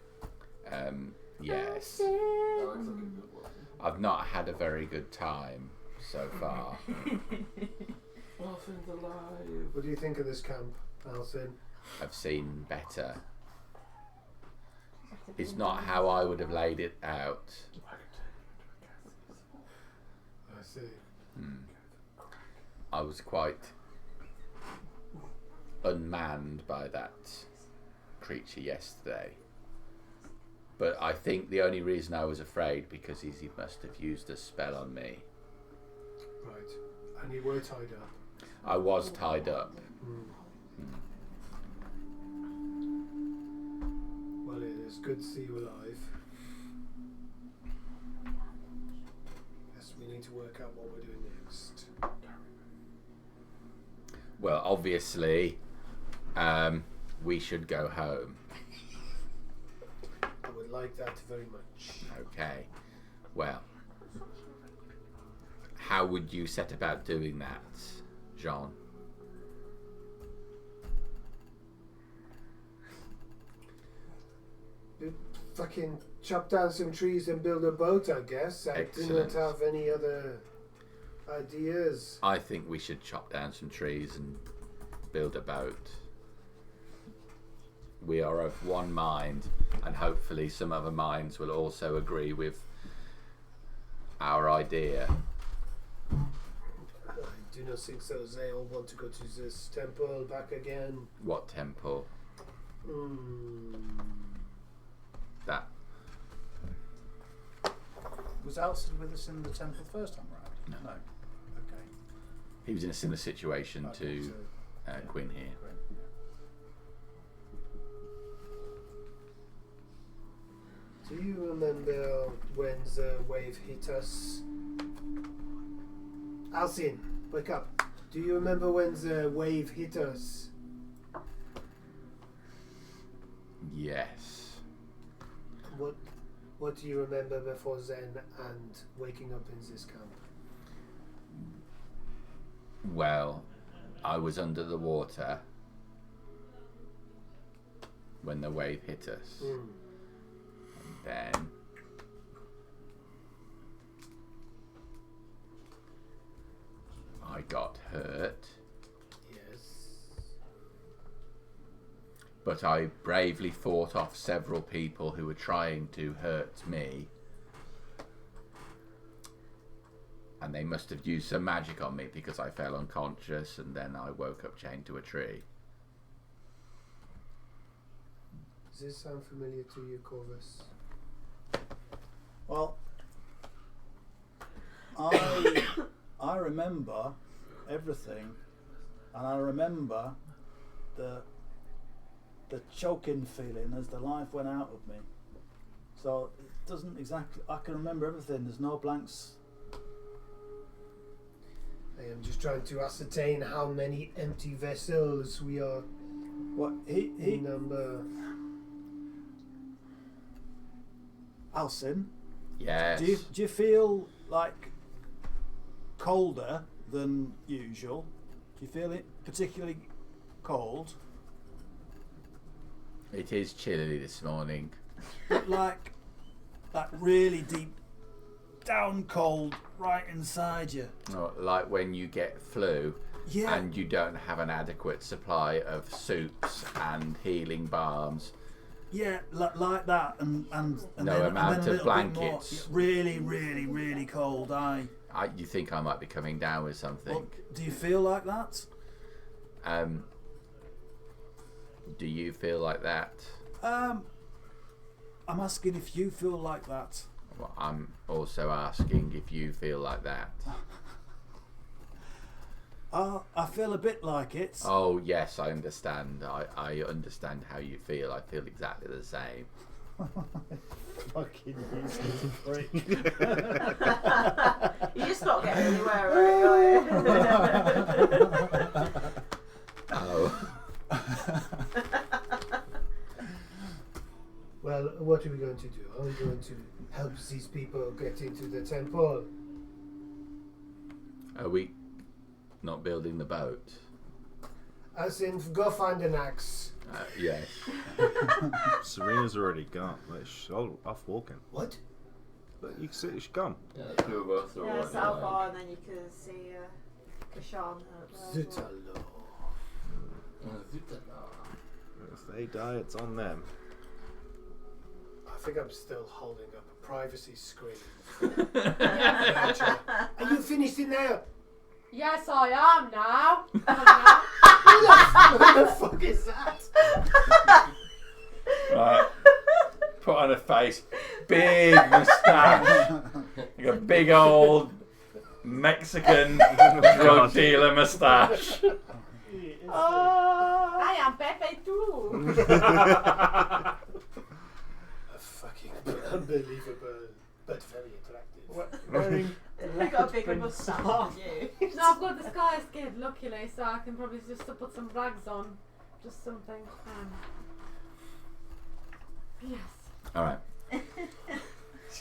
Yes. Oh, it's looking good. I've not had a very good time so far. Alcin's alive. What do you think of this camp, Alcin? I've seen better. It's not how I would have laid it out. I see. I was quite unmanned by that creature yesterday. But I think the only reason I was afraid because he must have used a spell on me. Right. And you were tied up. I was tied up. Well, it is good to see you alive. Yes, we need to work out what we're doing next. Well, obviously, we should go home. I would like that very much. Okay. Well, how would you set about doing that, Jean? Fucking chop down some trees and build a boat, I guess. I do not Excellent. have any other ideas. I think we should chop down some trees and build a boat. We are of one mind, and hopefully some other minds will also agree with our idea. I do not think so. They all want to go to this temple back again. What temple? That. Was Alcin with us in the temple the first time round? No. Okay. He was in a similar situation Okay, to so- Quinn here. Great. Do you remember when the wave hit us? Alcin, wake up. Do you remember when the wave hit us? Yes. What do you remember before then and waking up in this camp? Well, I was under the water when the wave hit us. And then I got hurt. Yes. But I bravely fought off several people who were trying to hurt me. And they must have used some magic on me because I fell unconscious and then I woke up chained to a tree. Does this sound familiar to you, Corvus? Well, I remember everything, and I remember the choking feeling as the life went out of me. So it doesn't exactly. I can remember everything. There's no blanks. I am just trying to ascertain how many empty vessels we are What he in number. Alcin, Yes. do you feel like colder than usual? Do you feel it particularly cold? It is chilly this morning. But like really deep down cold right inside you. Oh, like when you get flu Yeah. and you don't have an adequate supply of soups and healing balms. Yeah, like that, and No then, amount and then of a little bit more. blankets. Really, really, really cold. You think I might be coming down with something? Well, do you feel like that? Do you feel like that? I'm asking if you feel like that. Well, I'm also asking if you feel like that. I feel a bit like it. Oh yes, I understand. I understand how you feel. I feel exactly the same. Fucking useless prick. You're just not getting anywhere, right? Oh. Well, what are we going to do? Are we going to help these people get into the temple? Are we not building the boat? As in, go find an axe. Yes. Serena's already gone. Like, she's off walking. What? But you can see she's gone. Yeah, the two of us are Yeah, already so like- far, and then you can see Kashan. Zutalo. If they die, it's on them. I think I'm still holding up a privacy screen. Are you finished it now? Yes, I am now. What the fuck is that? Right. Put on a face. Big moustache. Like a big old Mexican drug dealer moustache. I am Pepe too. A fucking unbelievable, but very attractive. Wearing You've got a bigger moustache than you. No, I've got the sky skid, luckily, so I can probably just put some rags on. Just something. Yes. Alright.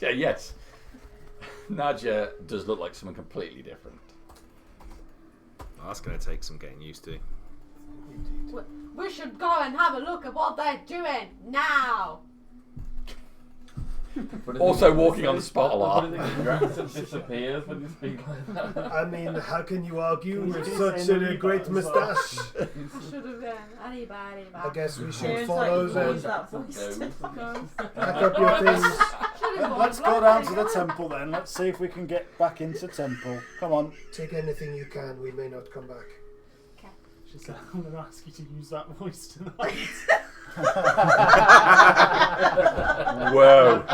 Yeah, yes. Nadia does look like someone completely different. Well, that's going to take some getting used to. We should go and have a look at what they're doing now. Also walking on the spot a lot. What do you think your accent disappears when you speak like that? I mean, how can you argue with you such say a no great as well? moustache? I should have been. Anybody, I guess we should Kieran's follow like, them. use that voice. Pack up your things. Let's go down to the temple then. Let's see if we can get back into temple. Come on. Take anything you can. We may not come back. She said, I'm going to ask you to use that voice tonight. Whoa.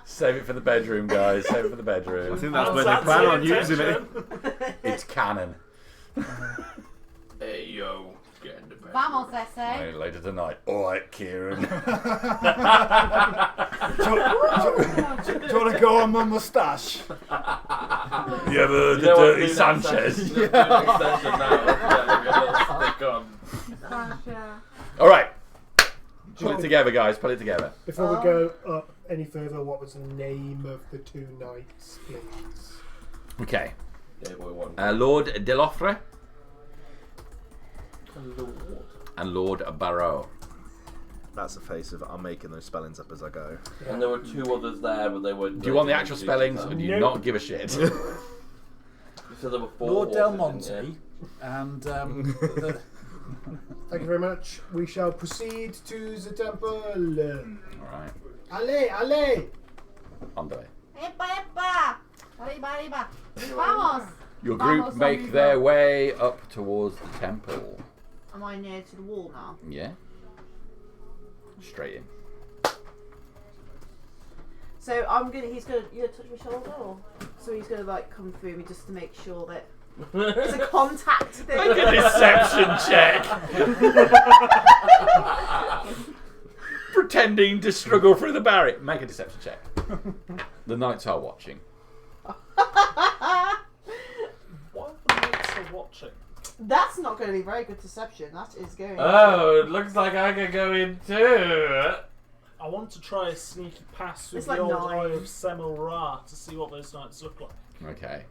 Save it for the bedroom, guys. Save it for the I bedroom. think that's when they plan on using it. It's canon. Hey, yo. Get in the bed. Vamos, I say. Right, later tonight. Alright, Kieran. Do you want to go on my moustache? You ever You the know what, Dirty do that Sanchez? session- do that session now. Stick on. Alright. Pull it together, guys. Pull it together. Before we go up any further, what was the name of the two knights, please? Okay. Yeah, boy, one. Lord Delofre and Lord Barrow. That's a face of I'm making those spellings up as I go. And there were two others there, but they were. Do you want the actual spellings or do you not give a shit? So there were four Lord Del horses, didn't Monte and the, Thank you very much. We shall proceed to the temple. Alright. Allez, allez! Andre. Epa, epa. Arriba, arriba. Vamos. Your group Vamos, make amigo. their way up towards the temple. Am I near to the wall now? Yeah? Straight in. So he's gonna touch my shoulder, or so he's gonna like come through me just to make sure that it's a contact thing. Make a deception check. Pretending to struggle through the barrier. Make a deception check. The knights are watching. What the knights are watching? That's not going to be very good deception. That is going. Oh, it looks like I could go in too. I want to try a sneaky pass with It's the like old 9. Eye of Semel Ra to see what those knights look like. Okay.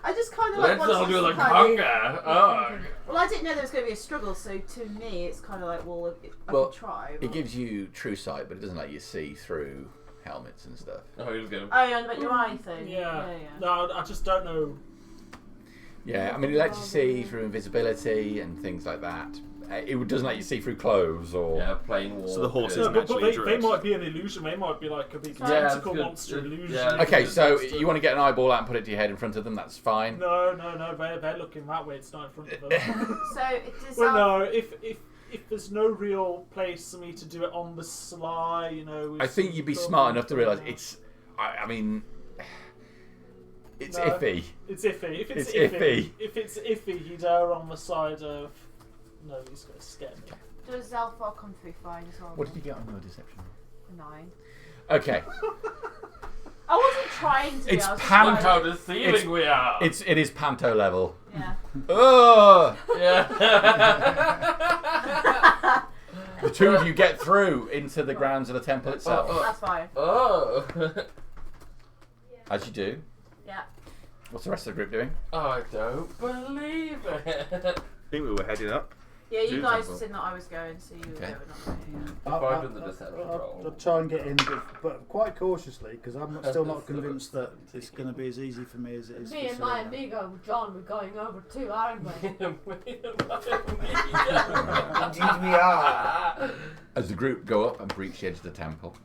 I just kind of like Let's all want do to the kind of- conga. Oh. Well, I didn't know there was going to be a struggle, so to me, it's kind of like, well, I Well, could try. It gives you true sight, but it doesn't let you see through helmets and stuff. Oh, he was going. Oh, yeah, but your eye thing. Yeah. yeah. No, I just don't know. Yeah, I mean, it lets you see through invisibility and things like that. It doesn't let you see through clothes or... Yeah, plain wall. So the horse No, isn't but actually they druid. might be an illusion. They might be like a big Yeah, tentacle it's good. monster illusion. Yeah. Okay, so you want to get an eyeball out and put it to your head in front of them, that's fine. No, they're looking that way. It's not in front of them. So it does. Well, no, if there's no real place for me to do it on the sly, you know. with I think some you'd be trouble, smart enough to realise yeah. it's... I mean... It's No. iffy. It's iffy. If it's, It's iffy. If it's iffy, you'd err on the side of no, he's going to scare me. Does Zalfar come through fine as well? What did you get on your deception? 9. Okay. I wasn't trying to. It's I was just Pam- Look how deceiving we are. It is Panto level. Yeah. Ugh! Yeah. The two of you get through into the grounds of the temple itself. That's fine. Oh. As you do. Yeah. What's the rest of the group doing? I don't believe it. I think we were heading up. Yeah, you Do guys temple. said that I was going, so you were Okay. going up there. If I've done the deception roll. I'll try and get in, but quite cautiously, because I'm still not convinced that it's going to be as easy for me as it is Me for and my Serena. amigo John were going over too, aren't we? Indeed we are. As the group go up and breach the edge of the temple,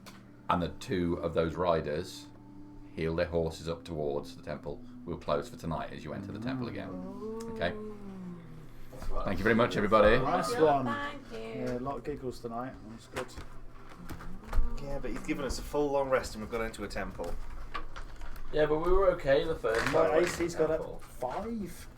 and the two of those riders heel their horses up towards the temple, we'll close for tonight as you enter the temple again. Okay? Thank you very much, everybody. Nice one. Thank you. Yeah, a lot of giggles tonight. That's good. Yeah, but he's given us a full long rest and we've gone into a temple. Yeah, but we were okay the first time. My we went AC's to got a temple. 5.